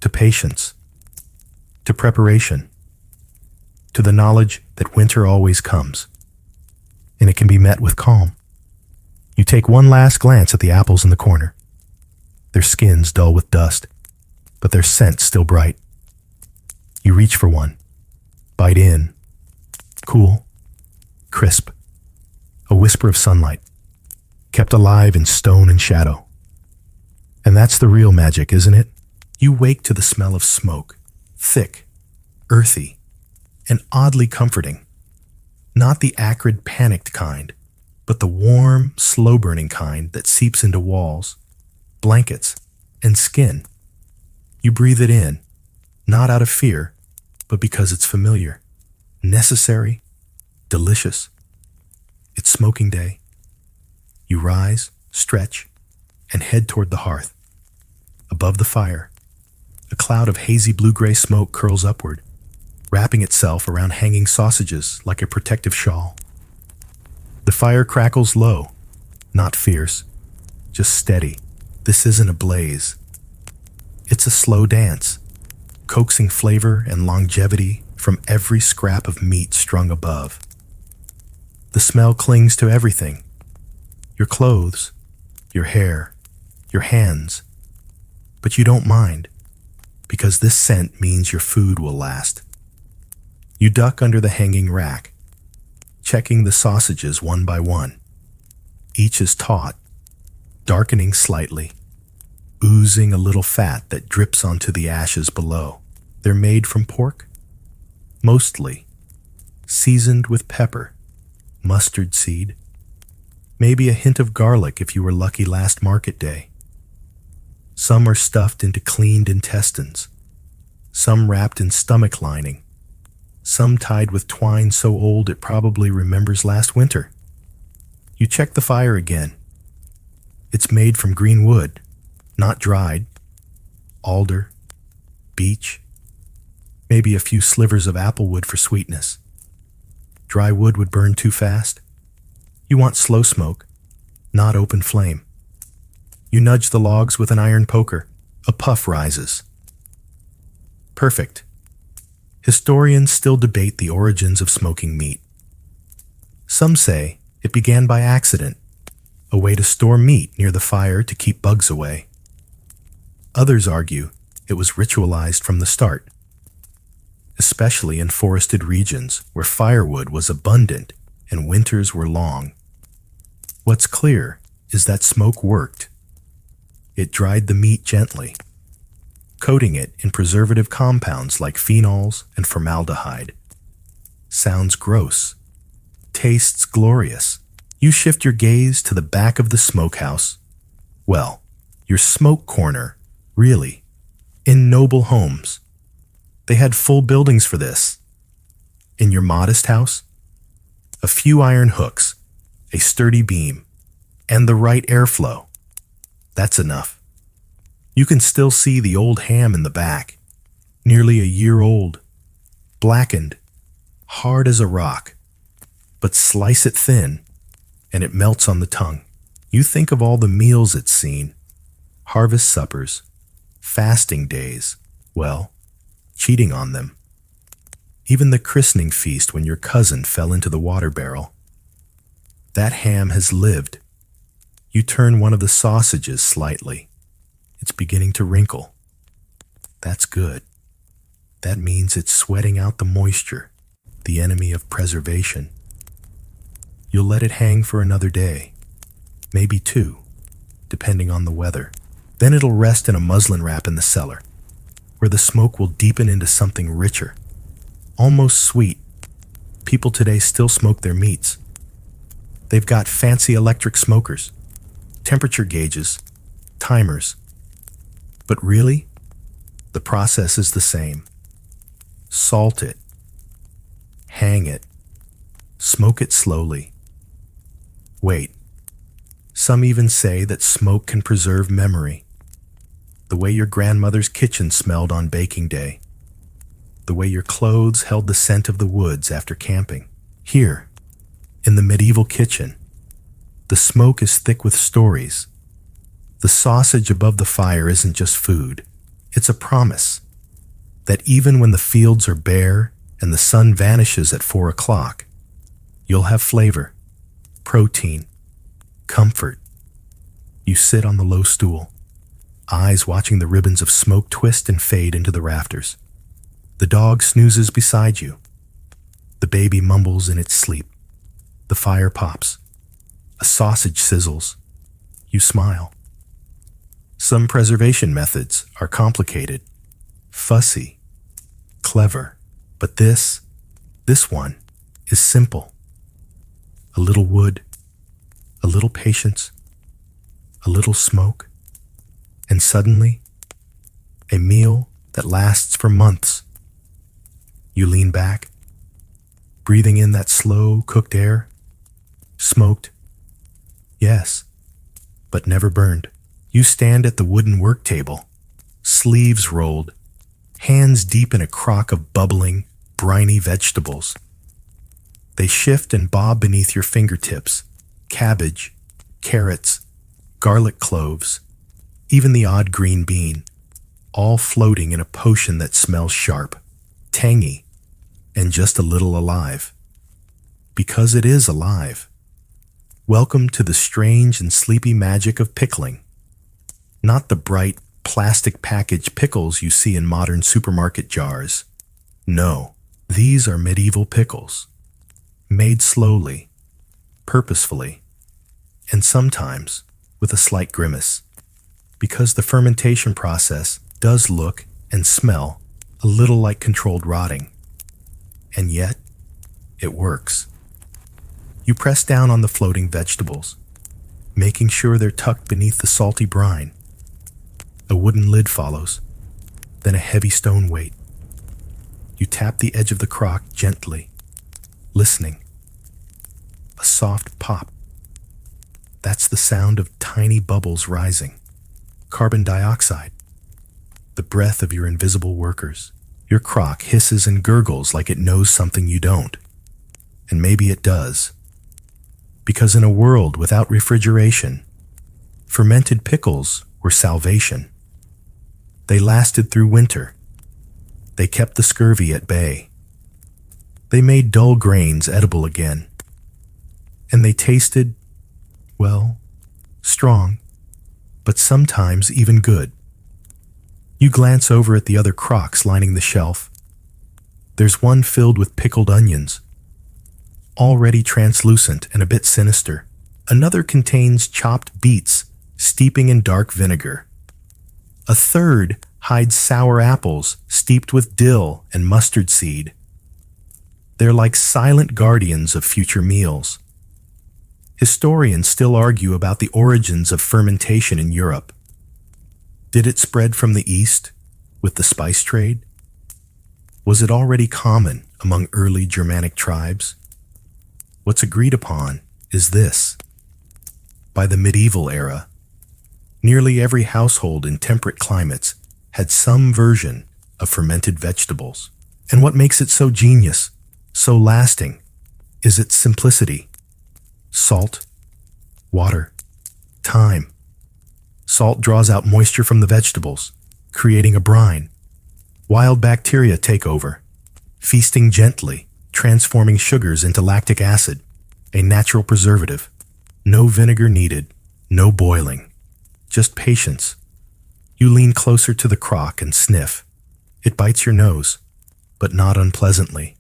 to patience, to preparation, to the knowledge that winter always comes, and it can be met with calm. You take one last glance at the apples in the corner, their skins dull with dust, but their scent still bright. You reach for one, bite in, cool, crisp, a whisper of sunlight, kept alive in stone and shadow. And that's the real magic, isn't it? You wake to the smell of smoke, thick, earthy, and oddly comforting. Not the acrid, panicked kind, but the warm, slow-burning kind that seeps into walls, blankets, and skin. You breathe it in, not out of fear, but because it's familiar, necessary, delicious. It's smoking day. You rise, stretch, and head toward the hearth. Above the fire, a cloud of hazy blue-gray smoke curls upward, wrapping itself around hanging sausages like a protective shawl. The fire crackles low, not fierce, just steady. This isn't a blaze. It's a slow dance, coaxing flavor and longevity from every scrap of meat strung above. The smell clings to everything. Your clothes, your hair, your hands. But you don't mind, because this scent means your food will last. You duck under the hanging rack, checking the sausages one by one. Each is taut, darkening slightly, oozing a little fat that drips onto the ashes below. They're made from pork, mostly, seasoned with pepper, mustard seed, maybe a hint of garlic if you were lucky last market day. Some are stuffed into cleaned intestines, some wrapped in stomach lining, some tied with twine so old it probably remembers last winter. You check the fire again. It's made from green wood, not dried, alder, beech, maybe a few slivers of apple wood for sweetness. Dry wood would burn too fast. You want slow smoke, not open flame. You nudge the logs with an iron poker. A puff rises. Perfect. Historians still debate the origins of smoking meat. Some say it began by accident, a way to store meat near the fire to keep bugs away. Others argue it was ritualized from the start, especially in forested regions where firewood was abundant and winters were long. What's clear is that smoke worked. It dried the meat gently, coating it in preservative compounds like phenols and formaldehyde. Sounds gross. Tastes glorious. You shift your gaze to the back of the smokehouse. Well, your smoke corner, really. In noble homes. They had full buildings for this. In your modest house, a few iron hooks, a sturdy beam, and the right airflow. That's enough. You can still see the old ham in the back, nearly a year old, blackened, hard as a rock, but slice it thin, and it melts on the tongue. You think of all the meals it's seen, harvest suppers, fasting days, well, cheating on them. Even the christening feast when your cousin fell into the water barrel. That ham has lived. You turn one of the sausages slightly. It's beginning to wrinkle. That's good. That means it's sweating out the moisture, the enemy of preservation. You'll let it hang for another day, maybe two, depending on the weather. Then it'll rest in a muslin wrap in the cellar, where the smoke will deepen into something richer, almost sweet. People today still smoke their meats. They've got fancy electric smokers, temperature gauges, timers. But really, the process is the same. Salt it, hang it, smoke it slowly. Wait, some even say that smoke can preserve memory. The way your grandmother's kitchen smelled on baking day. The way your clothes held the scent of the woods after camping. Here, in the medieval kitchen, the smoke is thick with stories. The sausage above the fire isn't just food. It's a promise that even when the fields are bare and the sun vanishes at 4 o'clock, you'll have flavor, protein, comfort. You sit on the low stool, eyes watching the ribbons of smoke twist and fade into the rafters. The dog snoozes beside you. The baby mumbles in its sleep. The fire pops. A sausage sizzles. You smile. Some preservation methods are complicated, fussy, clever, but this one is simple. A little wood, a little patience, a little smoke, and suddenly, a meal that lasts for months. You lean back, breathing in that slow, cooked air, smoked, yes, but never burned. You stand at the wooden work table, sleeves rolled, hands deep in a crock of bubbling, briny vegetables. They shift and bob beneath your fingertips, cabbage, carrots, garlic cloves, even the odd green bean, all floating in a potion that smells sharp, tangy, and just a little alive. Because it is alive. Welcome to the strange and sleepy magic of pickling. Not the bright, plastic packaged pickles you see in modern supermarket jars. No, these are medieval pickles. Made slowly, purposefully, and sometimes with a slight grimace. Because the fermentation process does look and smell a little like controlled rotting. And yet, it works. You press down on the floating vegetables, making sure they're tucked beneath the salty brine. A wooden lid follows, then a heavy stone weight. You tap the edge of the crock gently, listening. A soft pop. That's the sound of tiny bubbles rising. Carbon dioxide. The breath of your invisible workers. Your crock hisses and gurgles like it knows something you don't. And maybe it does. Because in a world without refrigeration, fermented pickles were salvation. They lasted through winter. They kept the scurvy at bay. They made dull grains edible again. And they tasted, well, strong, but sometimes even good. You glance over at the other crocks lining the shelf. There's one filled with pickled onions, already translucent and a bit sinister. Another contains chopped beets steeping in dark vinegar. A third hides sour apples steeped with dill and mustard seed. They're like silent guardians of future meals. Historians still argue about the origins of fermentation in Europe. Did it spread from the East with the spice trade? Was it already common among early Germanic tribes? What's agreed upon is this. By the medieval era, nearly every household in temperate climates had some version of fermented vegetables. And what makes it so genius, so lasting, is its simplicity. Salt, water, thyme. Salt draws out moisture from the vegetables, creating a brine. Wild bacteria take over, feasting gently, transforming sugars into lactic acid, a natural preservative. No vinegar needed, no boiling. Just patience. You lean closer to the crock and sniff. It bites your nose. but not unpleasantly.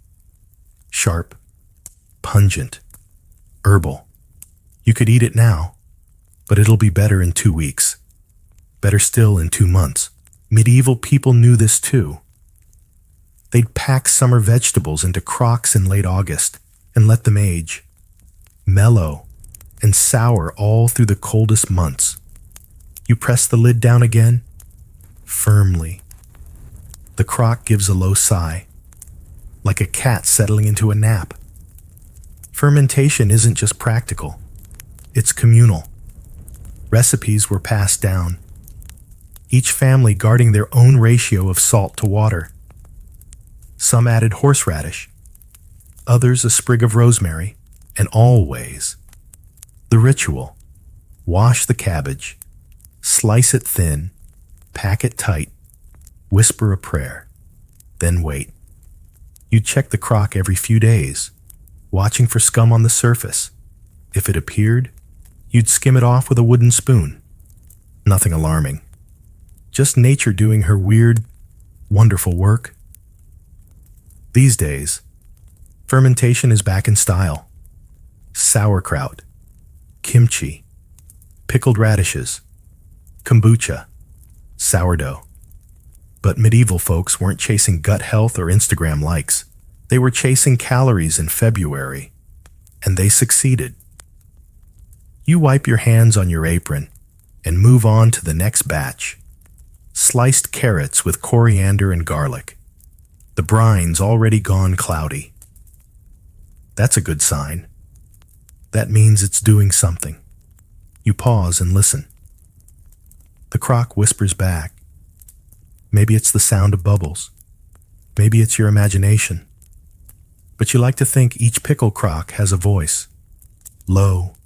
Sharp, pungent, herbal. You could eat it now, but it'll be better in 2 weeks. Better still in 2 months. Medieval people knew this too. They'd pack summer vegetables into crocks in late August and let them age, mellow and sour all through the coldest months. You press the lid down again, firmly. The crock gives a low sigh, like a cat settling into a nap. Fermentation isn't just practical, it's communal. Recipes were passed down, each family guarding their own ratio of salt to water. Some added horseradish, others a sprig of rosemary, and always the ritual. Wash the cabbage, slice it thin, pack it tight, whisper a prayer, then wait. You'd check the crock every few days, watching for scum on the surface. If it appeared, you'd skim it off with a wooden spoon. Nothing alarming. Just nature doing her weird, wonderful work. These days, fermentation is back in style. Sauerkraut, kimchi, pickled radishes, kombucha, sourdough. But medieval folks weren't chasing gut health or Instagram likes. They were chasing calories in February, and they succeeded. You wipe your hands on your apron and move on to the next batch. Sliced carrots with coriander and garlic. The brine's already gone cloudy. That's a good sign. That means it's doing something. You pause and listen. The crock whispers back. Maybe it's the sound of bubbles. Maybe it's your imagination. But you like to think each pickle crock has a voice. Low,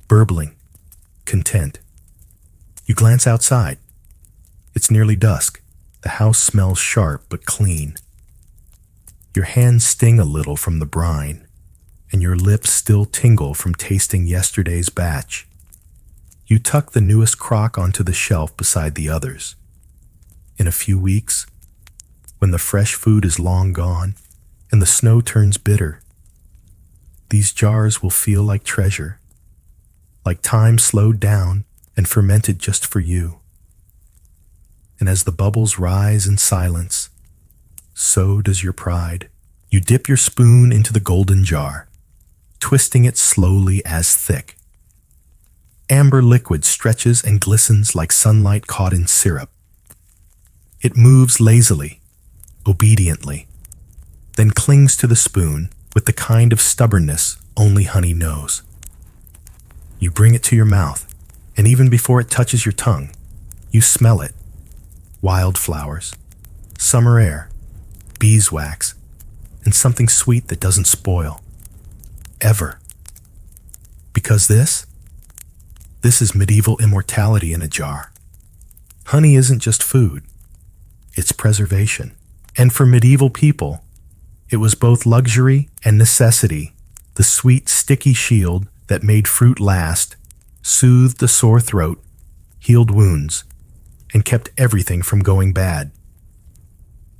burbling, content. You glance outside. It's nearly dusk. The house smells sharp but clean. Your hands sting a little from the brine, and your lips still tingle from tasting yesterday's batch. You tuck the newest crock onto the shelf beside the others. In a few weeks, when the fresh food is long gone and the snow turns bitter, these jars will feel like treasure, like time slowed down and fermented just for you. And as the bubbles rise in silence, so does your pride. You dip your spoon into the golden jar, twisting it slowly as thick. Amber liquid stretches and glistens like sunlight caught in syrup. It moves lazily, obediently, then clings to the spoon with the kind of stubbornness only honey knows. You bring it to your mouth, and even before it touches your tongue, you smell it. Wildflowers, summer air, beeswax, and something sweet that doesn't spoil. Ever. Because this is medieval immortality in a jar. Honey isn't just food, it's preservation. And for medieval people, it was both luxury and necessity, the sweet, sticky shield that made fruit last, soothed a sore throat, healed wounds, and kept everything from going bad.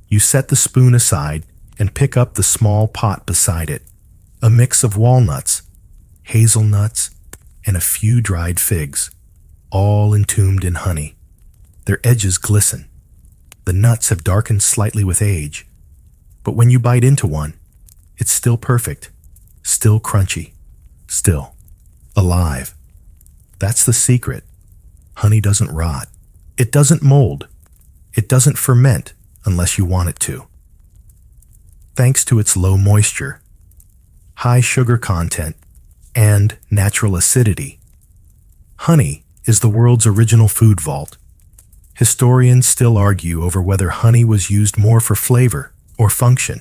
You set the spoon aside and pick up the small pot beside it, a mix of walnuts, hazelnuts, and a few dried figs, all entombed in honey. Their edges glisten. The nuts have darkened slightly with age, but when you bite into one, it's still perfect, still crunchy, still alive. That's the secret. Honey doesn't rot. It doesn't mold. It doesn't ferment unless you want it to. Thanks to its low moisture, high sugar content, and natural acidity, honey is the world's original food vault. Historians still argue over whether honey was used more for flavor or function.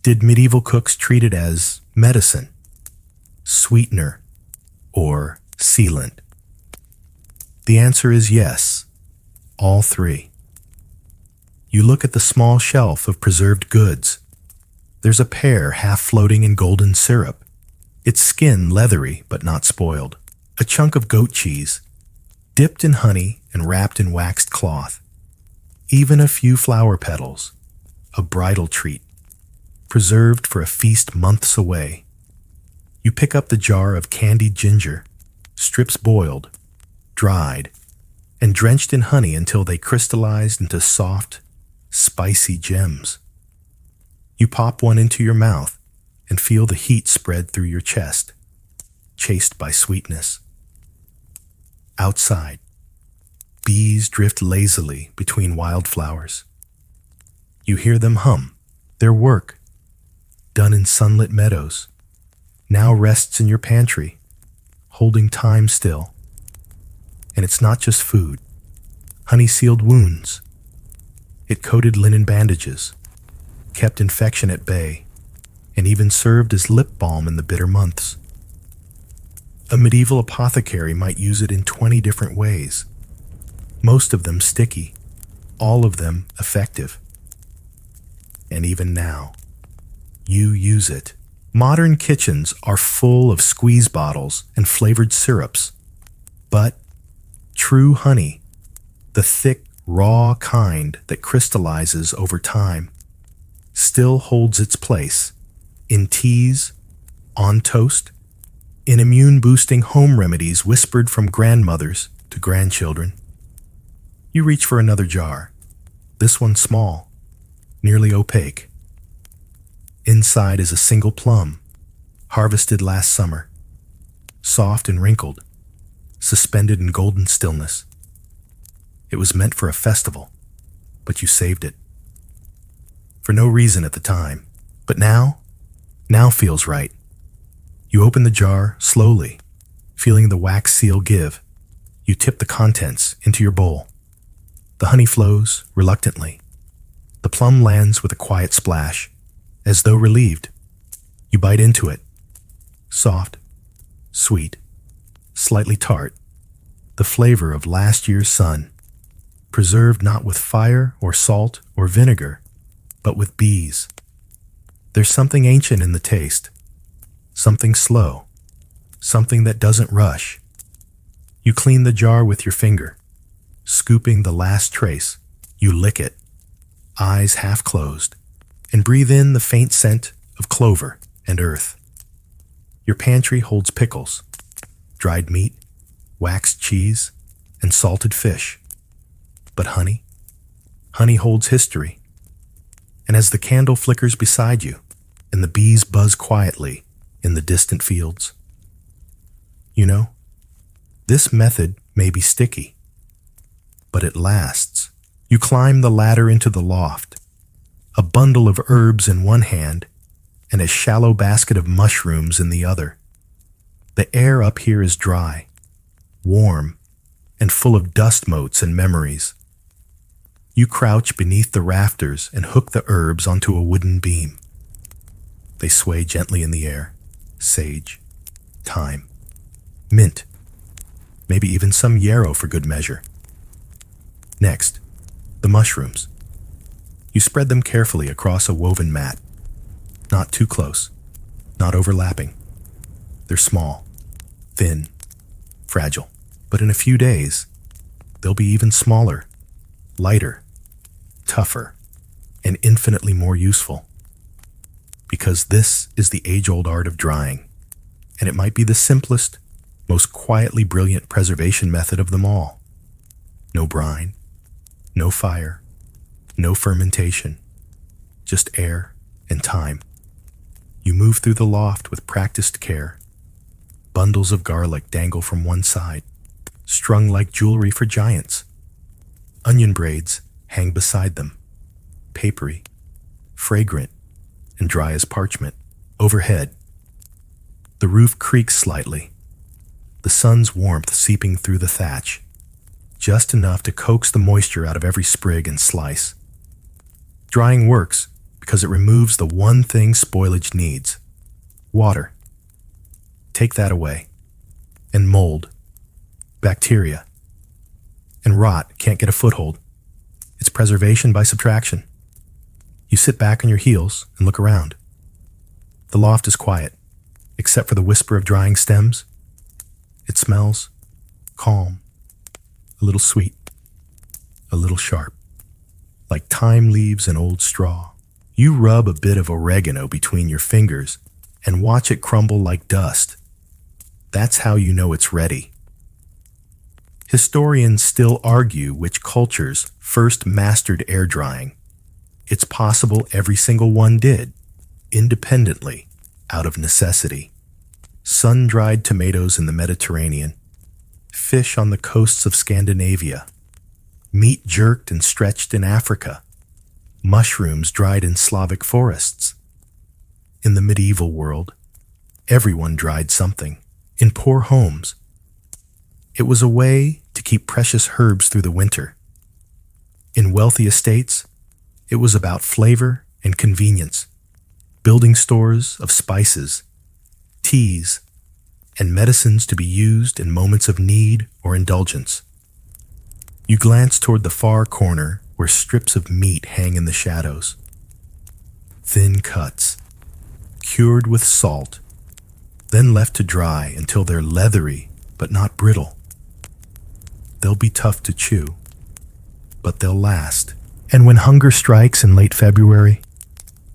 Did medieval cooks treat it as medicine, sweetener, or sealant? The answer is yes, all three. You look at the small shelf of preserved goods. There's a pear half floating in golden syrup, its skin leathery but not spoiled. A chunk of goat cheese, dipped in honey and wrapped in waxed cloth. Even a few flower petals, a bridal treat, preserved for a feast months away. You pick up the jar of candied ginger, strips boiled, dried, and drenched in honey until they crystallized into soft, spicy gems. You pop one into your mouth and feel the heat spread through your chest, chased by sweetness. Outside, bees drift lazily between wildflowers. You hear them hum, their work, done in sunlit meadows, now rests in your pantry, holding time still. And it's not just food. Honey-sealed wounds. It coated linen bandages, kept infection at bay, and even served as lip balm in the bitter months. A medieval apothecary might use it in 20 different ways, most of them sticky, all of them effective. And even now, you use it. Modern kitchens are full of squeeze bottles and flavored syrups, but true honey, the thick, raw kind that crystallizes over time, still holds its place in teas, on toast, in immune-boosting home remedies whispered from grandmothers to grandchildren. You reach for another jar, this one small, nearly opaque. Inside is a single plum, harvested last summer, soft and wrinkled, suspended in golden stillness. It was meant for a festival, but you saved it. For no reason at the time, but now feels right. You open the jar slowly, feeling the wax seal give. You tip the contents into your bowl. The honey flows reluctantly. The plum lands with a quiet splash, as though relieved. You bite into it. Soft, sweet, slightly tart, the flavor of last year's sun, preserved not with fire or salt or vinegar, but with bees. There's something ancient in the taste, something slow, something that doesn't rush. You clean the jar with your finger, scooping the last trace. You lick it, eyes half closed, and breathe in the faint scent of clover and earth. Your pantry holds pickles, dried meat, waxed cheese, and salted fish. But honey holds history. And as the candle flickers beside you, and the bees buzz quietly in the distant fields, you know, this method may be sticky, but it lasts. You climb the ladder into the loft, a bundle of herbs in one hand and a shallow basket of mushrooms in the other. The air up here is dry, warm, and full of dust motes and memories. You crouch beneath the rafters and hook the herbs onto a wooden beam. They sway gently in the air. Sage, thyme, mint, maybe even some yarrow for good measure. Next, the mushrooms. You spread them carefully across a woven mat. Not too close, not overlapping. They're small, thin, fragile. But in a few days, they'll be even smaller, lighter, tougher, and infinitely more useful. Because this is the age-old art of drying, and it might be the simplest, most quietly brilliant preservation method of them all. No brine, no fire, no fermentation, just air and time. You move through the loft with practiced care. Bundles of garlic dangle from one side, strung like jewelry for giants. Onion braids hang beside them, papery, fragrant, and dry as parchment. Overhead, the roof creaks slightly, the sun's warmth seeping through the thatch, just enough to coax the moisture out of every sprig and slice. Drying works because it removes the one thing spoilage needs: water. Take that away, and mold, bacteria, and rot can't get a foothold. It's preservation by subtraction. You sit back on your heels and look around. The loft is quiet, except for the whisper of drying stems. It smells calm, a little sweet, a little sharp, like thyme leaves and old straw. You rub a bit of oregano between your fingers and watch it crumble like dust. That's how you know it's ready. Historians still argue which cultures first mastered air drying. It's possible every single one did, independently, out of necessity. Sun-dried tomatoes in the Mediterranean, fish on the coasts of Scandinavia, meat jerked and stretched in Africa, mushrooms dried in Slavic forests. In the medieval world, everyone dried something, in poor homes. It was a way to keep precious herbs through the winter. In wealthy estates, it was about flavor and convenience, building stores of spices, teas, and medicines to be used in moments of need or indulgence. You glance toward the far corner where strips of meat hang in the shadows. Thin cuts, cured with salt, then left to dry until they're leathery but not brittle. They'll be tough to chew, but they'll last. And when hunger strikes in late February,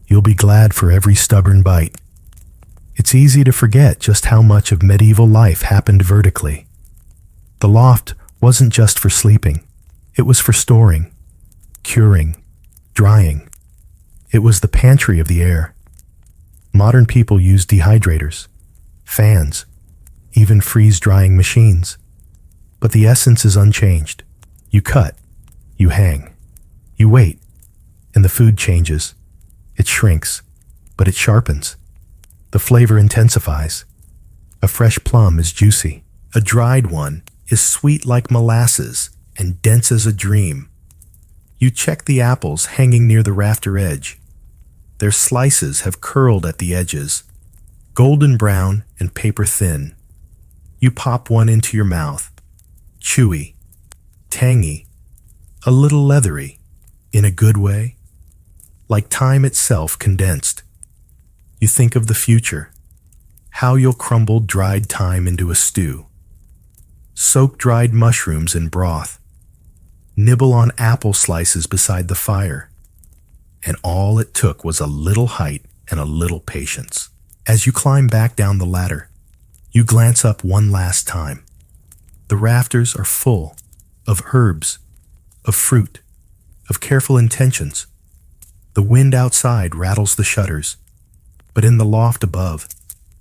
you'll be glad for every stubborn bite. It's easy to forget just how much of medieval life happened vertically. The loft wasn't just for sleeping. It was for storing, curing, drying. It was the pantry of the air. Modern people use dehydrators, fans, even freeze-drying machines. But the essence is unchanged. You cut, you hang, you wait, and the food changes. It shrinks, but it sharpens. The flavor intensifies. A fresh plum is juicy. A dried one is sweet like molasses and dense as a dream. You check the apples hanging near the rafter edge. Their slices have curled at the edges, golden brown and paper thin. You pop one into your mouth. Chewy, tangy, a little leathery, in a good way, like time itself condensed. You think of the future, how you'll crumble dried thyme into a stew, soak dried mushrooms in broth, nibble on apple slices beside the fire, and all it took was a little height and a little patience. As you climb back down the ladder, you glance up one last time. The rafters are full of herbs, of fruit, of careful intentions. The wind outside rattles the shutters, but in the loft above,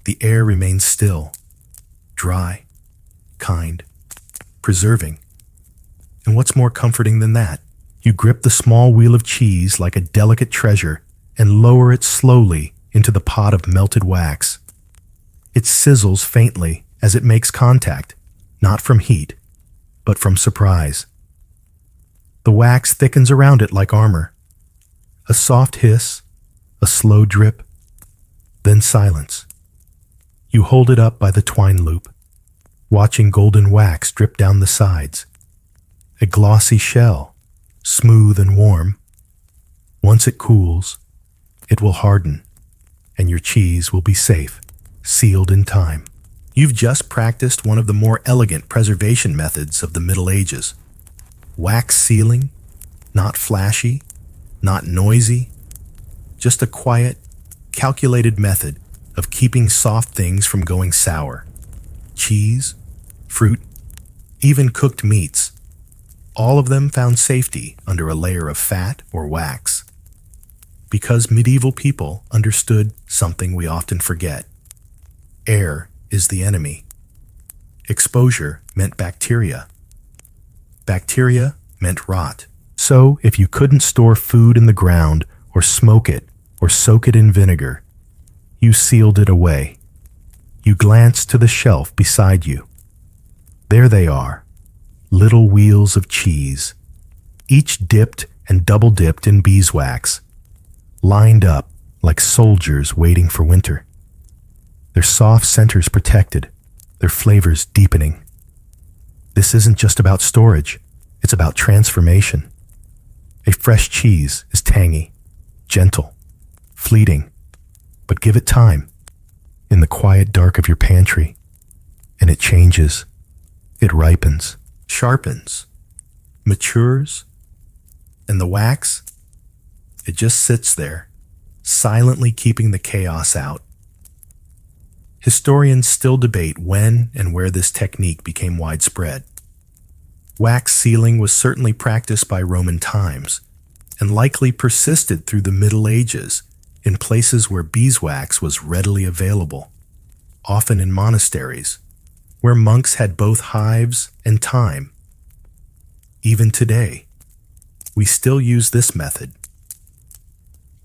the air remains still, dry, kind, preserving. And what's more comforting than that? You grip the small wheel of cheese like a delicate treasure and lower it slowly into the pot of melted wax. It sizzles faintly as it makes contact, not from heat, but from surprise. The wax thickens around it like armor. A soft hiss, a slow drip, then silence. You hold it up by the twine loop, watching golden wax drip down the sides. A glossy shell, smooth and warm. Once it cools, it will harden, and your cheese will be safe, sealed in time. You've just practiced one of the more elegant preservation methods of the Middle Ages. Wax sealing, not flashy, not noisy, just a quiet, calculated method of keeping soft things from going sour. Cheese, fruit, even cooked meats, all of them found safety under a layer of fat or wax. Because medieval people understood something we often forget. Air is the enemy. Exposure meant bacteria. Bacteria meant rot. So, if you couldn't store food in the ground or smoke it or soak it in vinegar, you sealed it away. You glanced to the shelf beside you. There they are, little wheels of cheese, each dipped and double dipped in beeswax, lined up like soldiers waiting for winter. Their soft centers protected, their flavors deepening. This isn't just about storage, it's about transformation. A fresh cheese is tangy, gentle, fleeting, but give it time, in the quiet dark of your pantry, and it changes, it ripens, sharpens, matures, and the wax, it just sits there, silently keeping the chaos out. Historians still debate when and where this technique became widespread. Wax sealing was certainly practiced by Roman times, and likely persisted through the Middle Ages in places where beeswax was readily available, often in monasteries, where monks had both hives and time. Even today, we still use this method.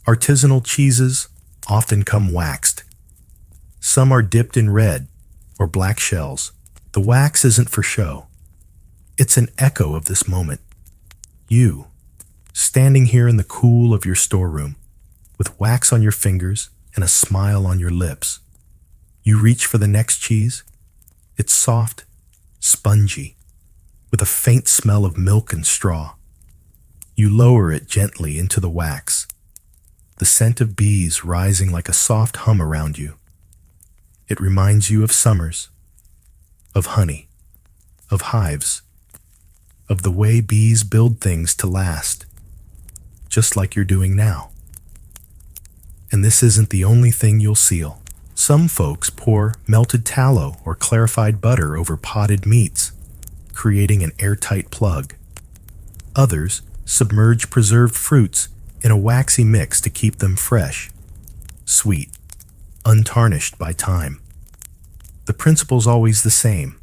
Artisanal cheeses often come waxed. Some are dipped in red or black shells. The wax isn't for show. It's an echo of this moment. You, standing here in the cool of your storeroom, with wax on your fingers and a smile on your lips. You reach for the next cheese. It's soft, spongy, with a faint smell of milk and straw. You lower it gently into the wax, the scent of bees rising like a soft hum around you. It reminds you of summers, of honey, of hives, of the way bees build things to last, just like you're doing now. And this isn't the only thing you'll seal. Some folks pour melted tallow or clarified butter over potted meats, creating an airtight plug. Others submerge preserved fruits in a waxy mix to keep them fresh, sweet, untarnished by time. The principle's always the same.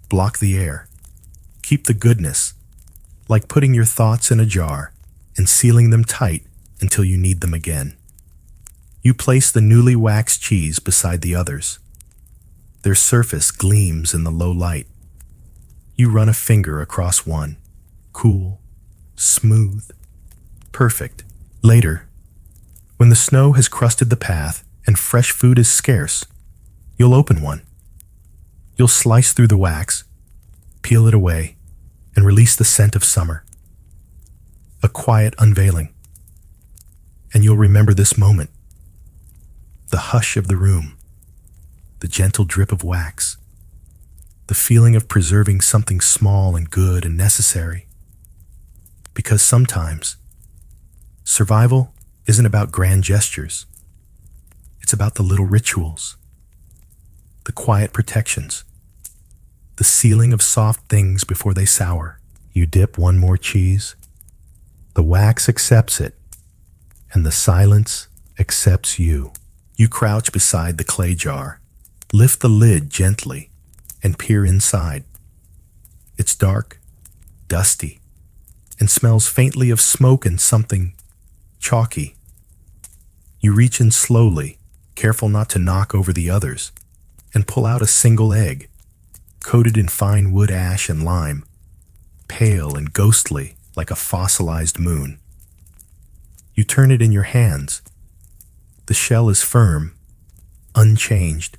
Block the air. Keep the goodness, like putting your thoughts in a jar and sealing them tight until you need them again. You place the newly waxed cheese beside the others. Their surface gleams in the low light. You run a finger across one. Cool, smooth, perfect. Later, when the snow has crusted the path and fresh food is scarce, you'll open one. You'll slice through the wax, peel it away, and release the scent of summer. A quiet unveiling. And you'll remember this moment. The hush of the room, the gentle drip of wax, the feeling of preserving something small and good and necessary. Because sometimes, survival isn't about grand gestures. It's about the little rituals, the quiet protections, the sealing of soft things before they sour. You dip one more cheese, the wax accepts it, and the silence accepts you. You crouch beside the clay jar, lift the lid gently, and peer inside. It's dark, dusty, and smells faintly of smoke and something chalky. You reach in slowly, careful not to knock over the others, and pull out a single egg, coated in fine wood ash and lime, pale and ghostly like a fossilized moon. You turn it in your hands. The shell is firm, unchanged.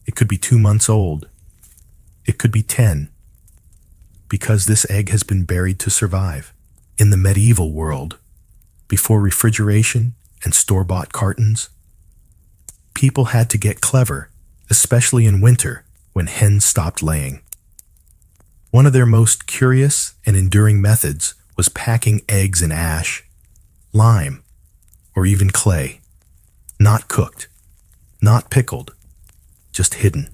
It could be 2 months old. It could be 10. Because this egg has been buried to survive. In the medieval world, before refrigeration and store-bought cartons, people had to get clever, especially in winter when hens stopped laying. One of their most curious and enduring methods was packing eggs in ash, lime, or even clay. Not cooked, not pickled, just hidden,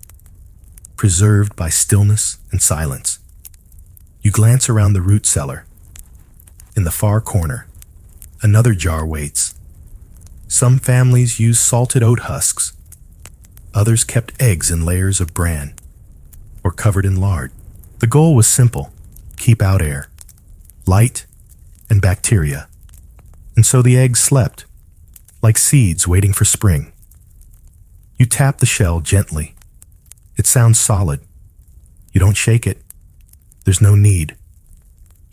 preserved by stillness and silence. You glance around the root cellar. In the far corner, another jar waits. Some families used salted oat husks. Others kept eggs in layers of bran or covered in lard. The goal was simple: keep out air, light, and bacteria. And so the eggs slept, like seeds waiting for spring. You tap the shell gently. It sounds solid. You don't shake it. There's no need.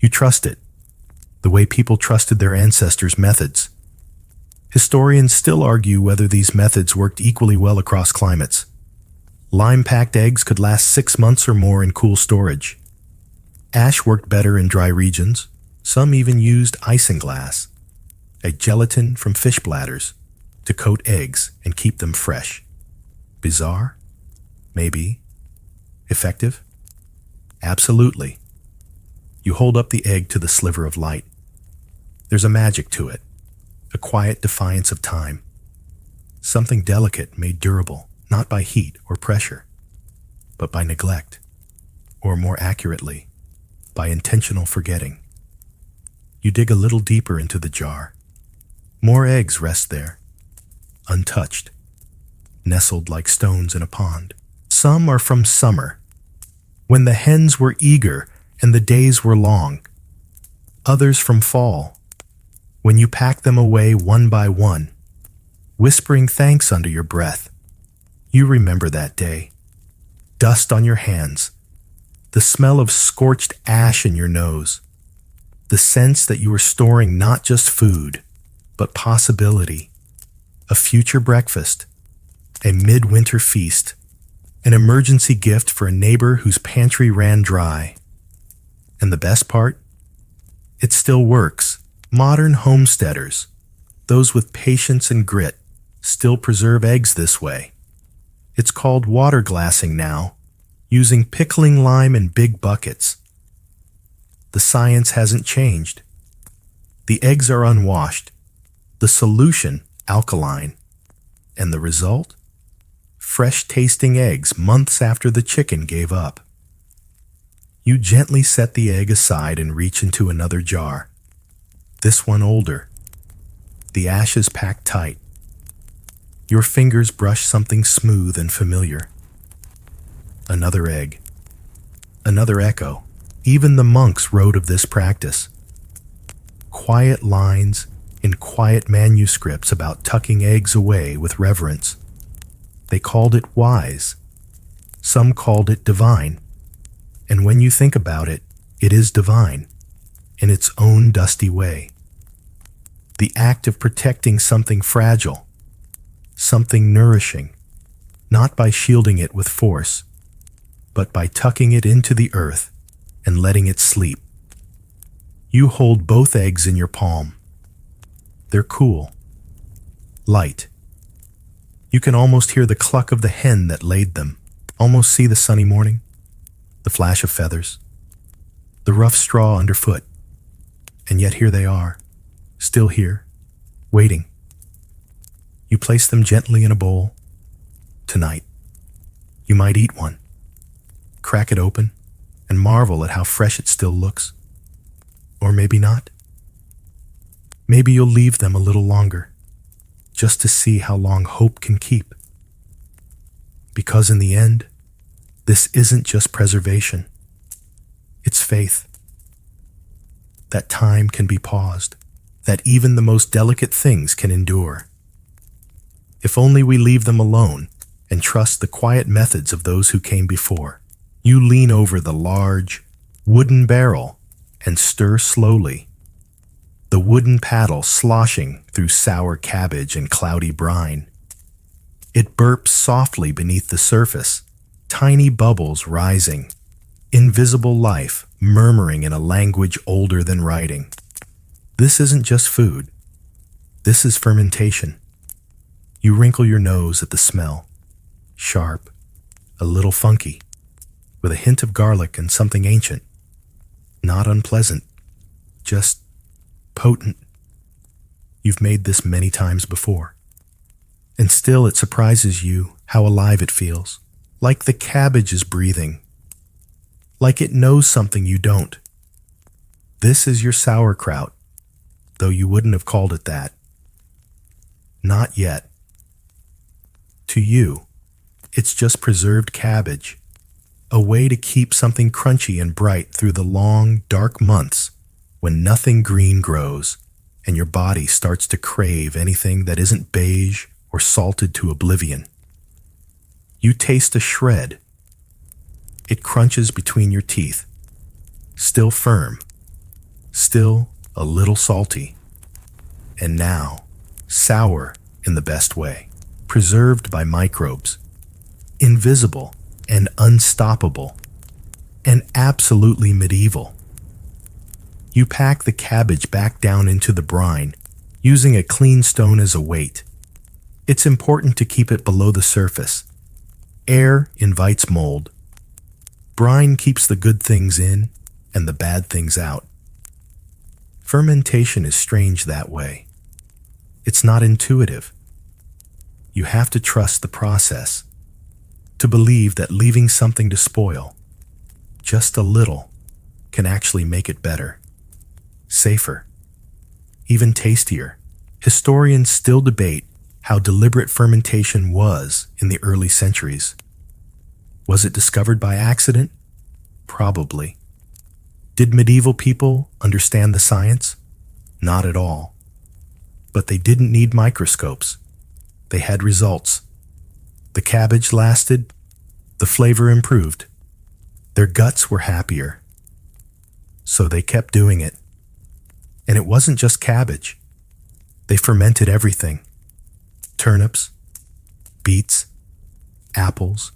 You trust it, the way people trusted their ancestors' methods. Historians still argue whether these methods worked equally well across climates. Lime-packed eggs could last 6 months or more in cool storage. Ash worked better in dry regions. Some even used isinglass, a gelatin from fish bladders, to coat eggs and keep them fresh. Bizarre? Maybe. Effective? Absolutely. You hold up the egg to the sliver of light. There's a magic to it. a quiet defiance of time, something delicate made durable, not by heat or pressure, but by neglect, or more accurately, by intentional forgetting. You dig a little deeper into the jar. More eggs rest there, untouched, nestled like stones in a pond. Some are from summer, when the hens were eager and the days were long. Others from fall, when you pack them away one by one, whispering thanks under your breath. You remember that day. Dust on your hands, the smell of scorched ash in your nose, the sense that you were storing not just food, but possibility, a future breakfast, a midwinter feast, an emergency gift for a neighbor whose pantry ran dry. And the best part? It still works. Modern homesteaders, those with patience and grit, still preserve eggs this way. It's called water glassing now, using pickling lime in big buckets. The science hasn't changed. The eggs are unwashed, the solution alkaline, and the result? Fresh-tasting eggs months after the chicken gave up. You gently set the egg aside and reach into another jar. This one older. The ashes packed tight. Your fingers brush something smooth and familiar. Another egg. Another echo. Even the monks wrote of this practice. Quiet lines in quiet manuscripts about tucking eggs away with reverence. They called it wise. Some called it divine. And when you think about it, it is divine, in its own dusty way. The act of protecting something fragile, something nourishing, not by shielding it with force, but by tucking it into the earth and letting it sleep. You hold both eggs in your palm. They're cool, light. You can almost hear the cluck of the hen that laid them, almost see the sunny morning, the flash of feathers, the rough straw underfoot. And yet here they are, still here, waiting. You place them gently in a bowl. Tonight, you might eat one, crack it open, and marvel at how fresh it still looks. Or maybe not. Maybe you'll leave them a little longer, just to see how long hope can keep. Because in the end, this isn't just preservation. It's faith. That time can be paused, that even the most delicate things can endure. If only we leave them alone and trust the quiet methods of those who came before. You lean over the large, wooden barrel and stir slowly, the wooden paddle sloshing through sour cabbage and cloudy brine. It burps softly beneath the surface, tiny bubbles rising, invisible life murmuring in a language older than writing. This isn't just food. This is fermentation. You wrinkle your nose at the smell. Sharp, a little funky, with a hint of garlic and something ancient. Not unpleasant, just potent. You've made this many times before. And still it surprises you how alive it feels. Like the cabbage is breathing. Like it knows something you don't. This is your sauerkraut, though you wouldn't have called it that. Not yet. To you, it's just preserved cabbage, a way to keep something crunchy and bright through the long, dark months when nothing green grows and your body starts to crave anything that isn't beige or salted to oblivion. You taste a shred. It crunches between your teeth, still firm, still a little salty, and now sour in the best way, preserved by microbes, invisible and unstoppable, and absolutely medieval. You pack the cabbage back down into the brine, using a clean stone as a weight. It's important to keep it below the surface. Air invites mold. Brine keeps the good things in and the bad things out. Fermentation is strange that way. It's not intuitive. You have to trust the process, to believe that leaving something to spoil, just a little, can actually make it better, safer, even tastier. Historians still debate how deliberate fermentation was in the early centuries. Was it discovered by accident? Probably. Did medieval people understand the science? Not at all. But they didn't need microscopes. They had results. The cabbage lasted. The flavor improved. Their guts were happier. So they kept doing it. And it wasn't just cabbage. They fermented everything. Turnips, beets, apples,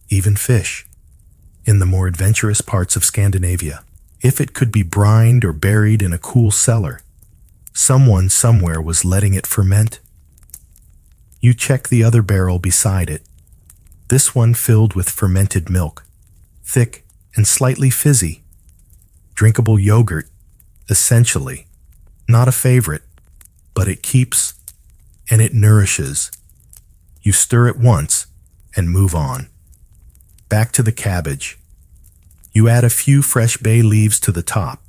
even fish, in the more adventurous parts of Scandinavia. If it could be brined or buried in a cool cellar, someone somewhere was letting it ferment. You check the other barrel beside it. This one filled with fermented milk, thick and slightly fizzy. Drinkable yogurt, essentially. Not a favorite, but it keeps and it nourishes. You stir it once and move on. Back to the cabbage. You add a few fresh bay leaves to the top,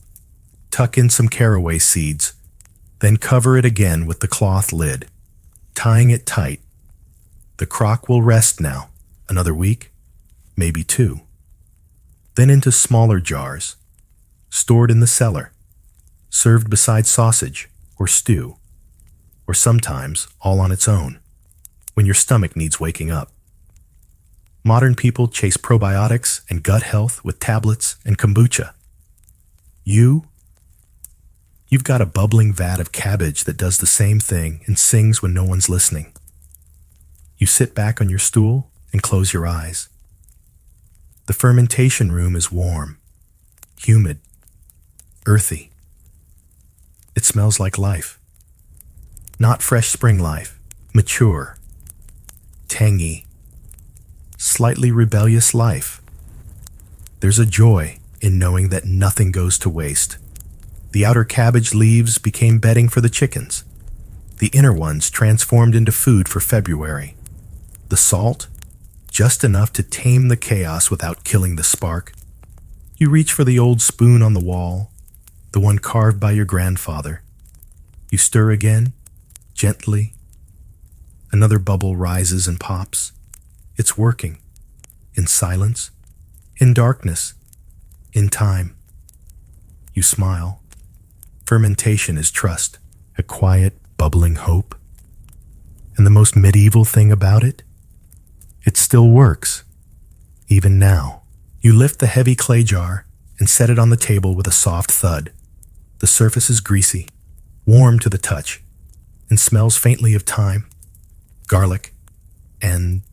tuck in some caraway seeds, then cover it again with the cloth lid, tying it tight. The crock will rest now, another week, maybe 2. Then into smaller jars, stored in the cellar, served beside sausage or stew, or sometimes all on its own, when your stomach needs waking up. Modern people chase probiotics and gut health with tablets and kombucha. You've got a bubbling vat of cabbage that does the same thing and sings when no one's listening. You sit back on your stool and close your eyes. The fermentation room is warm, humid, earthy. It smells like life. Not fresh spring life, mature, tangy, slightly rebellious life. There's a joy in knowing that nothing goes to waste. The outer cabbage leaves became bedding for the chickens. The inner ones transformed into food for February. The salt, just enough to tame the chaos without killing the spark. You reach for the old spoon on the wall, the one carved by your grandfather. You stir again, gently. Another bubble rises and pops. It's working. In silence, in darkness, in time. You smile. Fermentation is trust, a quiet, bubbling hope. And the most medieval thing about it? It still works, even now. You lift the heavy clay jar and set it on the table with a soft thud. The surface is greasy, warm to the touch, and smells faintly of thyme, garlic, and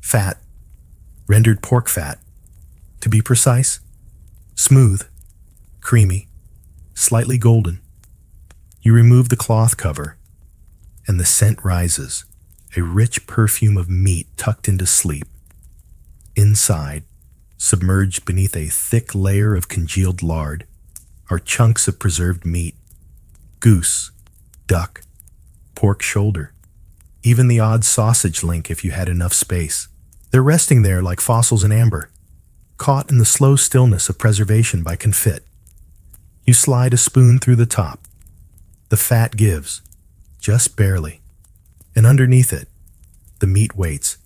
fat, rendered pork fat. To be precise, smooth, creamy, slightly golden. You remove the cloth cover, and the scent rises, a rich perfume of meat tucked into sleep. Inside, submerged beneath a thick layer of congealed lard, are chunks of preserved meat, goose, duck, pork shoulder, even the odd sausage link if you had enough space. They're resting there like fossils in amber, caught in the slow stillness of preservation by confit. You slide a spoon through the top. The fat gives, just barely, and underneath it, the meat waits,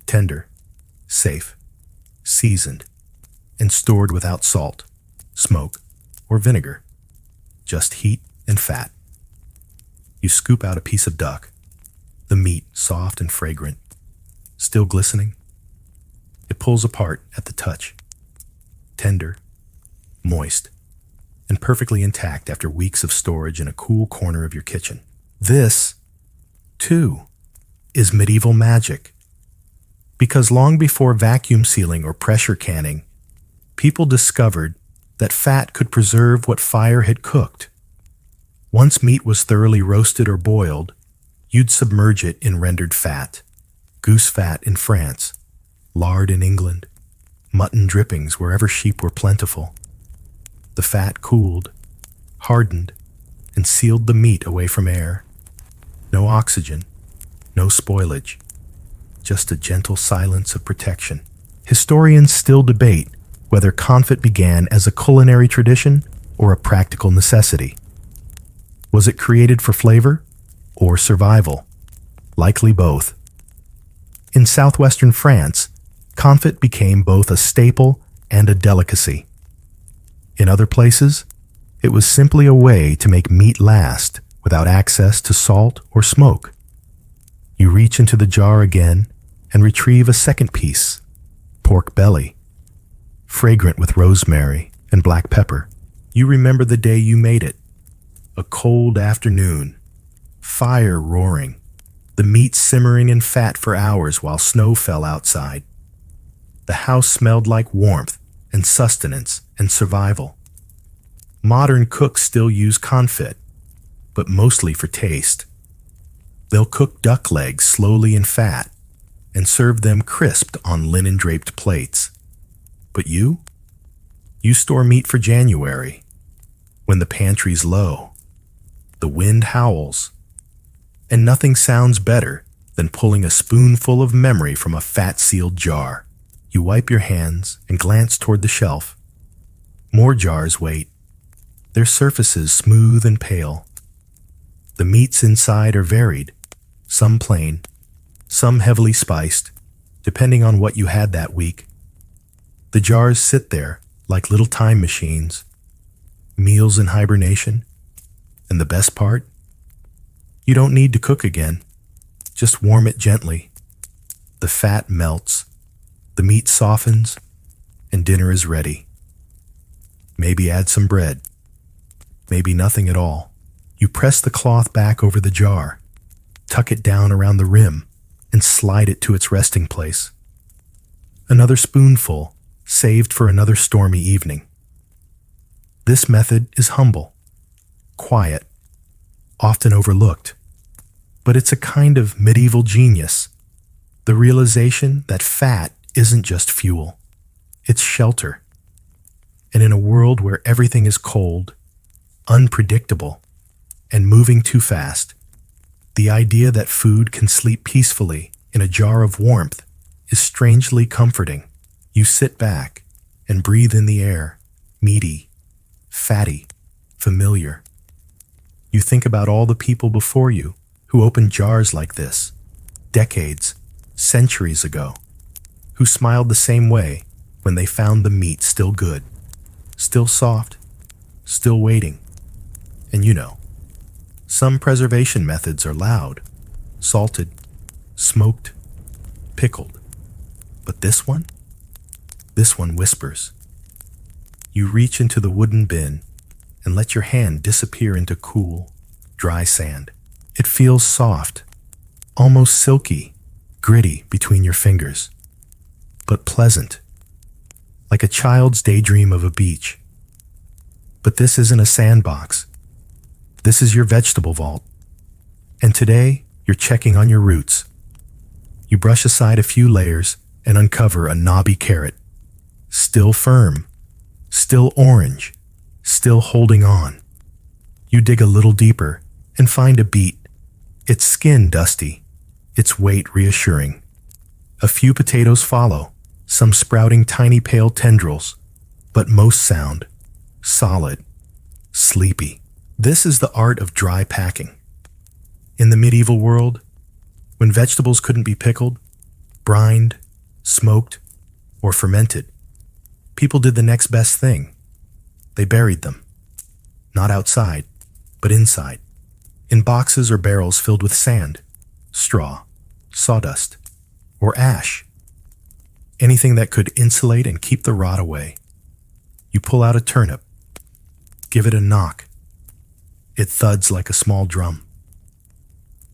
tender, safe, seasoned, and stored without salt, smoke, or vinegar, just heat and fat. You scoop out a piece of duck, the meat soft and fragrant, still glistening. It pulls apart at the touch, tender, moist, and perfectly intact after weeks of storage in a cool corner of your kitchen. This, too, is medieval magic. Because long before vacuum sealing or pressure canning, people discovered that fat could preserve what fire had cooked. Once meat was thoroughly roasted or boiled, you'd submerge it in rendered fat. Goose fat in France, lard in England, mutton drippings wherever sheep were plentiful. The fat cooled, hardened, and sealed the meat away from air. No oxygen, no spoilage, just a gentle silence of protection. Historians still debate whether confit began as a culinary tradition or a practical necessity. Was it created for flavor or survival? Likely both. In southwestern France, confit became both a staple and a delicacy. In other places, it was simply a way to make meat last without access to salt or smoke. You reach into the jar again and retrieve a second piece, pork belly, fragrant with rosemary and black pepper. You remember the day you made it, a cold afternoon, fire roaring, the meat simmering in fat for hours while snow fell outside. The house smelled like warmth and sustenance and survival. Modern cooks still use confit, but mostly for taste. They'll cook duck legs slowly in fat and serve them crisped on linen-draped plates. But you? You store meat for January, when the pantry's low, the wind howls, and nothing sounds better than pulling a spoonful of memory from a fat-sealed jar. You wipe your hands and glance toward the shelf. More jars wait, their surfaces smooth and pale. The meats inside are varied, some plain, some heavily spiced, depending on what you had that week. The jars sit there like little time machines, meals in hibernation. And the best part? You don't need to cook again. Just warm it gently. The fat melts, the meat softens, and dinner is ready. Maybe add some bread. Maybe nothing at all. You press the cloth back over the jar, tuck it down around the rim, and slide it to its resting place. Another spoonful, saved for another stormy evening. This method is humble, quiet, often overlooked, but it's a kind of medieval genius. The realization that fat isn't just fuel, it's shelter. And in a world where everything is cold, unpredictable, and moving too fast, the idea that food can sleep peacefully in a jar of warmth is strangely comforting. You sit back and breathe in the air, meaty, fatty, familiar. You think about all the people before you who opened jars like this, decades, centuries ago, who smiled the same way when they found the meat still good, still soft, still waiting. And you know, some preservation methods are loud, salted, smoked, pickled. But this one whispers. You reach into the wooden bin and let your hand disappear into cool, dry sand. It feels soft, almost silky, gritty between your fingers, but pleasant, like a child's daydream of a beach. But this isn't a sandbox. This is your vegetable vault. And today, you're checking on your roots. You brush aside a few layers and uncover a knobby carrot. Still firm, still orange, still holding on. You dig a little deeper and find a beet, its skin dusty, its weight reassuring. A few potatoes follow, some sprouting tiny pale tendrils, but most sound solid, sleepy. This is the art of dry packing. In the medieval world, when vegetables couldn't be pickled, brined, smoked, or fermented, people did the next best thing. They buried them. Not outside, but inside, in boxes or barrels filled with sand, straw, sawdust, or ash. Anything that could insulate and keep the rot away. You pull out a turnip, give it a knock. It thuds like a small drum.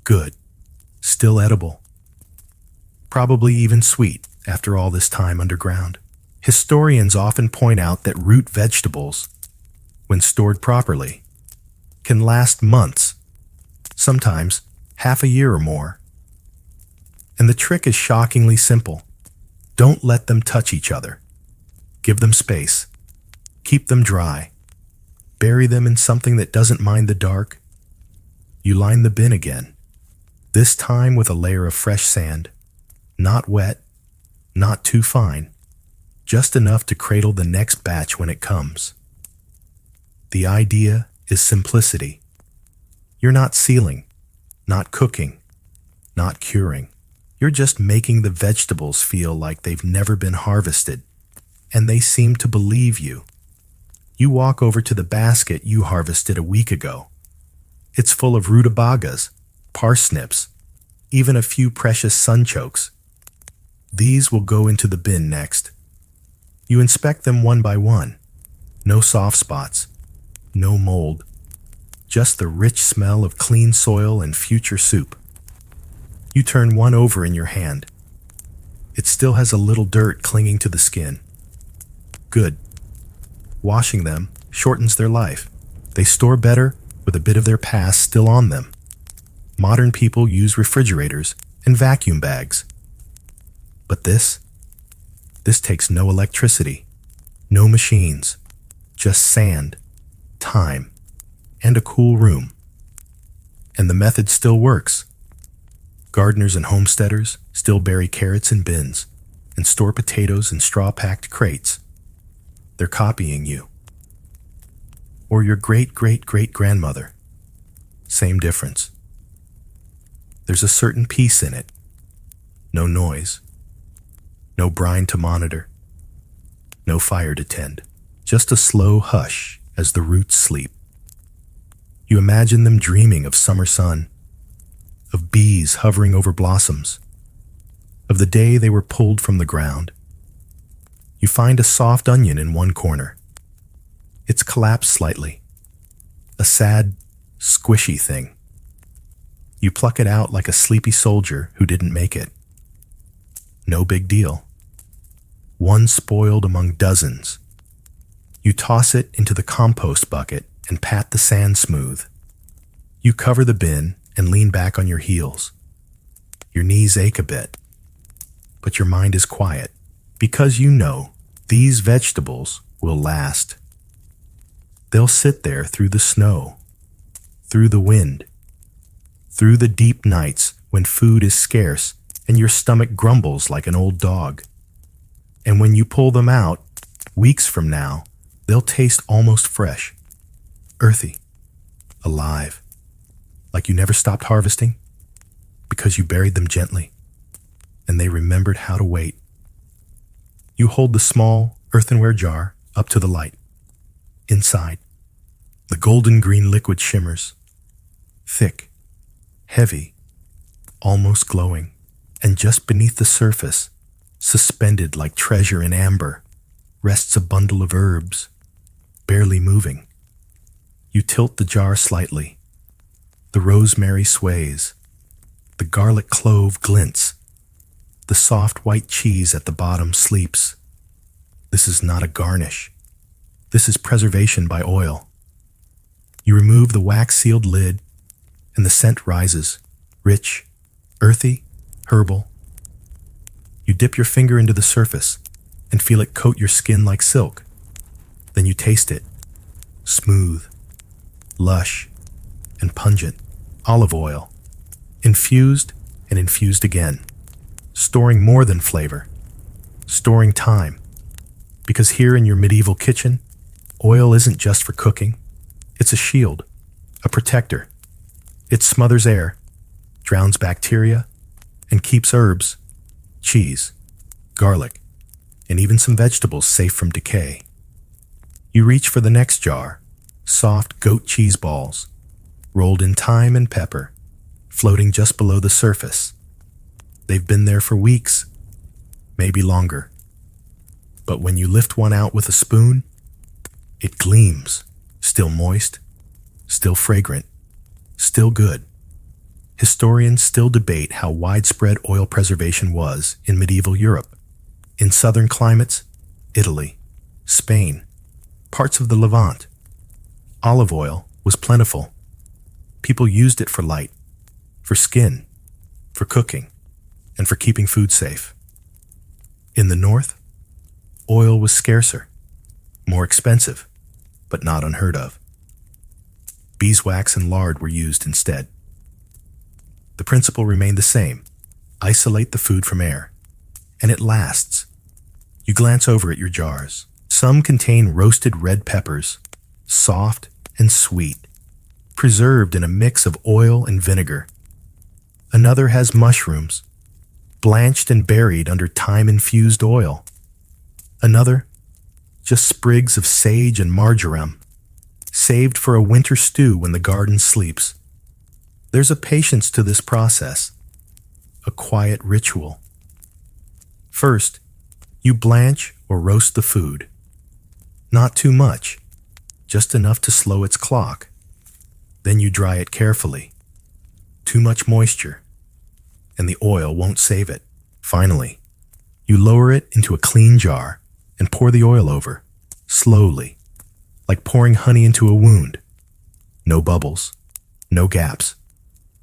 Good. Still edible. Probably even sweet after all this time underground. Historians often point out that root vegetables, when stored properly, can last months, sometimes half a year or more. And the trick is shockingly simple. Don't let them touch each other. Give them space. Keep them dry. Bury them in something that doesn't mind the dark. You line the bin again, this time with a layer of fresh sand, not wet, not too fine, just enough to cradle the next batch when it comes. The idea is simplicity. You're not sealing, not cooking, not curing. You're just making the vegetables feel like they've never been harvested, and they seem to believe you. You walk over to the basket you harvested a week ago. It's full of rutabagas, parsnips, even a few precious sunchokes. These will go into the bin next. You inspect them one by one. No soft spots, no mold, just the rich smell of clean soil and future soup. You turn one over in your hand. It still has a little dirt clinging to the skin. Good. Washing them shortens their life. They store better with a bit of their past still on them. Modern people use refrigerators and vacuum bags. But this takes no electricity, no machines, just sand, time, and a cool room. And the method still works. Gardeners and homesteaders still bury carrots in bins and store potatoes in straw-packed crates. They're copying you. Or your great-great-great-grandmother. Same difference. There's a certain peace in it. No noise. No brine to monitor. No fire to tend. Just a slow hush as the roots sleep. You imagine them dreaming of summer sun, of bees hovering over blossoms, of the day they were pulled from the ground. You find a soft onion in one corner. It's collapsed slightly. A sad, squishy thing. You pluck it out like a sleepy soldier who didn't make it. No big deal. One spoiled among dozens. You toss it into the compost bucket and pat the sand smooth. You cover the bin and lean back on your heels. Your knees ache a bit, but your mind is quiet because you know these vegetables will last. They'll sit there through the snow, through the wind, through the deep nights when food is scarce and your stomach grumbles like an old dog. And when you pull them out, weeks from now, they'll taste almost fresh, earthy, alive, like you never stopped harvesting because you buried them gently and they remembered how to wait. You hold the small earthenware jar up to the light. Inside, the golden green liquid shimmers, thick, heavy, almost glowing, and just beneath the surface, suspended like treasure in amber, rests a bundle of herbs, barely moving. You tilt the jar slightly. The rosemary sways. The garlic clove glints. The soft white cheese at the bottom sleeps. This is not a garnish. This is preservation by oil. You remove the wax-sealed lid, and the scent rises, rich, earthy, herbal. You dip your finger into the surface and feel it coat your skin like silk. Then you taste it. Smooth, lush, and pungent. Olive oil. Infused and infused again. Storing more than flavor. Storing time. Because here in your medieval kitchen, oil isn't just for cooking. It's a shield, a protector. It smothers air, drowns bacteria, and keeps herbs, cheese, garlic, and even some vegetables safe from decay. You reach for the next jar, soft goat cheese balls, rolled in thyme and pepper, floating just below the surface. They've been there for weeks, maybe longer. But when you lift one out with a spoon, it gleams, still moist, still fragrant, still good. Historians still debate how widespread oil preservation was in medieval Europe. In southern climates, Italy, Spain, parts of the Levant. Olive oil was plentiful. People used it for light, for skin, for cooking, and for keeping food safe. In the north, oil was scarcer, more expensive, but not unheard of. Beeswax and lard were used instead. The principle remained the same. Isolate the food from air. And it lasts. You glance over at your jars. Some contain roasted red peppers, soft and sweet, preserved in a mix of oil and vinegar. Another has mushrooms, blanched and buried under thyme-infused oil. Another, just sprigs of sage and marjoram, saved for a winter stew when the garden sleeps. There's a patience to this process, a quiet ritual. First, you blanch or roast the food. Not too much, just enough to slow its clock. Then you dry it carefully. Too much moisture, and the oil won't save it. Finally, you lower it into a clean jar and pour the oil over, slowly, like pouring honey into a wound. No bubbles, no gaps.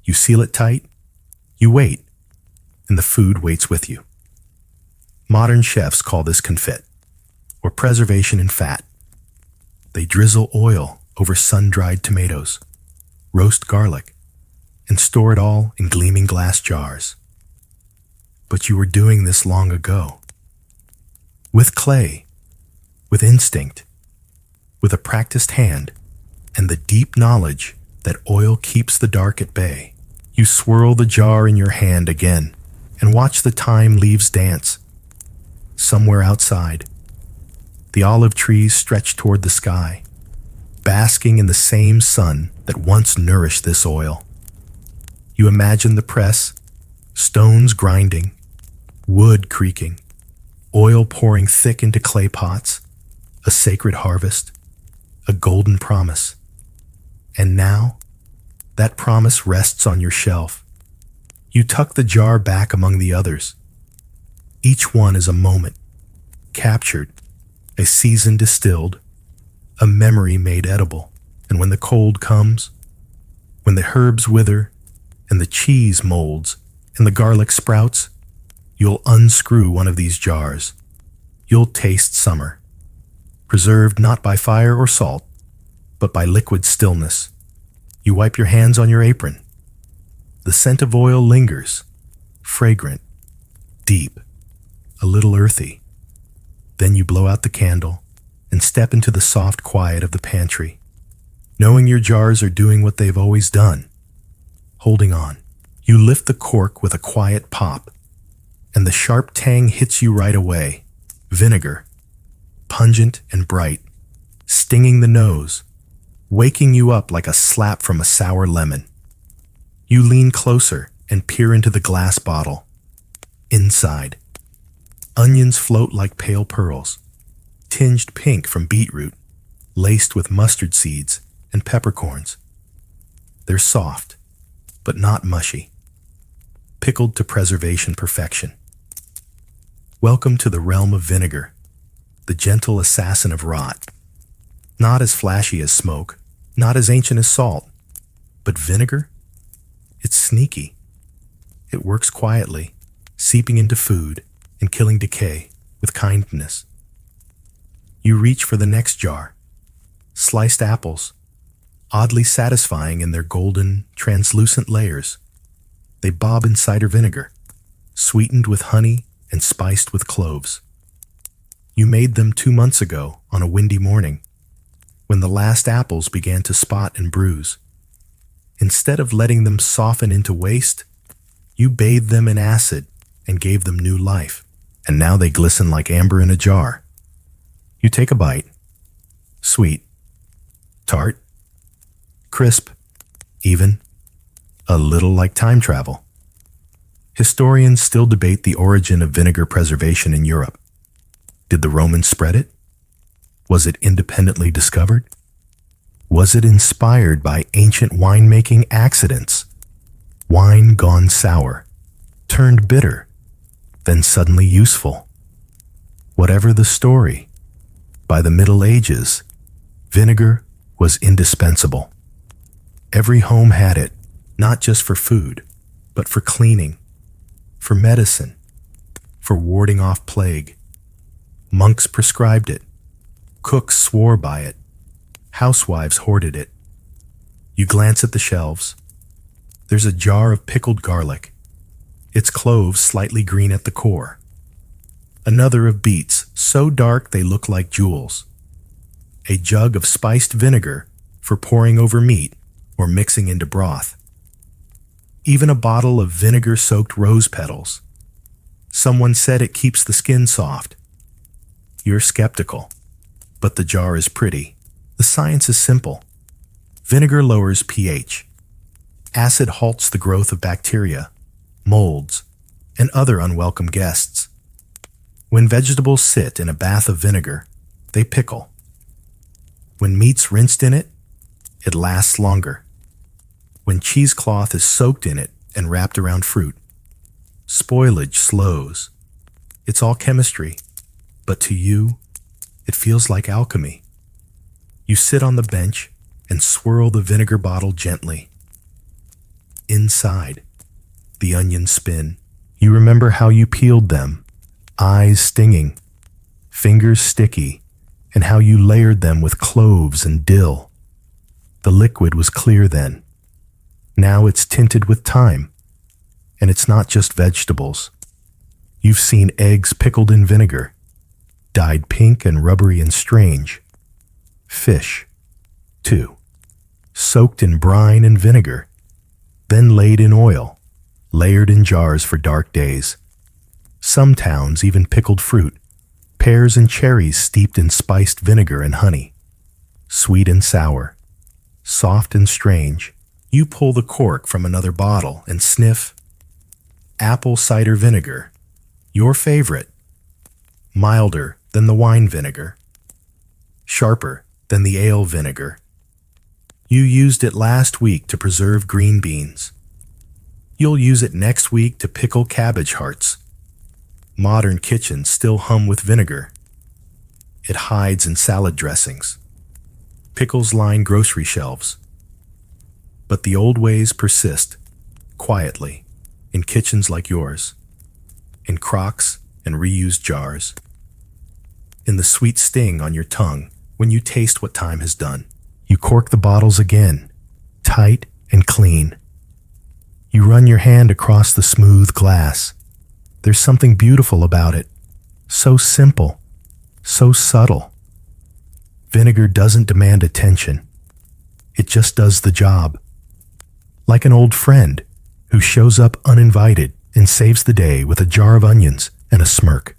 You seal it tight, you wait, and the food waits with you. Modern chefs call this confit, or preservation in fat. They drizzle oil over sun-dried tomatoes, roast garlic, and store it all in gleaming glass jars. But you were doing this long ago. With clay, with instinct, with a practiced hand, and the deep knowledge that oil keeps the dark at bay. You swirl the jar in your hand again and watch the thyme leaves dance. Somewhere outside, the olive trees stretch toward the sky, basking in the same sun that once nourished this oil. You imagine the press, stones grinding, wood creaking, oil pouring thick into clay pots, a sacred harvest, a golden promise. And now, that promise rests on your shelf. You tuck the jar back among the others. Each one is a moment, captured, a season distilled, a memory made edible. And when the cold comes, when the herbs wither, and the cheese molds, and the garlic sprouts, you'll unscrew one of these jars. You'll taste summer, preserved not by fire or salt, but by liquid stillness. You wipe your hands on your apron. The scent of oil lingers, fragrant, deep, a little earthy. Then you blow out the candle and step into the soft quiet of the pantry, knowing your jars are doing what they've always done, holding on. You lift the cork with a quiet pop, and the sharp tang hits you right away. Vinegar, pungent and bright, stinging the nose, waking you up like a slap from a sour lemon. You lean closer and peer into the glass bottle. Inside, onions float like pale pearls, tinged pink from beetroot, laced with mustard seeds and peppercorns. They're soft, but not mushy, pickled to preservation perfection. Welcome to the realm of vinegar, the gentle assassin of rot. Not as flashy as smoke, not as ancient as salt, but vinegar? It's sneaky. It works quietly, seeping into food and killing decay with kindness. You reach for the next jar. Sliced apples, oddly satisfying in their golden, translucent layers. They bob in cider vinegar, sweetened with honey and spiced with cloves. You made them 2 months ago on a windy morning, when the last apples began to spot and bruise. Instead of letting them soften into waste, you bathed them in acid and gave them new life, and now they glisten like amber in a jar. You take a bite. Sweet, tart, crisp, even, a little like time travel. Historians still debate the origin of vinegar preservation in Europe. Did the Romans spread it? Was it independently discovered? Was it inspired by ancient winemaking accidents? Wine gone sour, turned bitter, then suddenly useful. Whatever the story, by the Middle Ages, vinegar was indispensable. Every home had it, not just for food, but for cleaning, for medicine, for warding off plague. Monks prescribed it. Cooks swore by it. Housewives hoarded it. You glance at the shelves. There's a jar of pickled garlic, its cloves slightly green at the core. Another of beets, so dark they look like jewels. A jug of spiced vinegar for pouring over meat or mixing into broth. Even a bottle of vinegar-soaked rose petals. Someone said it keeps the skin soft. You're skeptical, but the jar is pretty. The science is simple. Vinegar lowers pH. Acid halts the growth of bacteria, molds, and other unwelcome guests. When vegetables sit in a bath of vinegar, they pickle. When meat's rinsed in it, it lasts longer. When cheesecloth is soaked in it and wrapped around fruit, spoilage slows. It's all chemistry, but to you, it feels like alchemy. You sit on the bench and swirl the vinegar bottle gently. Inside, the onions spin. You remember how you peeled them, eyes stinging, fingers sticky, and how you layered them with cloves and dill. The liquid was clear then. Now it's tinted with thyme, and it's not just vegetables. You've seen eggs pickled in vinegar, dyed pink and rubbery and strange. Fish, too, soaked in brine and vinegar, then laid in oil, layered in jars for dark days. Some towns even pickled fruit, pears and cherries steeped in spiced vinegar and honey. Sweet and sour, soft and strange. You pull the cork from another bottle and sniff. Apple cider vinegar, your favorite. Milder than the wine vinegar. Sharper than the ale vinegar. You used it last week to preserve green beans. You'll use it next week to pickle cabbage hearts. Modern kitchens still hum with vinegar. It hides in salad dressings. Pickles line grocery shelves. But the old ways persist, quietly, in kitchens like yours, in crocks and reused jars, in the sweet sting on your tongue when you taste what time has done. You cork the bottles again, tight and clean. You run your hand across the smooth glass. There's something beautiful about it, so simple, so subtle. Vinegar doesn't demand attention. It just does the job. Like an old friend who shows up uninvited and saves the day with a jar of onions and a smirk.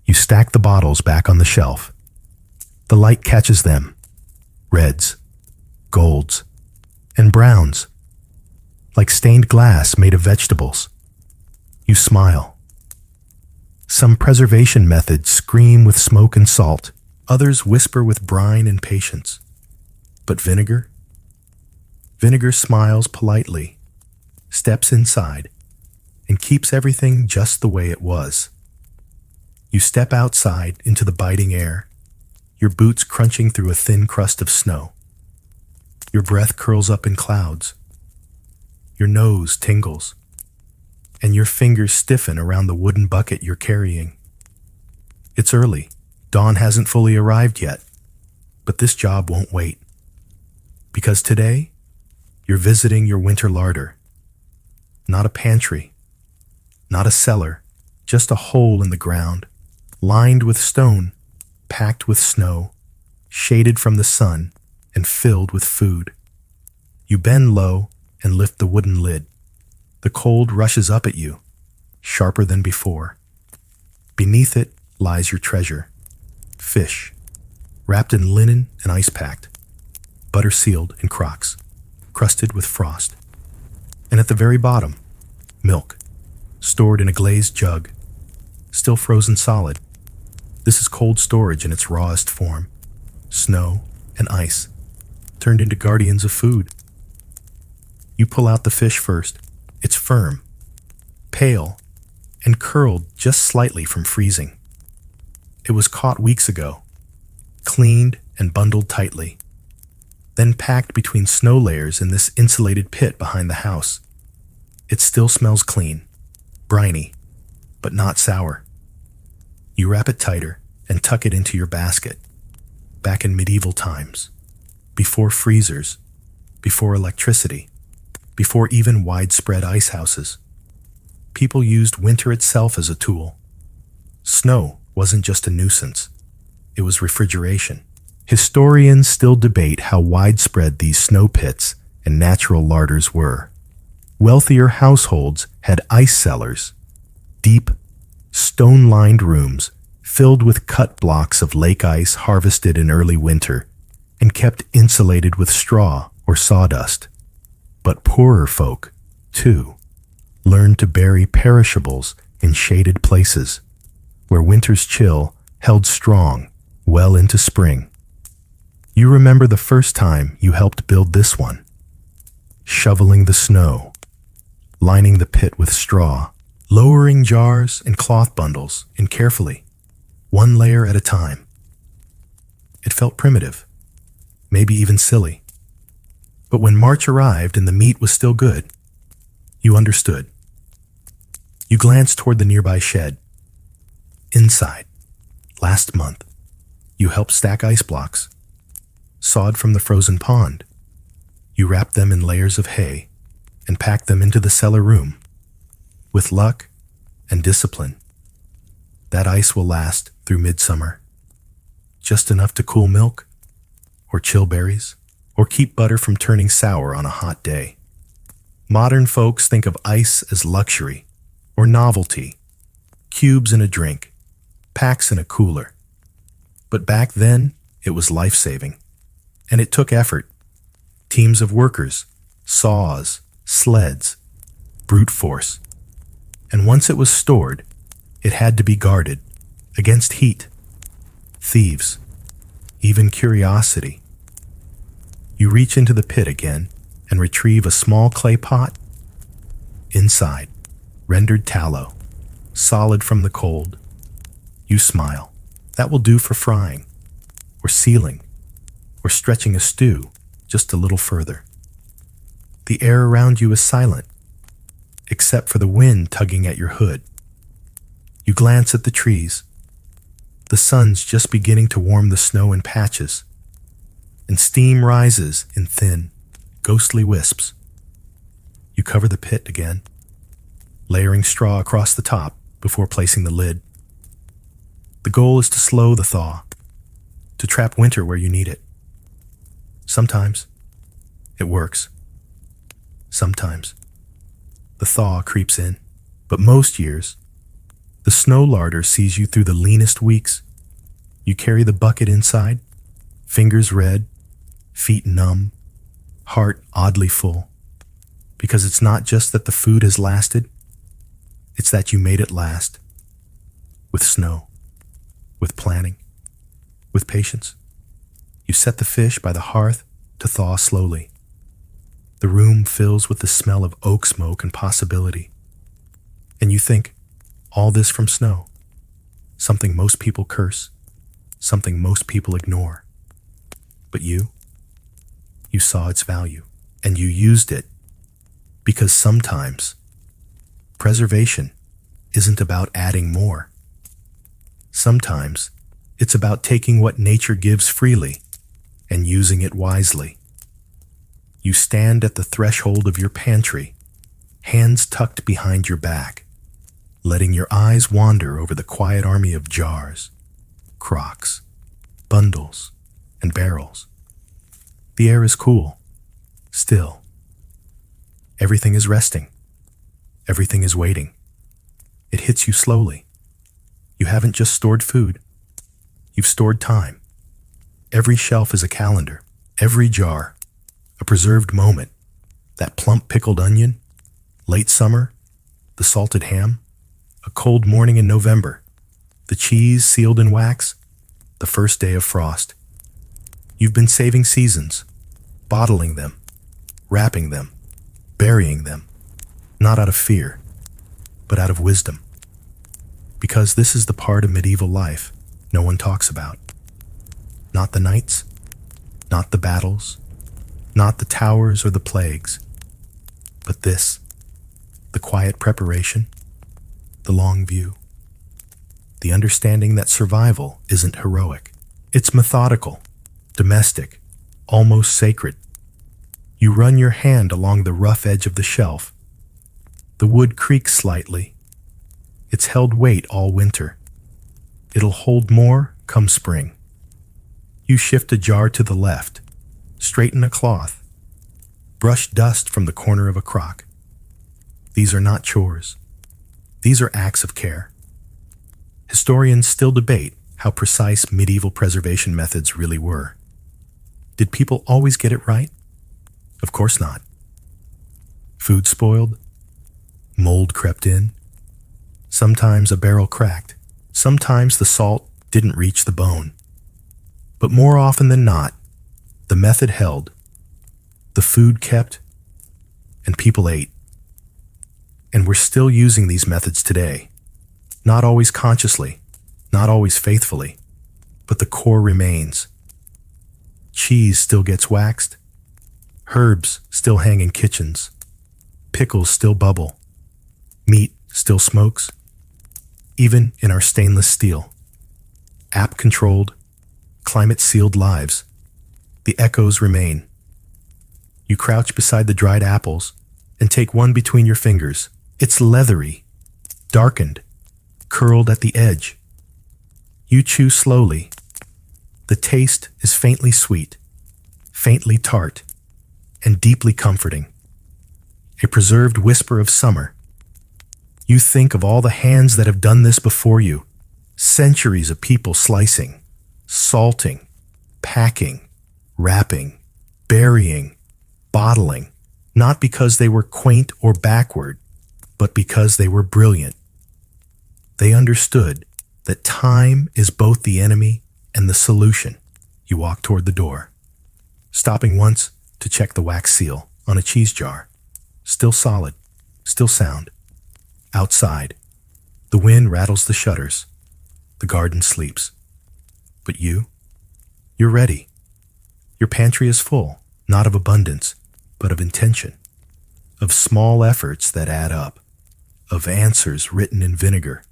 You stack the bottles back on the shelf. The light catches them. Reds, golds, and browns. Like stained glass made of vegetables. You smile. Some preservation methods scream with smoke and salt. Others whisper with brine and patience. But vinegar? Vinegar smiles politely, steps inside, and keeps everything just the way it was. You step outside into the biting air, your boots crunching through a thin crust of snow. Your breath curls up in clouds. Your nose tingles, and your fingers stiffen around the wooden bucket you're carrying. It's early. Dawn hasn't fully arrived yet, but this job won't wait. Because today, you're visiting your winter larder. Not a pantry, not a cellar, just a hole in the ground, lined with stone, packed with snow, shaded from the sun, and filled with food. You bend low and lift the wooden lid. The cold rushes up at you, sharper than before. Beneath it lies your treasure. Fish, wrapped in linen and ice-packed, butter-sealed in crocks, crusted with frost. And at the very bottom, milk, stored in a glazed jug, still frozen solid. This is cold storage in its rawest form. Snow and ice, turned into guardians of food. You pull out the fish first. It's firm, pale, and curled just slightly from freezing. It was caught weeks ago, cleaned and bundled tightly, then packed between snow layers in this insulated pit behind the house. It still smells clean, briny, but not sour. You wrap it tighter and tuck it into your basket. Back in medieval times, before freezers, before electricity, before even widespread ice houses. People used winter itself as a tool. Snow wasn't just a nuisance, it was refrigeration. Historians still debate how widespread these snow pits and natural larders were. Wealthier households had ice cellars, deep, stone-lined rooms filled with cut blocks of lake ice harvested in early winter and kept insulated with straw or sawdust. But poorer folk, too, learned to bury perishables in shaded places, where winter's chill held strong well into spring. You remember the first time you helped build this one, shoveling the snow, lining the pit with straw, lowering jars and cloth bundles in carefully, one layer at a time. It felt primitive, maybe even silly. But when March arrived and the meat was still good, you understood. You glanced toward the nearby shed. Inside, last month, you helped stack ice blocks, sawed from the frozen pond. You wrapped them in layers of hay and packed them into the cellar room. With luck and discipline, that ice will last through midsummer. Just enough to cool milk, or chill berries, or keep butter from turning sour on a hot day. Modern folks think of ice as luxury or novelty, cubes in a drink, packs in a cooler. But back then, it was life-saving, and it took effort. Teams of workers, saws, sleds, brute force. And once it was stored, it had to be guarded against heat, thieves, even curiosity. You reach into the pit again and retrieve a small clay pot. Inside, rendered tallow, solid from the cold. You smile. That will do for frying, or sealing, or stretching a stew just a little further. The air around you is silent, except for the wind tugging at your hood. You glance at the trees. The sun's just beginning to warm the snow in patches, and steam rises in thin, ghostly wisps. You cover the pit again, layering straw across the top before placing the lid. The goal is to slow the thaw, to trap winter where you need it. Sometimes it works. Sometimes the thaw creeps in, but most years, the snow larder sees you through the leanest weeks. You carry the bucket inside, fingers red, feet numb, heart oddly full, because it's not just that the food has lasted, it's that you made it last. With snow, with planning, with patience. You set the fish by the hearth to thaw slowly. The room fills with the smell of oak smoke and possibility. And you think, all this from snow, something most people curse, something most people ignore. But you saw its value, and you used it, because sometimes preservation isn't about adding more. Sometimes it's about taking what nature gives freely and using it wisely. You stand at the threshold of your pantry, hands tucked behind your back, letting your eyes wander over the quiet army of jars, crocks, bundles, and barrels. The air is cool, still. Everything is resting. Everything is waiting. It hits you slowly. You haven't just stored food. You've stored time. Every shelf is a calendar. Every jar, a preserved moment. That plump pickled onion, late summer, the salted ham, a cold morning in November, the cheese sealed in wax, the first day of frost. You've been saving seasons, bottling them, wrapping them, burying them, not out of fear, but out of wisdom. Because this is the part of medieval life no one talks about. Not the knights, not the battles, not the towers or the plagues, but this, the quiet preparation, the long view, the understanding that survival isn't heroic. It's methodical, domestic, almost sacred. You run your hand along the rough edge of the shelf. The wood creaks slightly. It's held weight all winter. It'll hold more come spring. You shift a jar to the left, straighten a cloth, brush dust from the corner of a crock. These are not chores. These are acts of care. Historians still debate how precise medieval preservation methods really were. Did people always get it right? Of course not. Food spoiled. Mold crept in. Sometimes a barrel cracked. Sometimes the salt didn't reach the bone. But more often than not, the method held. The food kept, and people ate. And we're still using these methods today. Not always consciously, not always faithfully, but the core remains. Cheese still gets waxed. Herbs still hang in kitchens. Pickles still bubble. Meat still smokes. Even in our stainless steel. App-controlled, climate-sealed lives, the echoes remain. You crouch beside the dried apples and take one between your fingers. It's leathery, darkened, curled at the edge. You chew slowly. The taste is faintly sweet, faintly tart, and deeply comforting. A preserved whisper of summer. You think of all the hands that have done this before you. Centuries of people slicing, salting, packing, wrapping, burying, bottling, not because they were quaint or backward, but because they were brilliant. They understood that time is both the enemy and the solution. You walk toward the door, stopping once to check the wax seal on a cheese jar. Still solid, still sound. Outside, the wind rattles the shutters. The garden sleeps. But you're ready. Your pantry is full, not of abundance, but of intention, of small efforts that add up, of answers written in vinegar,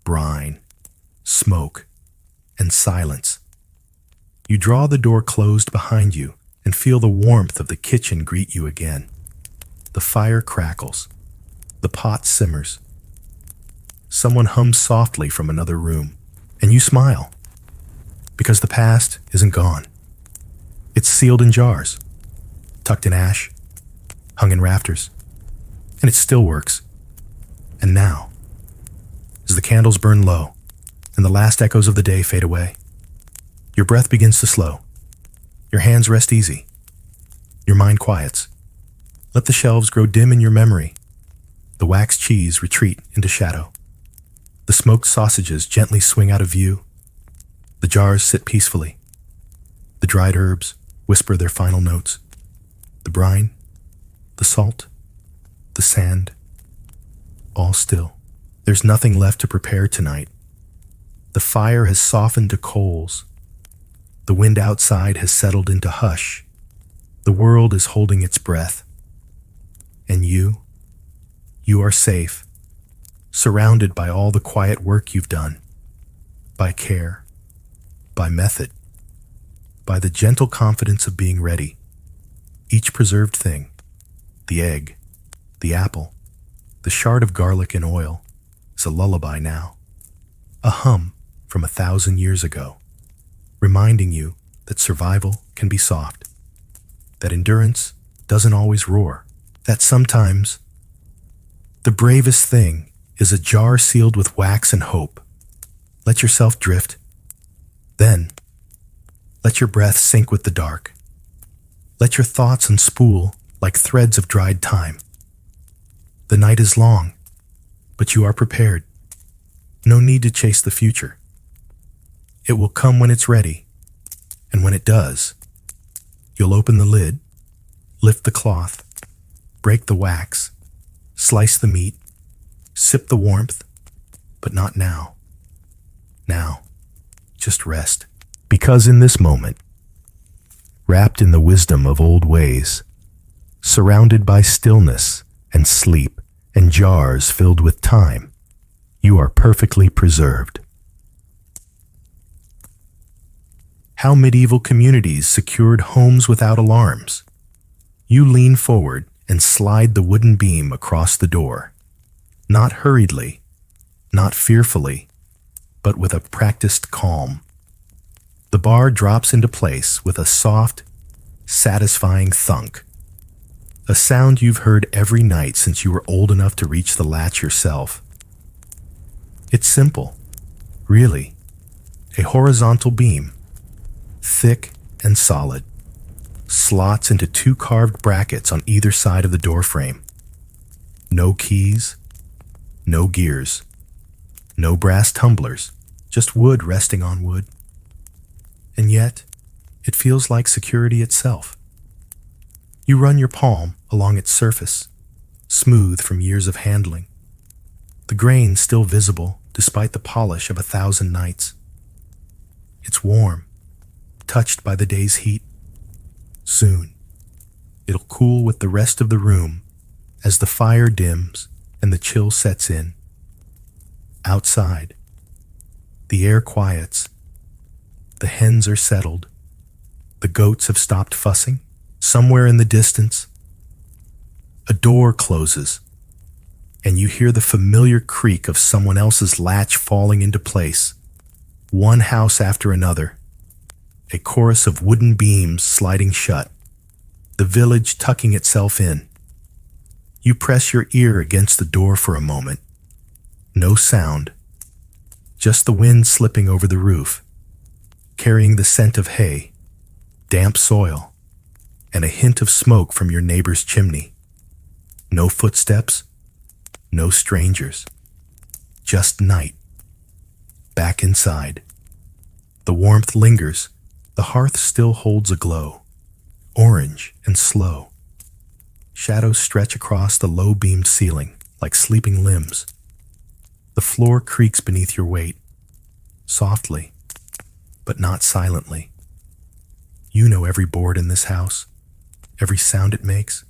brine, smoke, and silence. You draw the door closed behind you and feel the warmth of the kitchen greet you again. The fire crackles. The pot simmers. Someone hums softly from another room, and you smile, because the past isn't gone. It's sealed in jars, tucked in ash, hung in rafters, and it still works. And now, as the candles burn low and the last echoes of the day fade away, your breath begins to slow. Your hands rest easy. Your mind quiets. Let the shelves grow dim in your memory. The wax cheese retreat into shadow. The smoked sausages gently swing out of view. The jars sit peacefully. The dried herbs whisper their final notes. The brine, the salt, the sand, all still. There's nothing left to prepare tonight. The fire has softened to coals. The wind outside has settled into hush. The world is holding its breath. And you are safe, surrounded by all the quiet work you've done, by care, by method, by the gentle confidence of being ready. Each preserved thing, the egg, the apple, the shard of garlic and oil, is a lullaby now, a hum from 1,000 years ago, reminding you that survival can be soft, that endurance doesn't always roar, that sometimes the bravest thing is a jar sealed with wax and hope. Let yourself drift. Then, let your breath sink with the dark. Let your thoughts unspool like threads of dried time. The night is long, but you are prepared. No need to chase the future. It will come when it's ready, and when it does, you'll open the lid, lift the cloth, break the wax, slice the meat, sip the warmth, but not now. Now, just rest. Because in this moment, wrapped in the wisdom of old ways, surrounded by stillness and sleep and jars filled with time, you are perfectly preserved. How medieval communities secured homes without alarms. You lean forward and slide the wooden beam across the door. Not hurriedly, not fearfully, but with a practiced calm. The bar drops into place with a soft, satisfying thunk. A sound you've heard every night since you were old enough to reach the latch yourself. It's simple, really. A horizontal beam, thick and solid, slots into two carved brackets on either side of the doorframe. No keys, no gears, no brass tumblers, just wood resting on wood. And yet, it feels like security itself. You run your palm along its surface, smooth from years of handling. The grain still visible despite the polish of 1,000 nights. It's warm, touched by the day's heat. Soon, it'll cool with the rest of the room as the fire dims and the chill sets in. Outside, the air quiets. The hens are settled. The goats have stopped fussing. Somewhere in the distance, a door closes, and you hear the familiar creak of someone else's latch falling into place. One house after another, a chorus of wooden beams sliding shut, the village tucking itself in. You press your ear against the door for a moment. No sound, just the wind slipping over the roof, carrying the scent of hay, damp soil, and a hint of smoke from your neighbor's chimney. No footsteps, no strangers, just night. Back inside. The warmth lingers, the hearth still holds a glow, orange and slow. Shadows stretch across the low-beamed ceiling like sleeping limbs. The floor creaks beneath your weight, softly, but not silently. You know every board in this house, every sound it makes.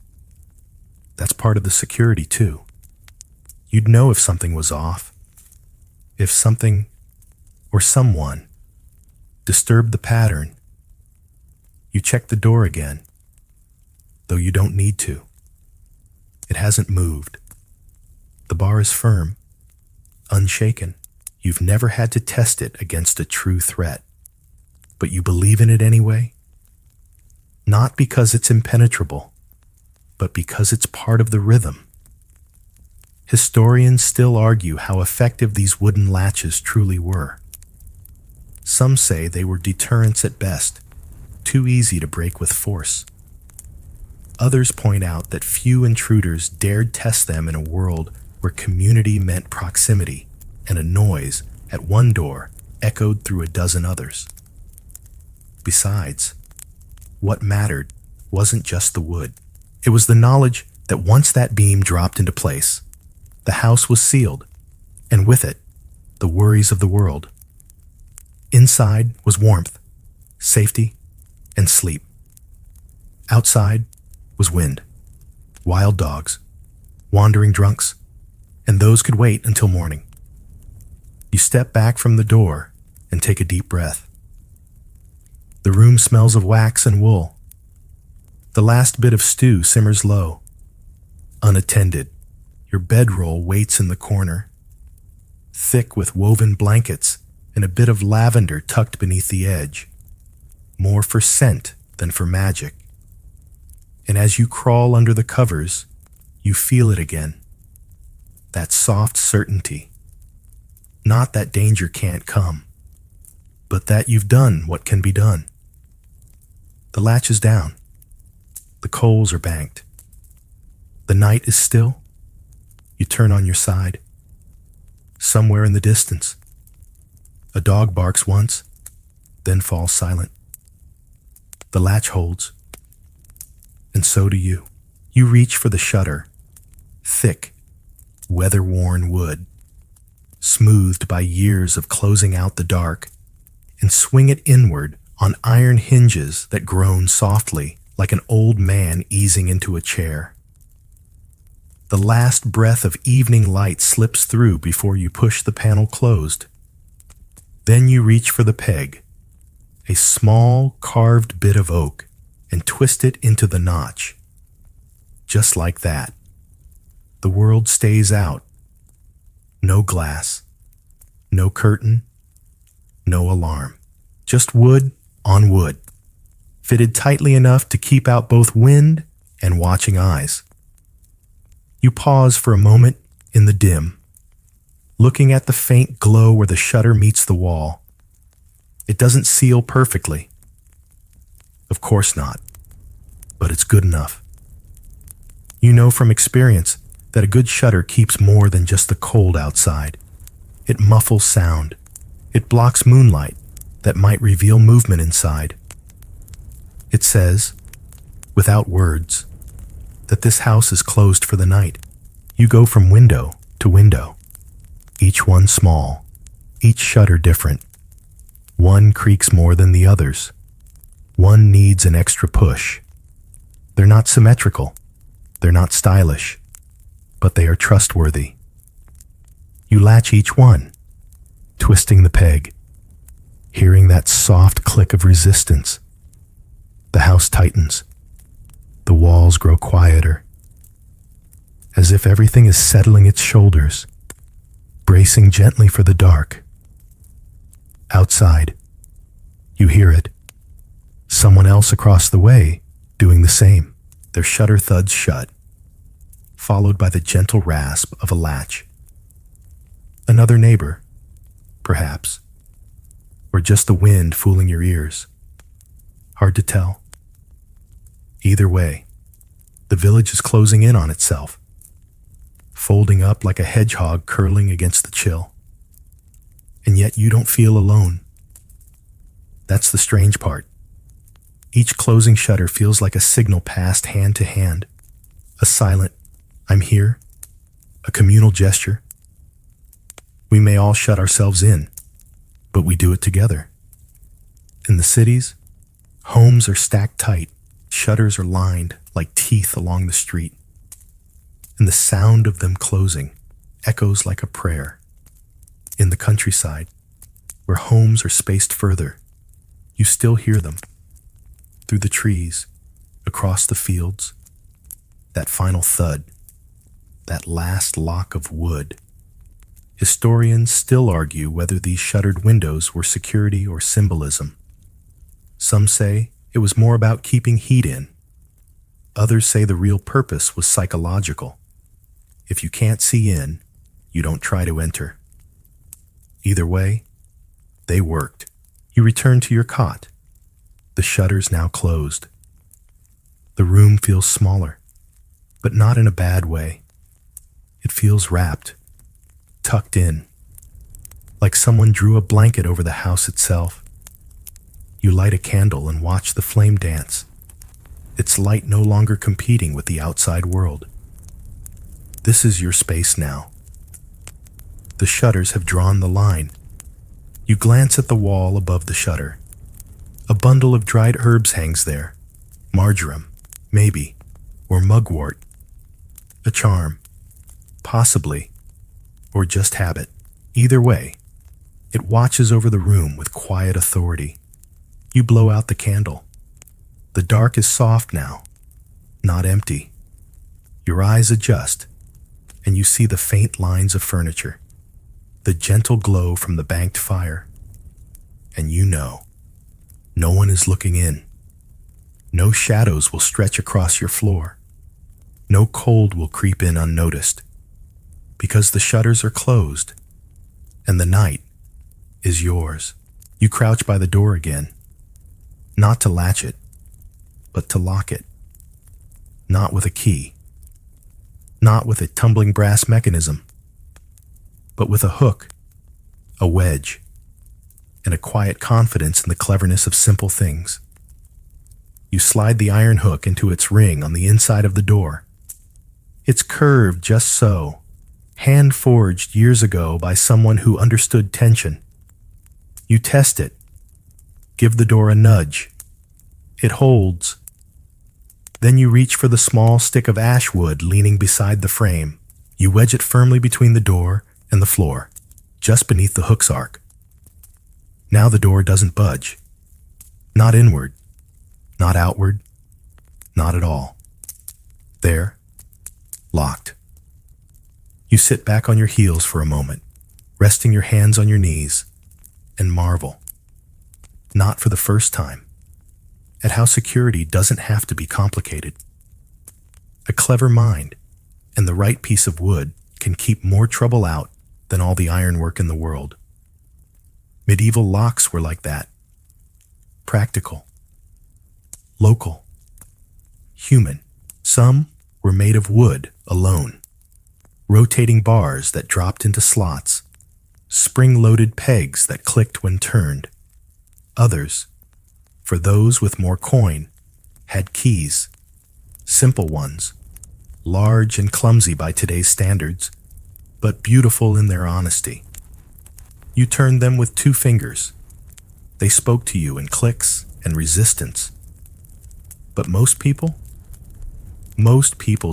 That's part of the security, too. You'd know if something was off, if something or someone disturbed the pattern. You check the door again, though you don't need to. It hasn't moved. The bar is firm, unshaken. You've never had to test it against a true threat, but you believe in it anyway? Not because it's impenetrable, but because it's part of the rhythm. Historians still argue how effective these wooden latches truly were. Some say they were deterrents at best, too easy to break with force. Others point out that few intruders dared test them in a world where community meant proximity, and a noise at one door echoed through a dozen others. Besides, what mattered wasn't just the wood. It was the knowledge that once that beam dropped into place, the house was sealed, and with it, the worries of the world. Inside was warmth, safety, and sleep. Outside was wind, wild dogs, wandering drunks, and those could wait until morning. You step back from the door and take a deep breath. The room smells of wax and wool. The last bit of stew simmers low. Unattended, your bedroll waits in the corner, thick with woven blankets and a bit of lavender tucked beneath the edge, more for scent than for magic. And as you crawl under the covers, you feel it again. That soft certainty. Not that danger can't come, but that you've done what can be done. The latch is down. The coals are banked. The night is still. You turn on your side. Somewhere in the distance, a dog barks once, then falls silent. The latch holds, and so do you. You reach for the shutter, thick, weather-worn wood, smoothed by years of closing out the dark, and swing it inward on iron hinges that groan softly like an old man easing into a chair. The last breath of evening light slips through before you push the panel closed. Then you reach for the peg, a small carved bit of oak, and twist it into the notch, Just like that. The world stays out. No glass, no curtain, no alarm. Just wood on wood, fitted tightly enough to keep out both wind and watching eyes. You pause for a moment in the dim, looking at the faint glow where the shutter meets the wall. It doesn't seal perfectly. Of course not, but it's good enough. You know from experience that a good shutter keeps more than just the cold outside. It muffles sound. It blocks moonlight that might reveal movement inside. It says, without words, that this house is closed for the night. You go from window to window, each one small, each shutter different. One creaks more than the others. One needs an extra push. They're not symmetrical. They're not stylish, but they are trustworthy. You latch each one, twisting the peg, hearing that soft click of resistance. The house tightens. The walls grow quieter, as if everything is settling its shoulders, bracing gently for the dark. Outside, you hear it. Someone else across the way doing the same. Their shutter thuds shut, followed by the gentle rasp of a latch. Another neighbor, perhaps, or just the wind fooling your ears. Hard to tell. Either way, the village is closing in on itself, folding up like a hedgehog curling against the chill. And yet you don't feel alone. That's the strange part. Each closing shutter feels like a signal passed hand to hand, a silent, "I'm here," a communal gesture. We may all shut ourselves in, but we do it together. In the cities, homes are stacked tight, shutters are lined like teeth along the street, and the sound of them closing echoes like a prayer. In the countryside, where homes are spaced further, you still hear them. Through the trees, across the fields, that final thud, that last lock of wood. Historians still argue whether these shuttered windows were security or symbolism. Some say it was more about keeping heat in. Others say the real purpose was psychological. If you can't see in, you don't try to enter. Either way, they worked. You return to your cot. The shutters now closed. The room feels smaller, but not in a bad way. It feels wrapped, tucked in, like someone drew a blanket over the house itself. You light a candle and watch the flame dance, its light no longer competing with the outside world. This is your space now. The shutters have drawn the line. You glance at the wall above the shutter. A bundle of dried herbs hangs there. Marjoram, maybe, or mugwort. A charm, possibly, or just habit. Either way, it watches over the room with quiet authority. You blow out the candle. The dark is soft now, not empty. Your eyes adjust, and you see the faint lines of furniture, the gentle glow from the banked fire. And you know, no one is looking in. No shadows will stretch across your floor. No cold will creep in unnoticed, because the shutters are closed, and the night is yours. You crouch by the door again, not to latch it, but to lock it. Not with a key, not with a tumbling brass mechanism, but with a hook, a wedge, and a quiet confidence in the cleverness of simple things. You slide the iron hook into its ring on the inside of the door. It's curved just so, hand-forged years ago by someone who understood tension. You test it, give the door a nudge. It holds. Then you reach for the small stick of ash wood leaning beside the frame. You wedge it firmly between the door and the floor, just beneath the hook's arc. Now the door doesn't budge. Not inward, not outward, not at all. There, locked. You sit back on your heels for a moment, resting your hands on your knees, and marvel, not for the first time, at how security doesn't have to be complicated. A clever mind and the right piece of wood can keep more trouble out than all the ironwork in the world. Medieval locks were like that. Practical, local, human. Some were made of wood alone, rotating bars that dropped into slots, spring-loaded pegs that clicked when turned. Others, for those with more coin, had keys, simple ones, large and clumsy by today's standards, but beautiful in their honesty. You turned them with 2 fingers. They spoke to you in clicks and resistance. But most people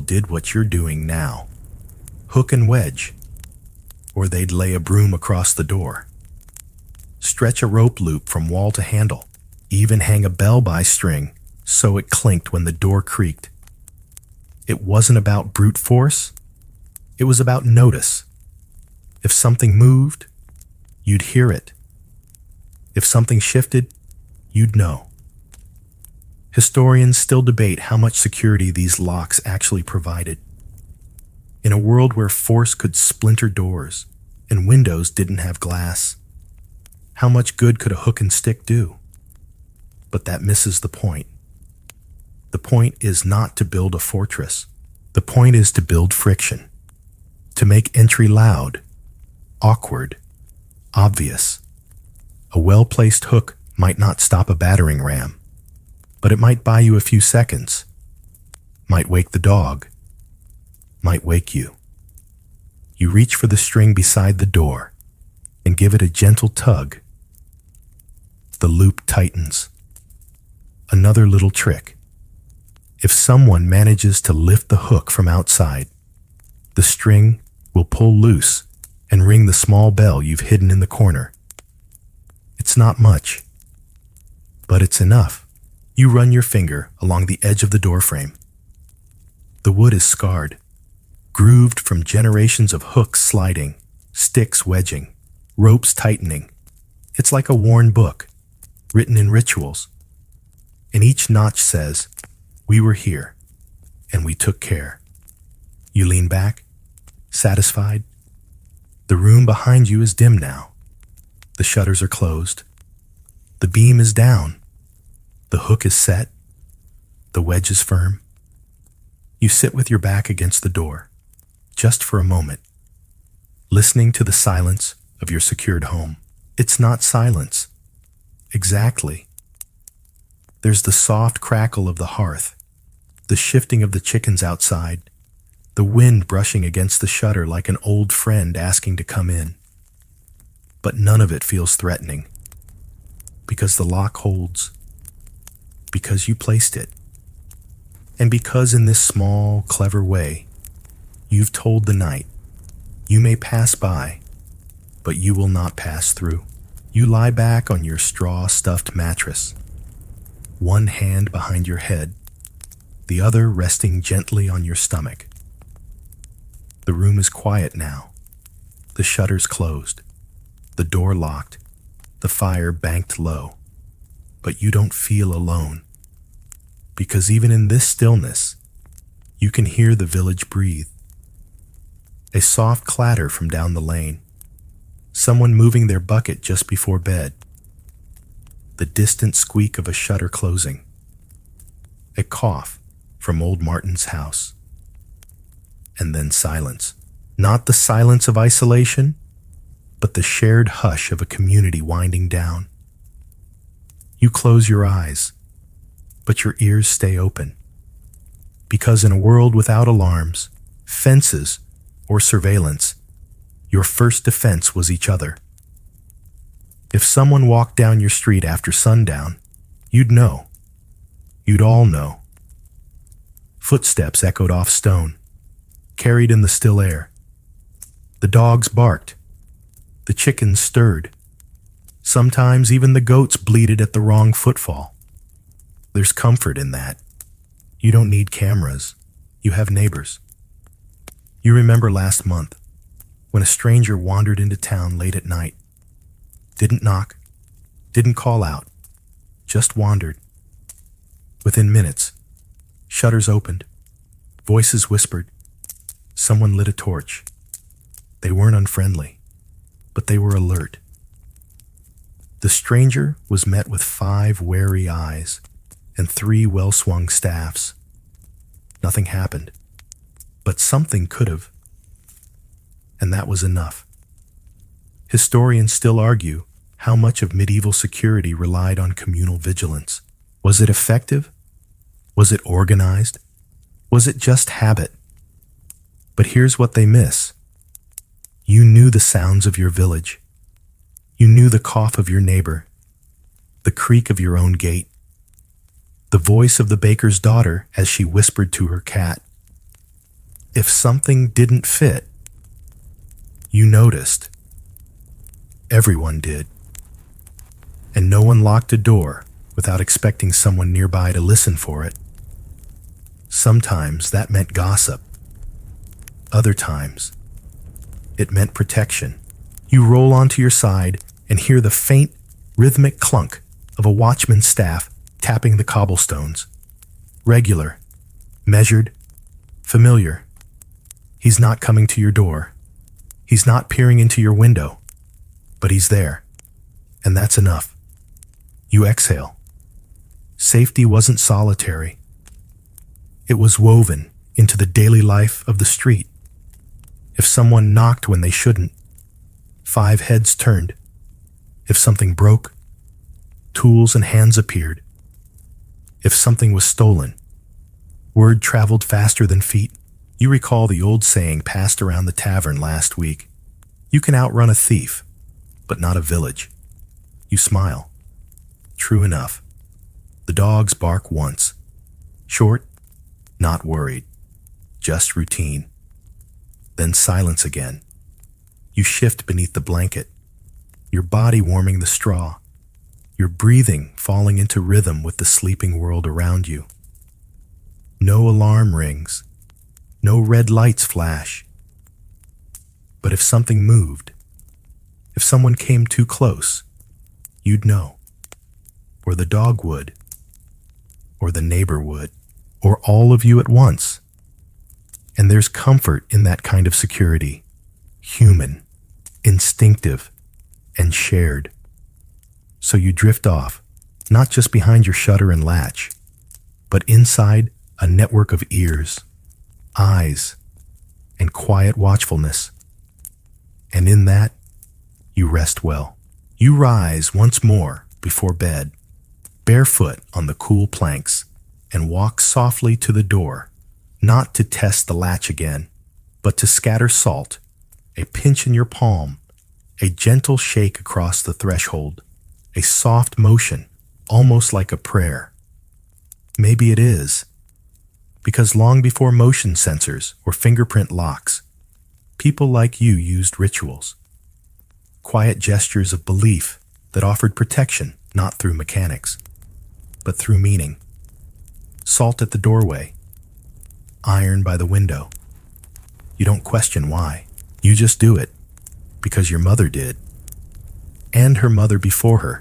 did what you're doing now. Hook and wedge, or they'd lay a broom across the door, stretch a rope loop from wall to handle, even hang a bell by string so it clinked when the door creaked. It wasn't about brute force, it was about notice. If something moved, you'd hear it. If something shifted, you'd know. Historians still debate how much security these locks actually provided. In a world where force could splinter doors and windows didn't have glass, how much good could a hook and stick do? But that misses the point. The point is not to build a fortress. The point is to build friction, to make entry loud, awkward, obvious. A well-placed hook might not stop a battering ram, but it might buy you a few seconds, might wake the dog, might wake you. You reach for the string beside the door and give it a gentle tug. The loop tightens. Another little trick. If someone manages to lift the hook from outside, the string will pull loose and ring the small bell you've hidden in the corner. It's not much, but it's enough. You run your finger along the edge of the doorframe. The wood is scarred, grooved from generations of hooks sliding, sticks wedging, ropes tightening. It's like a worn book, written in rituals. And each notch says, "We were here, and we took care." You lean back, satisfied. The room behind you is dim now. The shutters are closed. The beam is down. The hook is set. The wedge is firm. You sit with your back against the door, just for a moment, listening to the silence of your secured home. It's not silence. Exactly. There's the soft crackle of the hearth, the shifting of the chickens outside, the wind brushing against the shutter like an old friend asking to come in. But none of it feels threatening, because the lock holds, because you placed it, and because in this small, clever way, you've told the night, you may pass by, but you will not pass through. You lie back on your straw-stuffed mattress, one hand behind your head, the other resting gently on your stomach. The room is quiet now, the shutters closed, the door locked, the fire banked low. But you don't feel alone, because even in this stillness, you can hear the village breathe. A soft clatter from down the lane, someone moving their bucket just before bed, the distant squeak of a shutter closing, a cough from old Martin's house, and then silence. Not the silence of isolation, but the shared hush of a community winding down. You close your eyes, but your ears stay open, because in a world without alarms, fences, or surveillance, your first defense was each other. If someone walked down your street after sundown, you'd know. You'd all know. Footsteps echoed off stone, carried in the still air. The dogs barked. The chickens stirred. Sometimes even the goats bleated at the wrong footfall. There's comfort in that. You don't need cameras. You have neighbors. You remember last month when a stranger wandered into town late at night, didn't knock, didn't call out, just wandered. Within minutes, shutters opened, voices whispered, someone lit a torch. They weren't unfriendly, but they were alert. The stranger was met with 5 wary eyes and 3 well-swung staffs. Nothing happened, but something could have, and that was enough. Historians still argue how much of medieval security relied on communal vigilance. Was it effective? Was it organized? Was it just habit? But here's what they miss. You knew the sounds of your village. You knew the cough of your neighbor, the creak of your own gate, the voice of the baker's daughter as she whispered to her cat. If something didn't fit, you noticed. Everyone did. And no one locked a door without expecting someone nearby to listen for it. Sometimes that meant gossip. Other times, it meant protection. You roll onto your side and hear the faint, rhythmic clunk of a watchman's staff tapping the cobblestones. Regular, measured, familiar. He's not coming to your door. He's not peering into your window, but he's there. And that's enough. You exhale. Safety wasn't solitary. It was woven into the daily life of the street. If someone knocked when they shouldn't, 5 heads turned. If something broke, tools and hands appeared. If something was stolen, word traveled faster than feet. You recall the old saying passed around the tavern last week. You can outrun a thief, but not a village. You smile. True enough. The dogs bark once. Short, not worried. Just routine. Then silence again. You shift beneath the blanket, your body warming the straw, your breathing falling into rhythm with the sleeping world around you. No alarm rings, no red lights flash. But if something moved, if someone came too close, you'd know. Or the dog would, or the neighbor would, or all of you at once. And there's comfort in that kind of security. Human, instinctive, and shared. So you drift off, not just behind your shutter and latch, but inside a network of ears, eyes, and quiet watchfulness. And in that, you rest well. You rise once more before bed, barefoot on the cool planks, and walk softly to the door, not to test the latch again, but to scatter salt, a pinch in your palm, a gentle shake across the threshold, a soft motion, almost like a prayer. Maybe it is, because long before motion sensors or fingerprint locks, people like you used rituals, quiet gestures of belief that offered protection not through mechanics, but through meaning. Salt at the doorway, iron by the window. You don't question why. You just do it because your mother did, and her mother before her.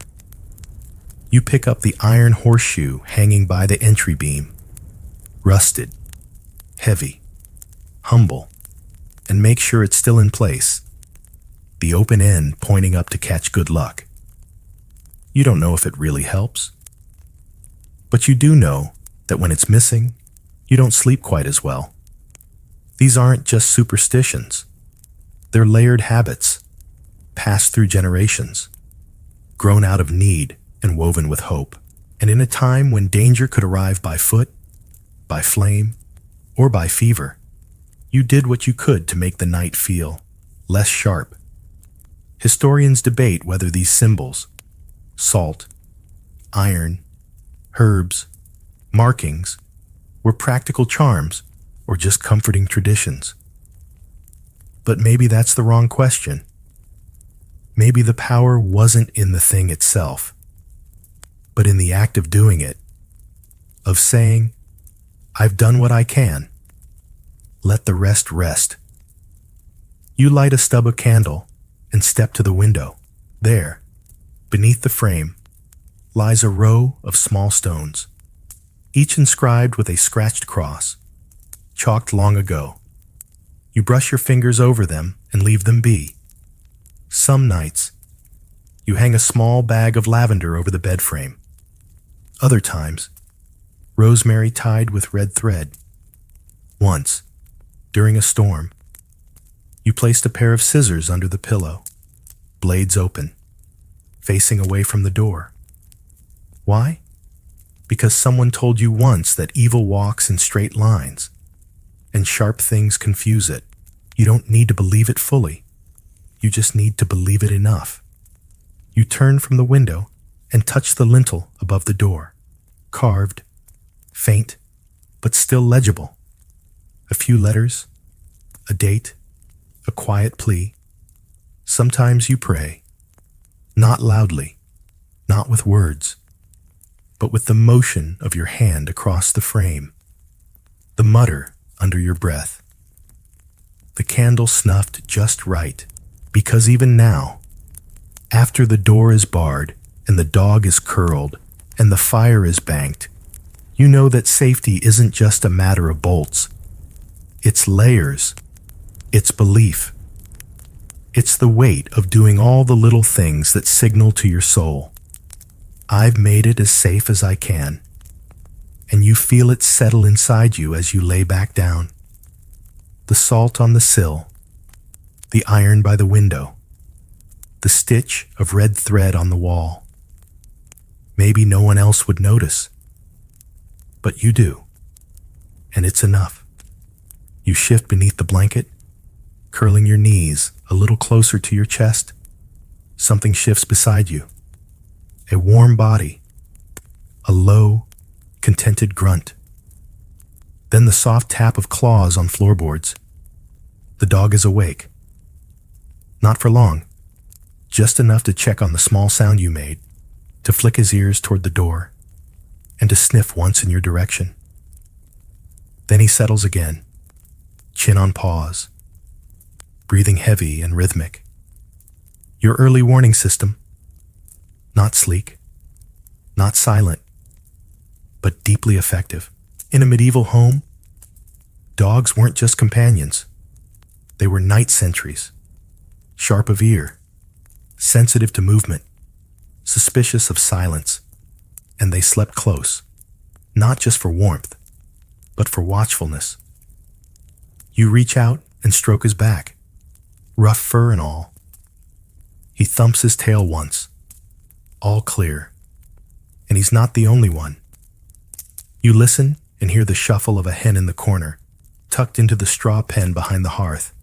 You pick up the iron horseshoe hanging by the entry beam, rusted, heavy, humble, and make sure it's still in place, the open end pointing up to catch good luck. You don't know if it really helps, but you do know that when it's missing, you don't sleep quite as well. These aren't just superstitions. They're layered habits, passed through generations, grown out of need and woven with hope. And in a time when danger could arrive by foot, by flame, or by fever, you did what you could to make the night feel less sharp. Historians debate whether these symbols, salt, iron, herbs, markings, were practical charms or just comforting traditions. But maybe that's the wrong question. Maybe the power wasn't in the thing itself, but in the act of doing it, of saying, I've done what I can. Let the rest rest. You light a stub of candle and step to the window. There, beneath the frame, lies a row of small stones, each inscribed with a scratched cross, chalked long ago. You brush your fingers over them and leave them be. Some nights, you hang a small bag of lavender over the bed frame. Other times, rosemary tied with red thread. Once, during a storm, you placed a pair of scissors under the pillow, blades open, facing away from the door. Why? Because someone told you once that evil walks in straight lines, and sharp things confuse it. You don't need to believe it fully. You just need to believe it enough. You turn from the window and touch the lintel above the door, carved, faint, but still legible. A few letters, a date, a quiet plea. Sometimes you pray, not loudly, not with words, but with the motion of your hand across the frame, the mutter under your breath. The candle snuffed just right, because even now, after the door is barred and the dog is curled and the fire is banked, you know that safety isn't just a matter of bolts. It's layers. It's belief. It's the weight of doing all the little things that signal to your soul, I've made it as safe as I can, and you feel it settle inside you as you lay back down. The salt on the sill, the iron by the window, the stitch of red thread on the wall. Maybe no one else would notice, but you do, and it's enough. You shift beneath the blanket, curling your knees a little closer to your chest. Something shifts beside you. A warm body, a low, contented grunt. Then the soft tap of claws on floorboards. The dog is awake. Not for long, just enough to check on the small sound you made, to flick his ears toward the door, and to sniff once in your direction. Then he settles again, chin on paws, breathing heavy and rhythmic. Your early warning system, not sleek, not silent, but deeply effective. In a medieval home, dogs weren't just companions. They were night sentries, sharp of ear, sensitive to movement, suspicious of silence, and they slept close, not just for warmth, but for watchfulness. You reach out and stroke his back, rough fur and all. He thumps his tail once, all clear, and he's not the only one. You listen and hear the shuffle of a hen in the corner, tucked into the straw pen behind the hearth,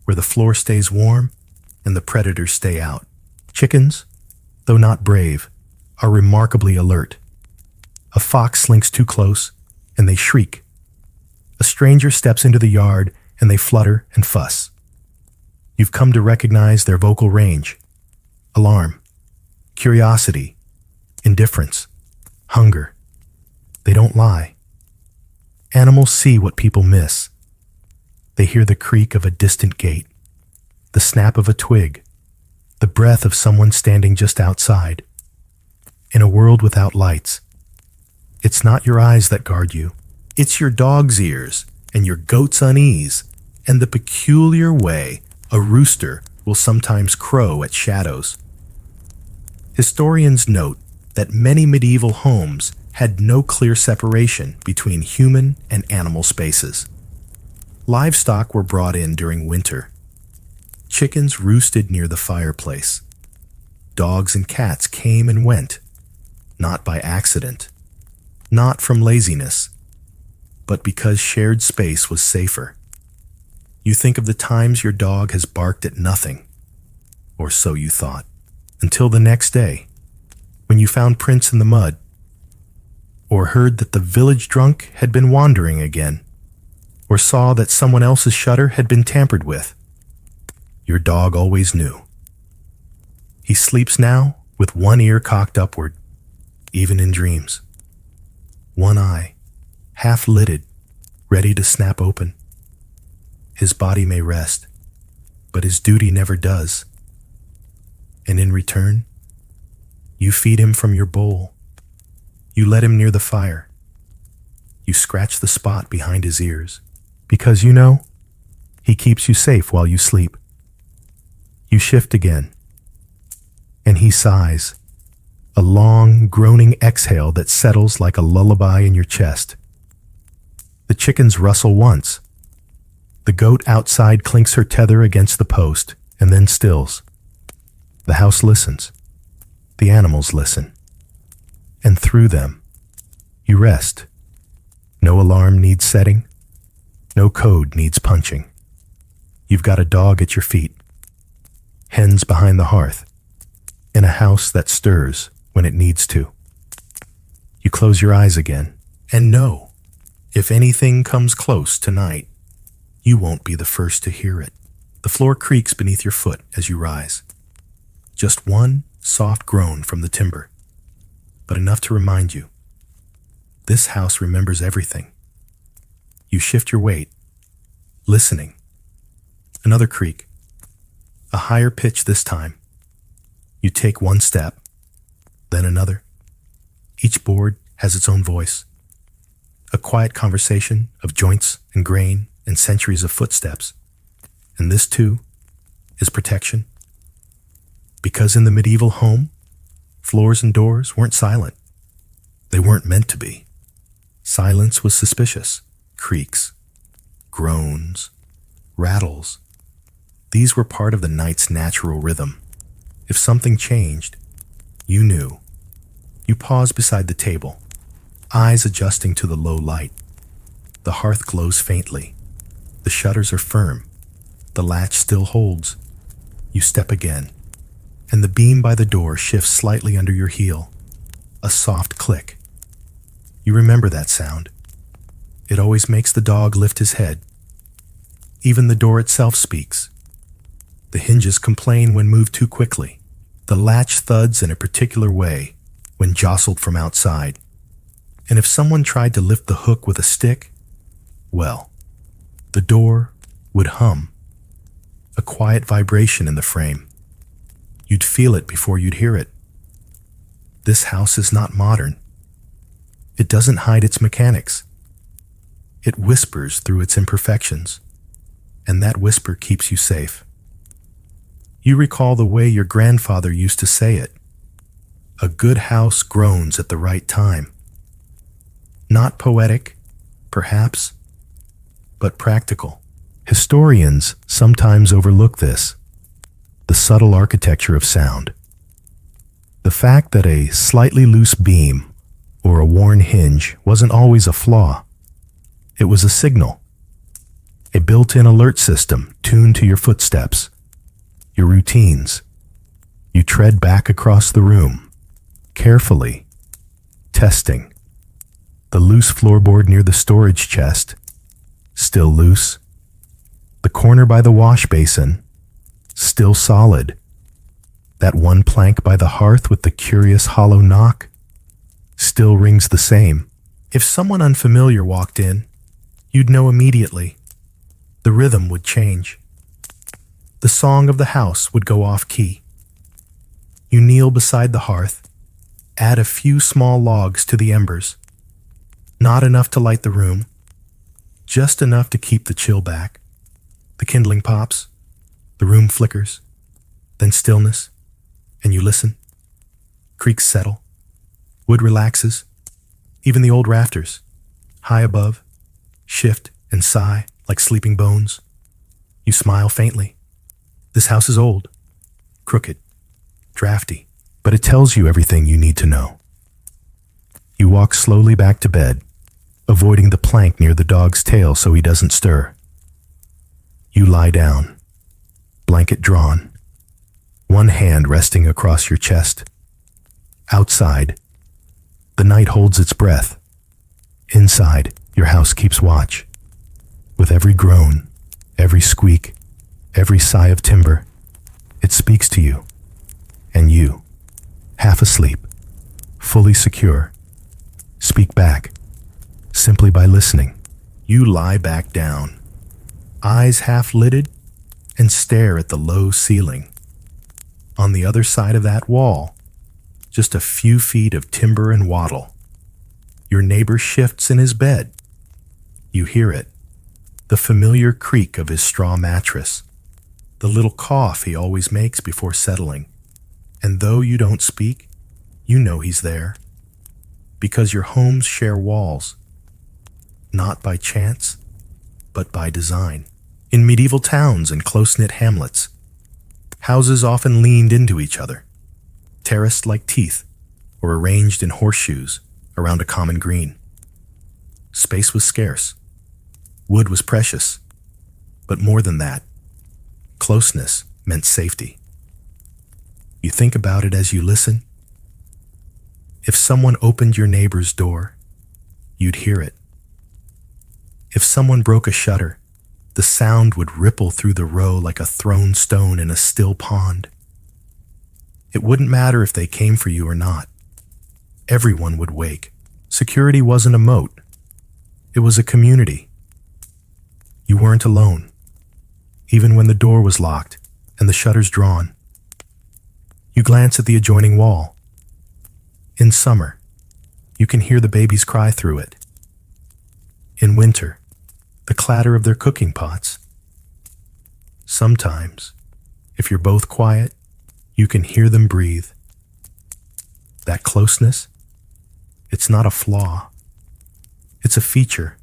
where the floor stays warm and the predators stay out. Chickens, though not brave, are remarkably alert. A fox slinks too close, and they shriek. A stranger steps into the yard, and they flutter and fuss. You've come to recognize their vocal range: alarm, curiosity, indifference, hunger. They don't lie. Animals see what people miss. They hear the creak of a distant gate, the snap of a twig, the breath of someone standing just outside. In a world without lights, it's not your eyes that guard you. It's your dog's ears and your goat's unease and the peculiar way a rooster will sometimes crow at shadows. Historians note that many medieval homes had no clear separation between human and animal spaces. Livestock were brought in during winter. Chickens roosted near the fireplace. Dogs and cats came and went, not by accident, not from laziness, but because shared space was safer. You think of the times your dog has barked at nothing, or so you thought, until the next day, when you found prints in the mud, or heard that the village drunk had been wandering again, or saw that someone else's shutter had been tampered with. Your dog always knew. He sleeps now with one ear cocked upward, even in dreams. One eye, half-lidded, ready to snap open. His body may rest, but his duty never does. And in return, you feed him from your bowl. You let him near the fire. You scratch the spot behind his ears, because you know he keeps you safe while you sleep. You shift again, and he sighs, a long, groaning exhale that settles like a lullaby in your chest. The chickens rustle once. The goat outside clinks her tether against the post and then stills. The house listens. The animals listen. And through them, you rest. No alarm needs setting. No code needs punching. You've got a dog at your feet. Hens behind the hearth. In a house that stirs when it needs to. You close your eyes again and know, if anything comes close tonight, you won't be the first to hear it. The floor creaks beneath your foot as you rise. Just one soft groan from the timber, but enough to remind you, this house remembers everything. You shift your weight, listening. Another creak, a higher pitch this time. You take one step, then another. Each board has its own voice. A quiet conversation of joints and grain and centuries of footsteps. And this, too, is protection. Because in the medieval home, floors and doors weren't silent. They weren't meant to be. Silence was suspicious. Creaks, groans, rattles. These were part of the night's natural rhythm. If something changed, you knew. You paused beside the table, eyes adjusting to the low light. The hearth glows faintly. The shutters are firm. The latch still holds. You step again, and the beam by the door shifts slightly under your heel. A soft click. You remember that sound. It always makes the dog lift his head. Even the door itself speaks. The hinges complain when moved too quickly. The latch thuds in a particular way when jostled from outside. And if someone tried to lift the hook with a stick, well, the door would hum. A quiet vibration in the frame. You'd feel it before you'd hear it. This house is not modern. It doesn't hide its mechanics. It whispers through its imperfections, and that whisper keeps you safe. You recall the way your grandfather used to say it. A good house groans at the right time. Not poetic, perhaps, but practical. Historians sometimes overlook this, the subtle architecture of sound. The fact that a slightly loose beam or a worn hinge wasn't always a flaw. It was a signal, a built-in alert system tuned to your footsteps, your routines. You tread back across the room, carefully, testing. The loose floorboard near the storage chest, still loose. The corner by the wash basin, still solid. That one plank by the hearth with the curious hollow knock, still rings the same. If someone unfamiliar walked in, you'd know immediately. The rhythm would change. The song of the house would go off key. You kneel beside the hearth, add a few small logs to the embers. Not enough to light the room, just enough to keep the chill back. The kindling pops, the room flickers, then stillness, and you listen. Creaks settle, wood relaxes, even the old rafters, high above, shift and sigh like sleeping bones. You smile faintly. This house is old, crooked, drafty, but it tells you everything you need to know. You walk slowly back to bed, avoiding the plank near the dog's tail so he doesn't stir. You lie down, blanket drawn, one hand resting across your chest. Outside, the night holds its breath. Inside, your house keeps watch. With every groan, every squeak, every sigh of timber, it speaks to you. And you, half asleep, fully secure, speak back, simply by listening. You lie back down, eyes half lidded, and stare at the low ceiling. On the other side of that wall, just a few feet of timber and wattle, your neighbor shifts in his bed. You hear it, the familiar creak of his straw mattress, the little cough he always makes before settling. And though you don't speak, you know he's there. Because your homes share walls, not by chance, but by design. In medieval towns and close-knit hamlets, houses often leaned into each other, terraced like teeth, or arranged in horseshoes around a common green. Space was scarce. Wood was precious. But more than that, closeness meant safety. You think about it as you listen. If someone opened your neighbor's door, you'd hear it. If someone broke a shutter, the sound would ripple through the row like a thrown stone in a still pond. It wouldn't matter if they came for you or not. Everyone would wake. Security wasn't a moat. It was a community. You weren't alone, even when the door was locked and the shutters drawn. You glance at the adjoining wall. In summer, you can hear the babies cry through it. In winter, the clatter of their cooking pots. Sometimes, if you're both quiet, you can hear them breathe. That closeness, it's not a flaw. It's a feature.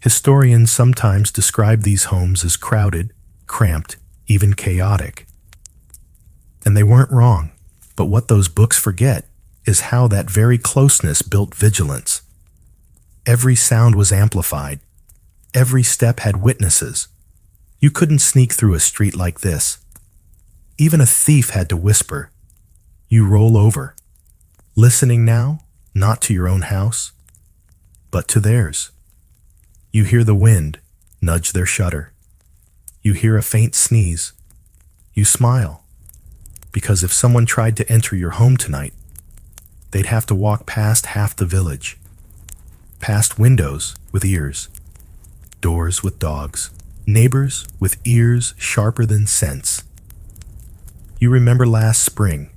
Historians sometimes describe these homes as crowded, cramped, even chaotic. And they weren't wrong, but what those books forget is how that very closeness built vigilance. Every sound was amplified. Every step had witnesses. You couldn't sneak through a street like this. Even a thief had to whisper. You roll over, listening now, not to your own house, but to theirs. You hear the wind nudge their shutter. You hear a faint sneeze. You smile, because if someone tried to enter your home tonight, they'd have to walk past half the village, past windows with ears, doors with dogs, neighbors with ears sharper than scents. You remember last spring,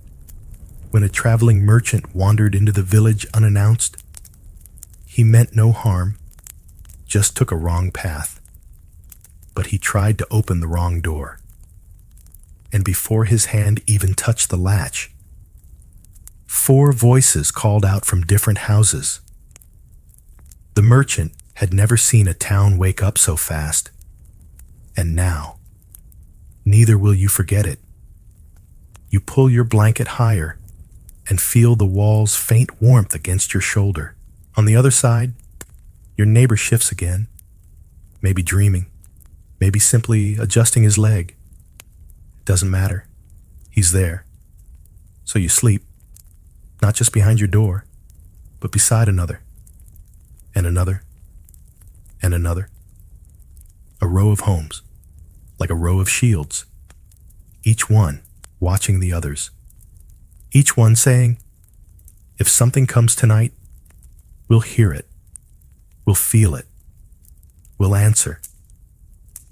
when a traveling merchant wandered into the village unannounced? He meant no harm, just took a wrong path. But he tried to open the wrong door. And before his hand even touched the latch, 4 voices called out from different houses. The merchant had never seen a town wake up so fast. And now, neither will you forget it. You pull your blanket higher and feel the wall's faint warmth against your shoulder. On the other side, your neighbor shifts again, maybe dreaming, maybe simply adjusting his leg. Doesn't matter. He's there. So you sleep, not just behind your door, but beside another, and another, and another. A row of homes, like a row of shields, each one watching the others. Each one saying, if something comes tonight, we'll hear it. We'll feel it. We'll answer.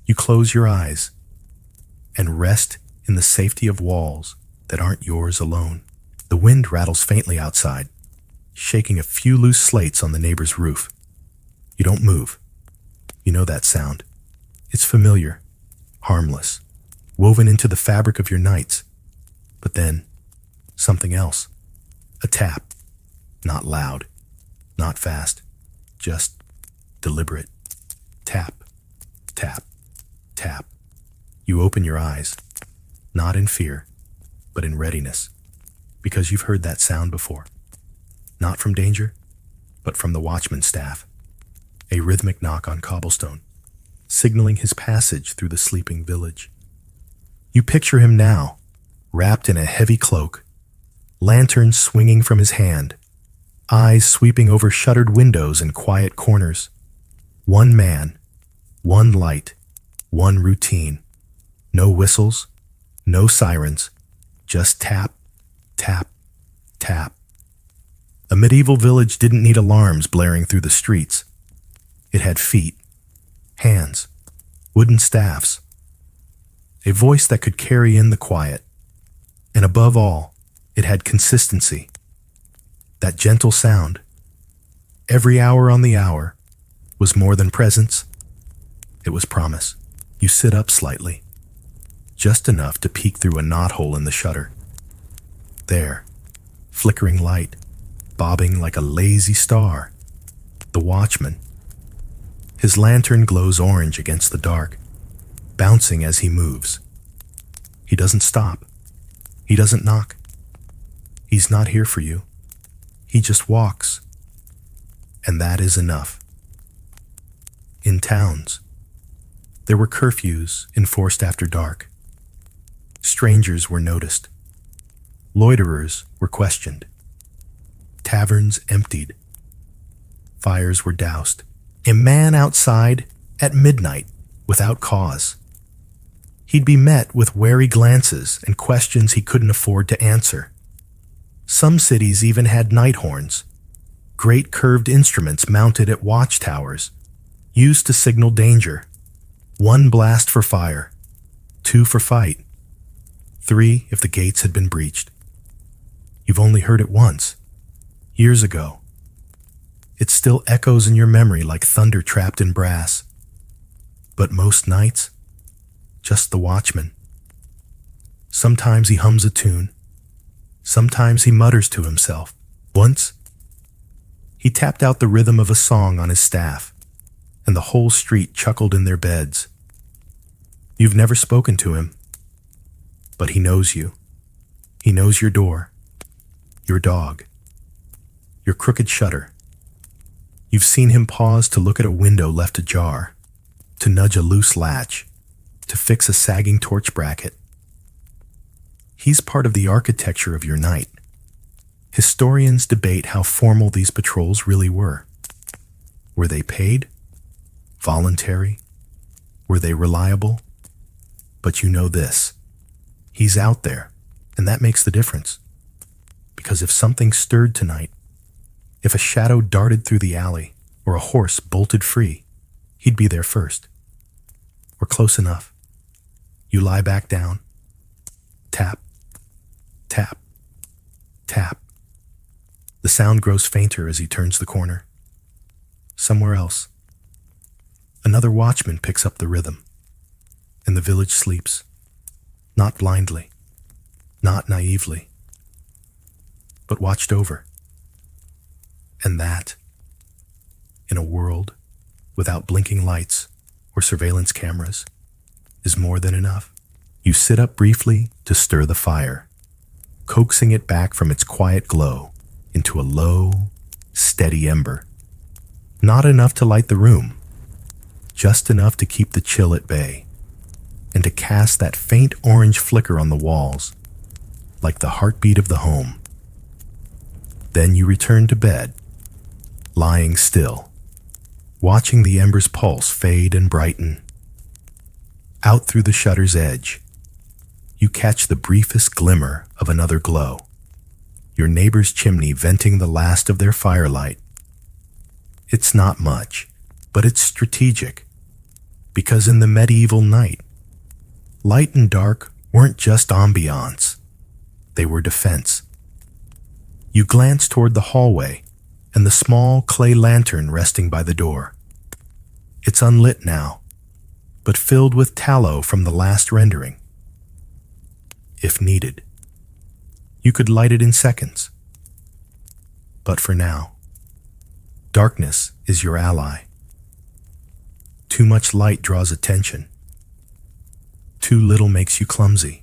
You close your eyes and rest in the safety of walls that aren't yours alone. The wind rattles faintly outside, shaking a few loose slates on the neighbor's roof. You don't move. You know that sound. It's familiar, harmless, woven into the fabric of your nights. But then, something else. A tap. Not loud, not fast, just deliberate. Tap, tap, tap. You open your eyes, not in fear, but in readiness, because you've heard that sound before. Not from danger, but from the watchman's staff. A rhythmic knock on cobblestone, signaling his passage through the sleeping village. You picture him now, wrapped in a heavy cloak, lantern swinging from his hand, eyes sweeping over shuttered windows and quiet corners. One man, one light, one routine. No whistles, no sirens, just tap, tap, tap. A medieval village didn't need alarms blaring through the streets. It had feet, hands, wooden staffs, a voice that could carry in the quiet. And above all, it had consistency. That gentle sound, every hour on the hour, was more than presence. It was promise. You sit up slightly, just enough to peek through a knothole in the shutter. There, flickering light, bobbing like a lazy star. The watchman. His lantern glows orange against the dark, bouncing as he moves. He doesn't stop. He doesn't knock. He's not here for you. He just walks. And that is enough. In towns, there were curfews enforced after dark. Strangers were noticed. Loiterers were questioned. Taverns emptied. Fires were doused. A man outside at midnight without cause. He'd be met with wary glances and questions he couldn't afford to answer. Some cities even had night horns, great curved instruments mounted at watchtowers, used to signal danger. 1 blast for fire, 2 for fight, 3 if the gates had been breached. You've only heard it once, years ago. It still echoes in your memory like thunder trapped in brass. But most nights, just the watchman. Sometimes he hums a tune. Sometimes he mutters to himself. Once, he tapped out the rhythm of a song on his staff, and the whole street chuckled in their beds. You've never spoken to him, but he knows you. He knows your door, your dog, your crooked shutter. You've seen him pause to look at a window left ajar, to nudge a loose latch, to fix a sagging torch bracket. He's part of the architecture of your night. Historians debate how formal these patrols really were. Were they paid? Voluntary? Were they reliable? But you know this. He's out there, and that makes the difference. Because if something stirred tonight, if a shadow darted through the alley or a horse bolted free, he'd be there first. Or close enough. You lie back down. Tap, tap, tap. The sound grows fainter as he turns the corner. Somewhere else. Another watchman picks up the rhythm, and the village sleeps. Not blindly, not naively, but watched over. And that, in a world without blinking lights or surveillance cameras, is more than enough. You sit up briefly to stir the fire, coaxing it back from its quiet glow into a low, steady ember. Not enough to light the room, just enough to keep the chill at bay, and to cast that faint orange flicker on the walls, like the heartbeat of the home. Then you return to bed, lying still, watching the ember's pulse fade and brighten. Out through the shutter's edge, you catch the briefest glimmer of another glow, your neighbor's chimney venting the last of their firelight. It's not much, but it's strategic, because in the medieval night, light and dark weren't just ambiance, they were defense. You glance toward the hallway and the small clay lantern resting by the door. It's unlit now, but filled with tallow from the last rendering. If needed, you could light it in seconds. But for now, darkness is your ally. Too much light draws attention. Too little makes you clumsy.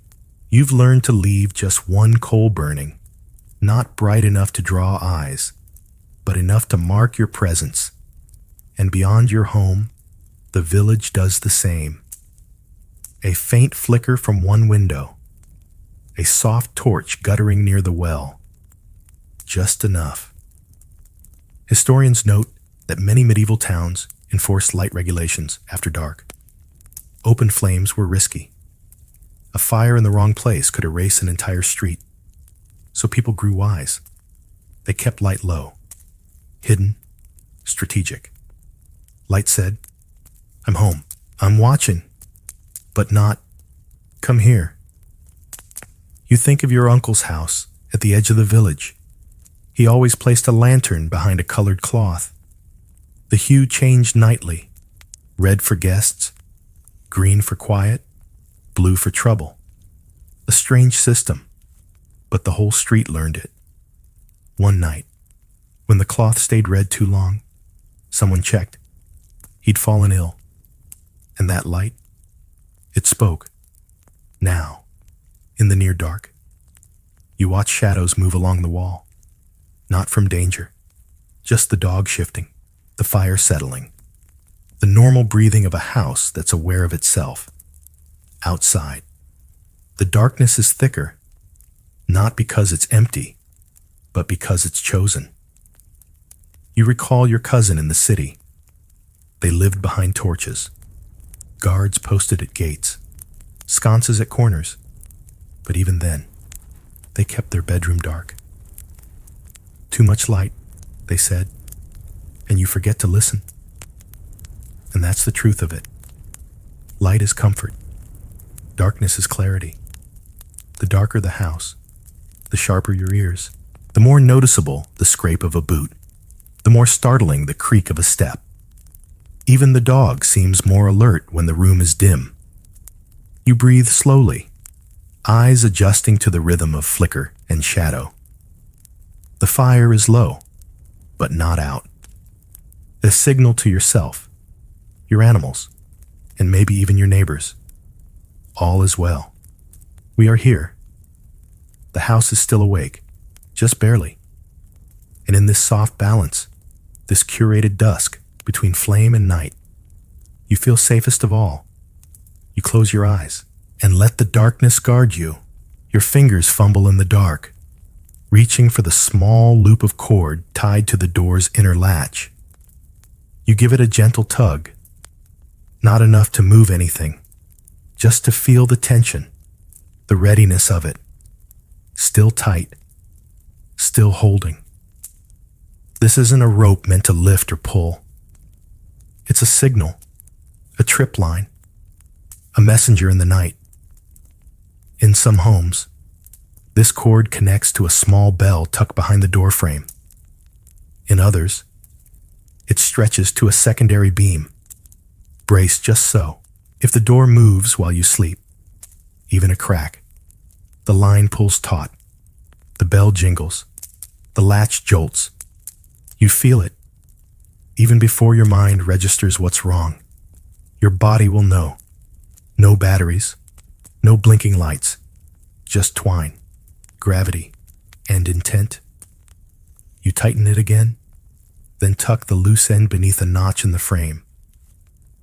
You've learned to leave just one coal burning, not bright enough to draw eyes, but enough to mark your presence. And beyond your home, the village does the same. A faint flicker from one window, a soft torch guttering near the well. Just enough. Historians note that many medieval towns enforced light regulations after dark. Open flames were risky. A fire in the wrong place could erase an entire street. So people grew wise. They kept light low, hidden, strategic. Light said, I'm home. I'm watching. But not, Come here. You think of your uncle's house at the edge of the village. He always placed a lantern behind a colored cloth. The hue changed nightly, red for guests, green for quiet, blue for trouble. A strange system, but the whole street learned it. One night, when the cloth stayed red too long, someone checked. He'd fallen ill. And that light, it spoke. Now, in the near dark, you watch shadows move along the wall. Not from danger, just the dog shifting, the fire settling, the normal breathing of a house that's aware of itself. Outside, the darkness is thicker, not because it's empty, but because it's chosen. You recall your cousin in the city. They lived behind torches, guards posted at gates, sconces at corners, but even then, they kept their bedroom dark. Too much light, they said, and you forget to listen. And that's the truth of it. Light is comfort. Darkness is clarity. The darker the house, the sharper your ears, the more noticeable the scrape of a boot, the more startling the creak of a step. Even the dog seems more alert when the room is dim. You breathe slowly, eyes adjusting to the rhythm of flicker and shadow. The fire is low, but not out. A signal to yourself, your animals, and maybe even your neighbors. All is well. We are here. The house is still awake, just barely. And in this soft balance, this curated dusk between flame and night, you feel safest of all. You close your eyes and let the darkness guard you. Your fingers fumble in the dark, reaching for the small loop of cord tied to the door's inner latch. You give it a gentle tug, not enough to move anything, just to feel the tension, the readiness of it. Still tight, still holding. This isn't a rope meant to lift or pull. It's a signal, a trip line, a messenger in the night. In some homes, this cord connects to a small bell tucked behind the doorframe. In others, it stretches to a secondary beam, braced just so. If the door moves while you sleep, even a crack, the line pulls taut, the bell jingles, the latch jolts. You feel it, even before your mind registers what's wrong. Your body will know. No batteries, no blinking lights, just twine, gravity, and intent. You tighten it again, then tuck the loose end beneath a notch in the frame.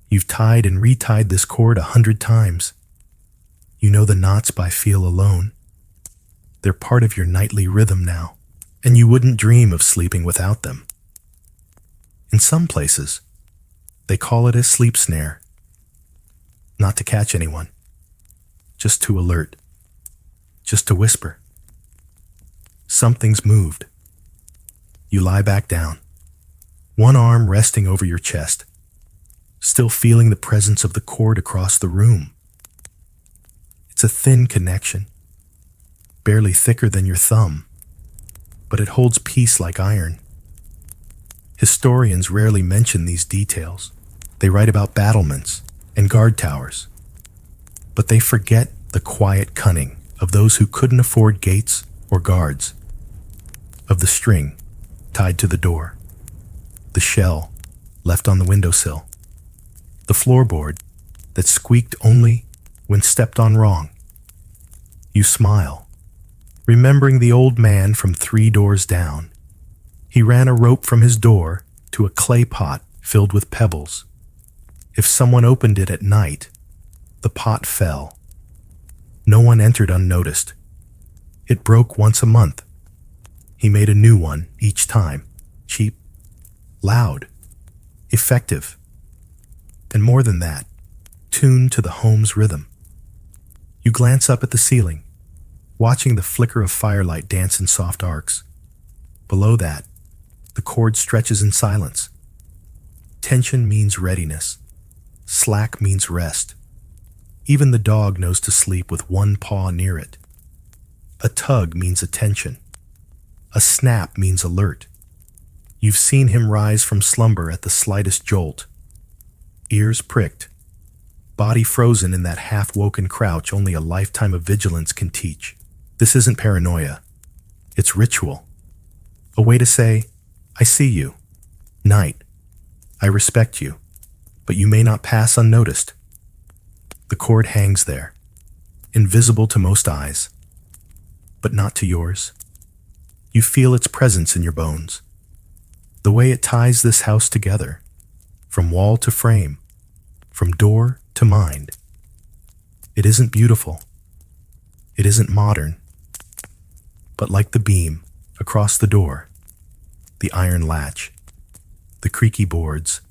You've tied and retied this cord 100 times. You know the knots by feel alone. They're part of your nightly rhythm now, and you wouldn't dream of sleeping without them. In some places, they call it a sleep snare. Not to catch anyone, just to alert, just to whisper. Something's moved. You lie back down, one arm resting over your chest, still feeling the presence of the cord across the room. It's a thin connection, barely thicker than your thumb, but it holds peace like iron. Historians rarely mention these details. They write about battlements and guard towers, but they forget the quiet cunning of those who couldn't afford gates or guards, of the string tied to the door, the shell left on the windowsill, the floorboard that squeaked only when stepped on wrong. You smile, remembering the old man from 3 doors down. He ran a rope from his door to a clay pot filled with pebbles. If someone opened it at night, the pot fell. No one entered unnoticed. It broke once a month. He made a new one each time, cheap, loud, effective, and more than that, tuned to the home's rhythm. You glance up at the ceiling, watching the flicker of firelight dance in soft arcs. Below that, the cord stretches in silence. Tension means readiness. Slack means rest. Even the dog knows to sleep with one paw near it. A tug means attention. A snap means alert. You've seen him rise from slumber at the slightest jolt. Ears pricked, body frozen in that half-woken crouch only a lifetime of vigilance can teach. This isn't paranoia. It's ritual. A way to say, I see you. Night. I respect you. But you may not pass unnoticed. The cord hangs there, invisible to most eyes, but not to yours. You feel its presence in your bones. The way it ties this house together, from wall to frame, from door to mind. It isn't beautiful. It isn't modern. But like the beam across the door, the iron latch, the creaky boards,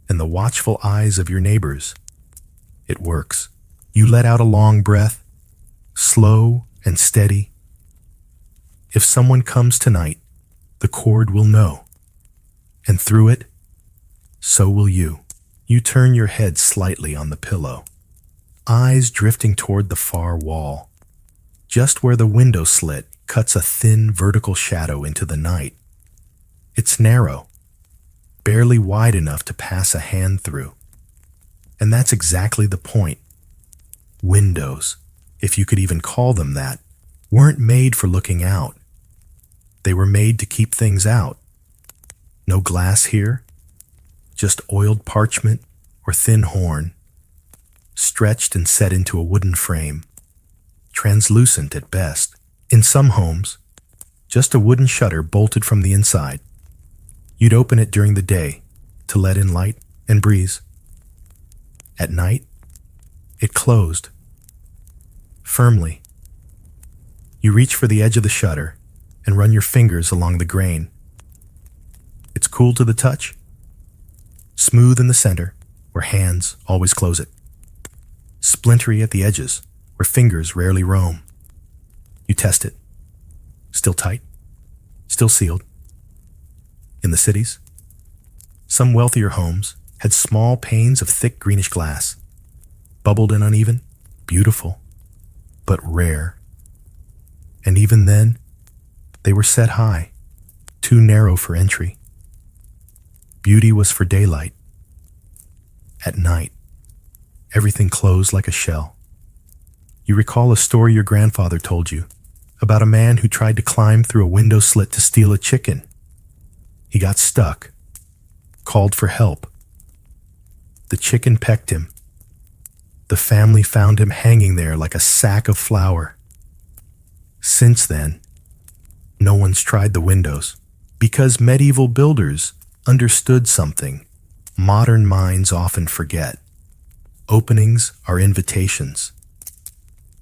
and the watchful eyes of your neighbors, it works. You let out a long breath, slow and steady. If someone comes tonight, the cord will know. And through it, so will you. You turn your head slightly on the pillow, eyes drifting toward the far wall, just where the window slit cuts a thin vertical shadow into the night. It's narrow, barely wide enough to pass a hand through. And that's exactly the point. Windows, if you could even call them that, weren't made for looking out. They were made to keep things out. No glass here, just oiled parchment or thin horn, stretched and set into a wooden frame, translucent at best. In some homes, just a wooden shutter bolted from the inside. You'd open it during the day to let in light and breeze. At night, it closed. Firmly. You reach for the edge of the shutter and run your fingers along the grain. It's cool to the touch, smooth in the center, where hands always close it, splintery at the edges, where fingers rarely roam. You test it. Still tight, still sealed. In the cities, some wealthier homes had small panes of thick greenish glass, bubbled and uneven, beautiful, but rare. And even then, they were set high, too narrow for entry. Beauty was for daylight. At night, everything closed like a shell. You recall a story your grandfather told you about a man who tried to climb through a window slit to steal a chicken. He got stuck, called for help. The chicken pecked him. The family found him hanging there like a sack of flour. Since then, no one's tried the windows because medieval builders understood something modern minds often forget. Openings are invitations.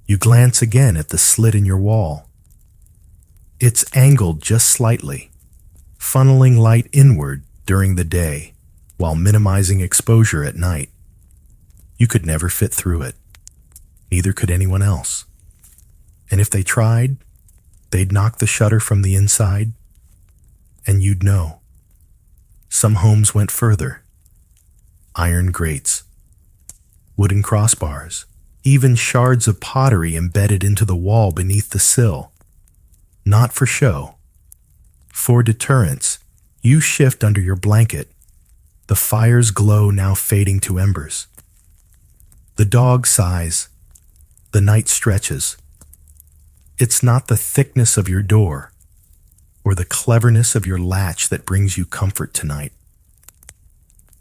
You glance again at the slit in your wall. It's angled just slightly, funneling light inward during the day while minimizing exposure at night. You could never fit through it. Neither could anyone else. And if they tried, they'd knock the shutter from the inside, and you'd know. Some homes went further. Iron grates, wooden crossbars, even shards of pottery embedded into the wall beneath the sill. Not for show. For deterrence, you shift under your blanket, the fire's glow now fading to embers. The dog sighs. The night stretches. It's not the thickness of your door or the cleverness of your latch that brings you comfort tonight.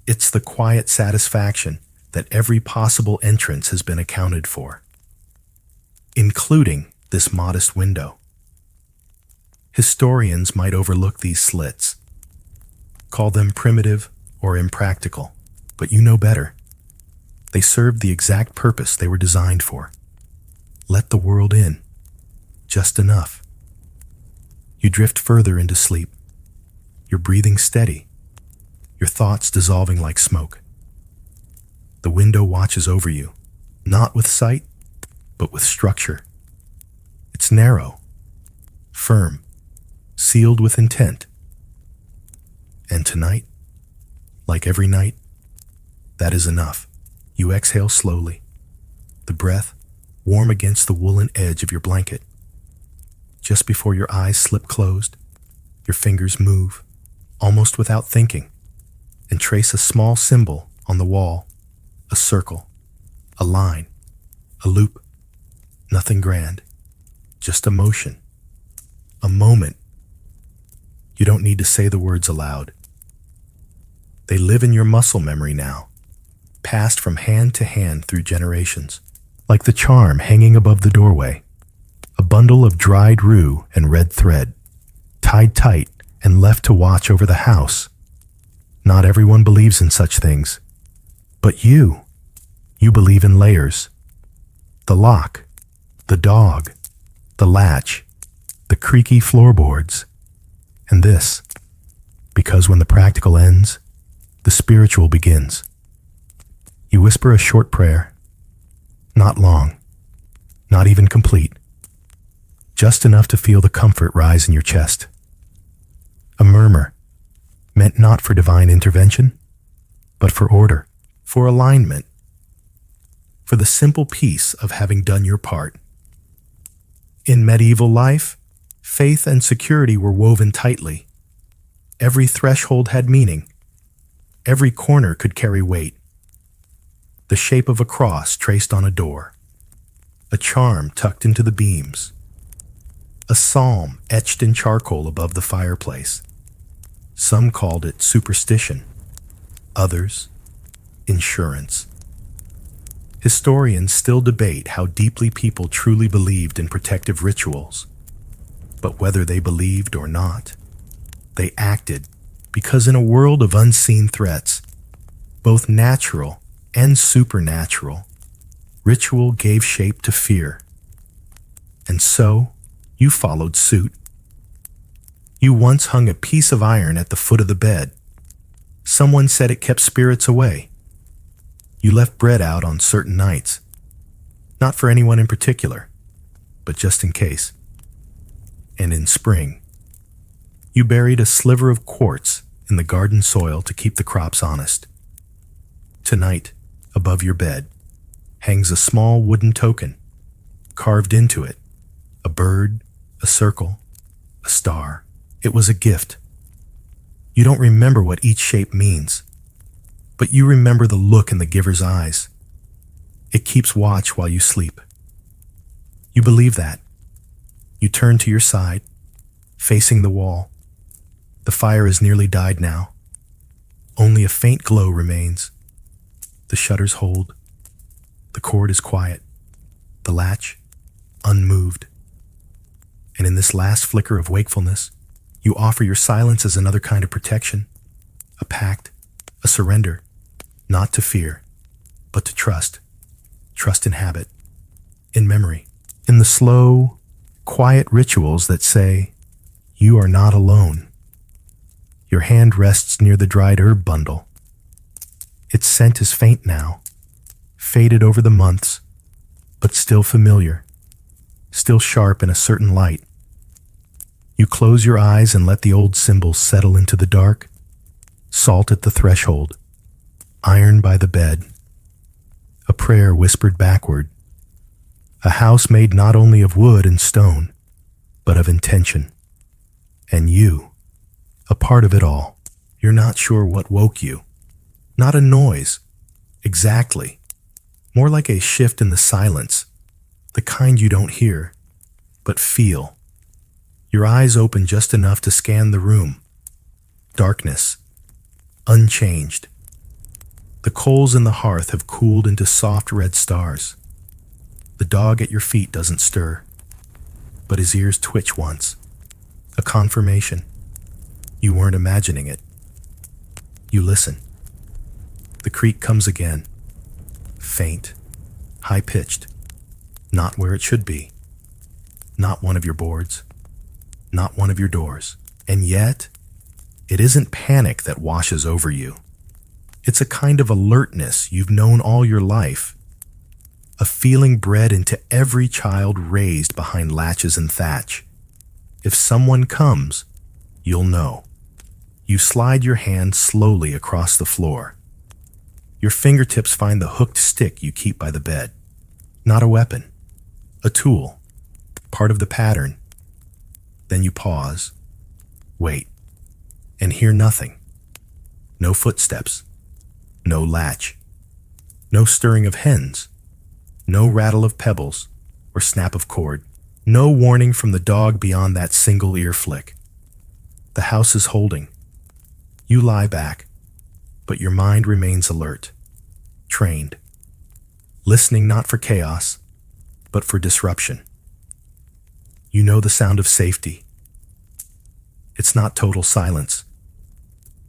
It's the quiet satisfaction that every possible entrance has been accounted for, including this modest window. Historians might overlook these slits, call them primitive or impractical, but you know better. They served the exact purpose they were designed for. Let the world in, just enough. You drift further into sleep, your breathing steady, your thoughts dissolving like smoke. The window watches over you, not with sight, but with structure. It's narrow, firm, sealed with intent. And tonight, like every night, that is enough. You exhale slowly. the breath warm against the woolen edge of your blanket. Just before your eyes slip closed, your fingers move, almost without thinking, and trace a small symbol on the wall, a circle, a line, a loop. Nothing grand, just a motion, a moment. You don't need to say the words aloud. They live in your muscle memory now, passed from hand to hand through generations, like the charm hanging above the doorway, a bundle of dried rue and red thread, tied tight and left to watch over the house. Not everyone believes in such things, but you believe in layers. The lock, the dog, the latch, the creaky floorboards, and this, because when the practical ends, the spiritual begins. You whisper a short prayer, not long, not even complete, just enough to feel the comfort rise in your chest. A murmur, meant not for divine intervention, but for order, for alignment, for the simple peace of having done your part. In medieval life, faith and security were woven tightly. Every threshold had meaning. Every corner could carry weight. The shape of a cross traced on a door, a charm tucked into the beams, a psalm etched in charcoal above the fireplace. Some called it superstition, others, insurance. Historians still debate how deeply people truly believed in protective rituals, but whether they believed or not, they acted because in a world of unseen threats, both natural and supernatural, ritual gave shape to fear. And so, you followed suit. You once hung a piece of iron at the foot of the bed. Someone said it kept spirits away. You left bread out on certain nights, not for anyone in particular, but just in case. And in spring, you buried a sliver of quartz in the garden soil to keep the crops honest. Tonight, above your bed, hangs a small wooden token, carved into it, a bird, a circle, a star. It was a gift. You don't remember what each shape means, but you remember the look in the giver's eyes. It keeps watch while you sleep. You believe that. You turn to your side, facing the wall. The fire has nearly died now. Only a faint glow remains. The shutters hold. The cord is quiet. The latch, unmoved. And in this last flicker of wakefulness, you offer your silence as another kind of protection, a pact, a surrender, not to fear, but to trust. Trust in habit, in memory, in the slow, quiet rituals that say, you are not alone. Your hand rests near the dried herb bundle. Its scent is faint now, faded over the months, but still familiar, still sharp in a certain light. You close your eyes and let the old symbols settle into the dark, salt at the threshold, iron by the bed, a prayer whispered backward, a house made not only of wood and stone, but of intention. And you, a part of it all. You're not sure what woke you. Not a noise, exactly. More like a shift in the silence, the kind you don't hear, but feel. Your eyes open just enough to scan the room. Darkness, unchanged. The coals in the hearth have cooled into soft red stars. The dog at your feet doesn't stir, but his ears twitch once. A confirmation. You weren't imagining it. You listen. The creak comes again. Faint, high-pitched, not where it should be. Not one of your boards, not one of your doors. And yet, it isn't panic that washes over you. It's a kind of alertness you've known all your life. A feeling bred into every child raised behind latches and thatch. If someone comes, you'll know. You slide your hand slowly across the floor. Your fingertips find the hooked stick you keep by the bed. not a weapon, a tool, part of the pattern. Then you pause, wait, and hear nothing. No footsteps, no latch, no stirring of hens, no rattle of pebbles or snap of cord, no warning from the dog beyond that single ear flick. The house is holding. You lie back, but your mind remains alert, trained, listening not for chaos, but for disruption. You know the sound of safety. It's not total silence.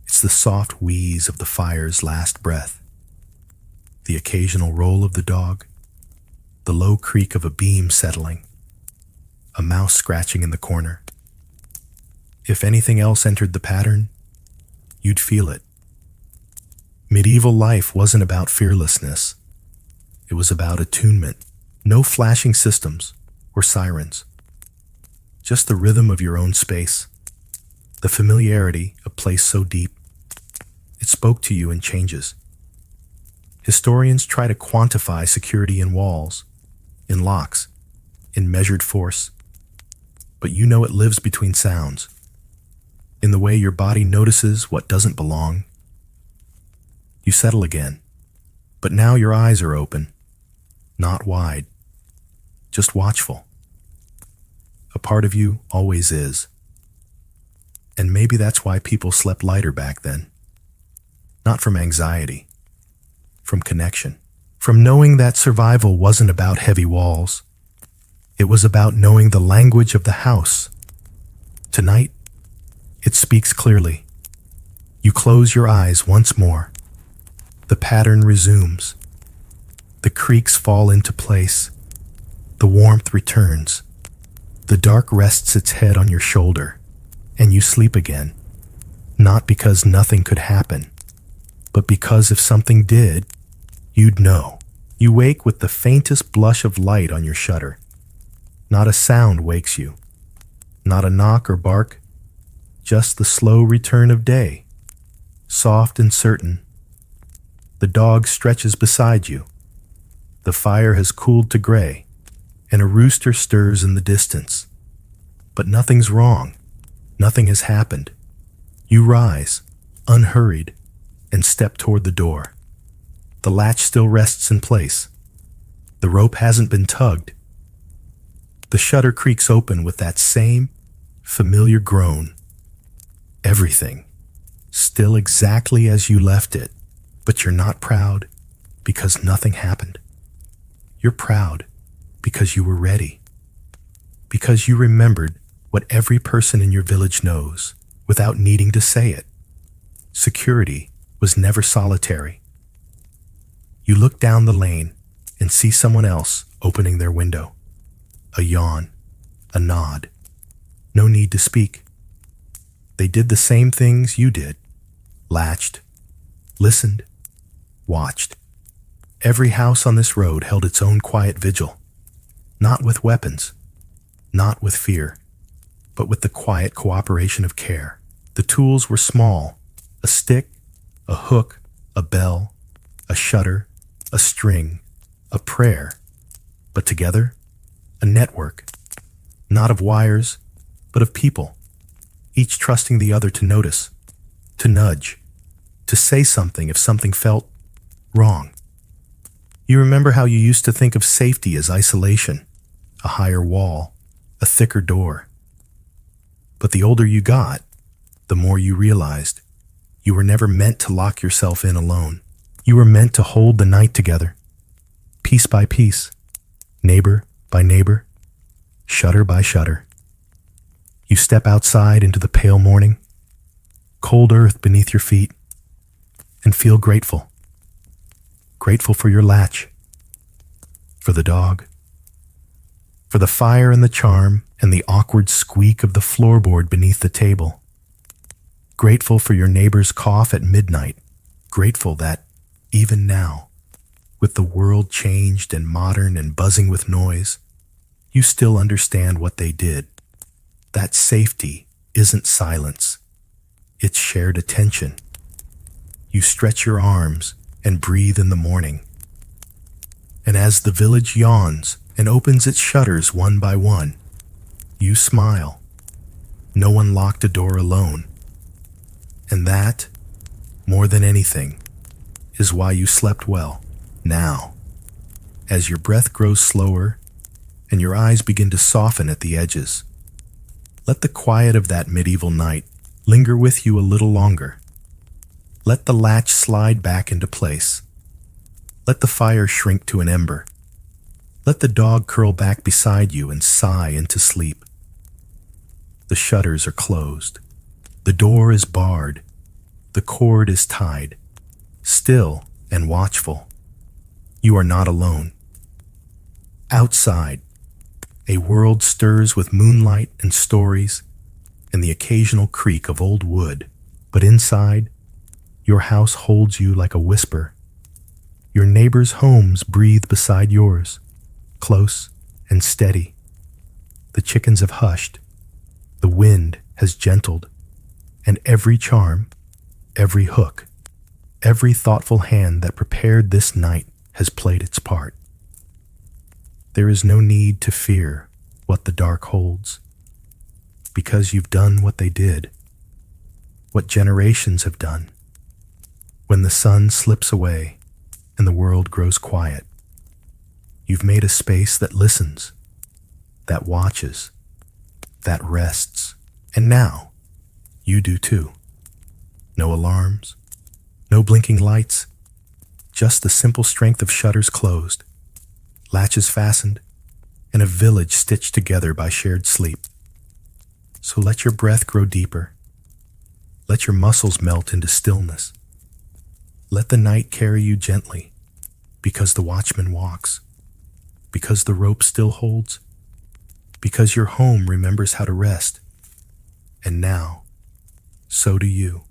It's the soft wheeze of the fire's last breath, the occasional roll of the dog, the low creak of a beam settling, a mouse scratching in the corner. If anything else entered the pattern, you'd feel it. Medieval life wasn't about fearlessness. It was about attunement. No flashing systems or sirens. Just the rhythm of your own space. The familiarity of place so deep. It spoke to you in changes. Historians try to quantify security in walls, in locks, in measured force. But you know it lives between sounds, in the way your body notices what doesn't belong. You settle again, but now your eyes are open, not wide, just watchful. A part of you always is. And maybe that's why people slept lighter back then. Not from anxiety, from connection, from knowing that survival wasn't about heavy walls. It was about knowing the language of the house. Tonight, it speaks clearly. You close your eyes once more. The pattern resumes. The creaks fall into place. The warmth returns. The dark rests its head on your shoulder, and you sleep again. Not because nothing could happen, but because if something did, you'd know. You wake with the faintest blush of light on your shutter. Not a sound wakes you. Not a knock or bark. Just the slow return of day. Soft and certain. The dog stretches beside you. The fire has cooled to gray, and a rooster stirs in the distance. But nothing's wrong. Nothing has happened. You rise, unhurried, and step toward the door. The latch still rests in place. The rope hasn't been tugged. The shutter creaks open with that same familiar groan. Everything, still exactly as you left it, but you're not proud because nothing happened. You're proud because you were ready, because you remembered what every person in your village knows without needing to say it. Security was never solitary. You look down the lane and see someone else opening their window. A yawn, a nod. No need to speak. They did the same things you did. Latched, listened, watched. Every house on this road held its own quiet vigil. Not with weapons, not with fear, but with the quiet cooperation of care. The tools were small: a stick, a hook, a bell, a shutter, a string, a prayer. But together, a network, not of wires, but of people, each trusting the other to notice, to nudge, to say something if something felt wrong. You remember how you used to think of safety as isolation, a higher wall, a thicker door. But the older you got, the more you realized you were never meant to lock yourself in alone. You were meant to hold the night together, piece by piece, neighbor by neighbor, shutter by shutter. You step outside into the pale morning, cold earth beneath your feet, and feel grateful. Grateful for your latch, for the dog, for the fire and the charm and the awkward squeak of the floorboard beneath the table. Grateful for your neighbor's cough at midnight. Grateful that, even now, with the world changed and modern and buzzing with noise, you still understand what they did. That safety isn't silence. It's shared attention. You stretch your arms and breathe in the morning. And as the village yawns and opens its shutters one by one, you smile. No one locked a door alone. And that, more than anything, is why you slept well now. As your breath grows slower and your eyes begin to soften at the edges, let the quiet of that medieval night linger with you a little longer. Let the latch slide back into place. Let the fire shrink to an ember. Let the dog curl back beside you and sigh into sleep. The shutters are closed. The door is barred. The cord is tied. Still and watchful, you are not alone. Outside, a world stirs with moonlight and stories and the occasional creak of old wood. But inside, your house holds you like a whisper. Your neighbors' homes breathe beside yours, close and steady. The chickens have hushed. The wind has gentled. And every charm, every hook, every thoughtful hand that prepared this night has played its part. There is no need to fear what the dark holds, because you've done what they did, what generations have done. When the sun slips away and the world grows quiet, you've made a space that listens, that watches, that rests. And now, you do too. No alarms, no blinking lights, just the simple strength of shutters closed, latches fastened, and a village stitched together by shared sleep. So let your breath grow deeper. Let your muscles melt into stillness. Let the night carry you gently, because the watchman walks, because the rope still holds, because your home remembers how to rest. And now, so do you.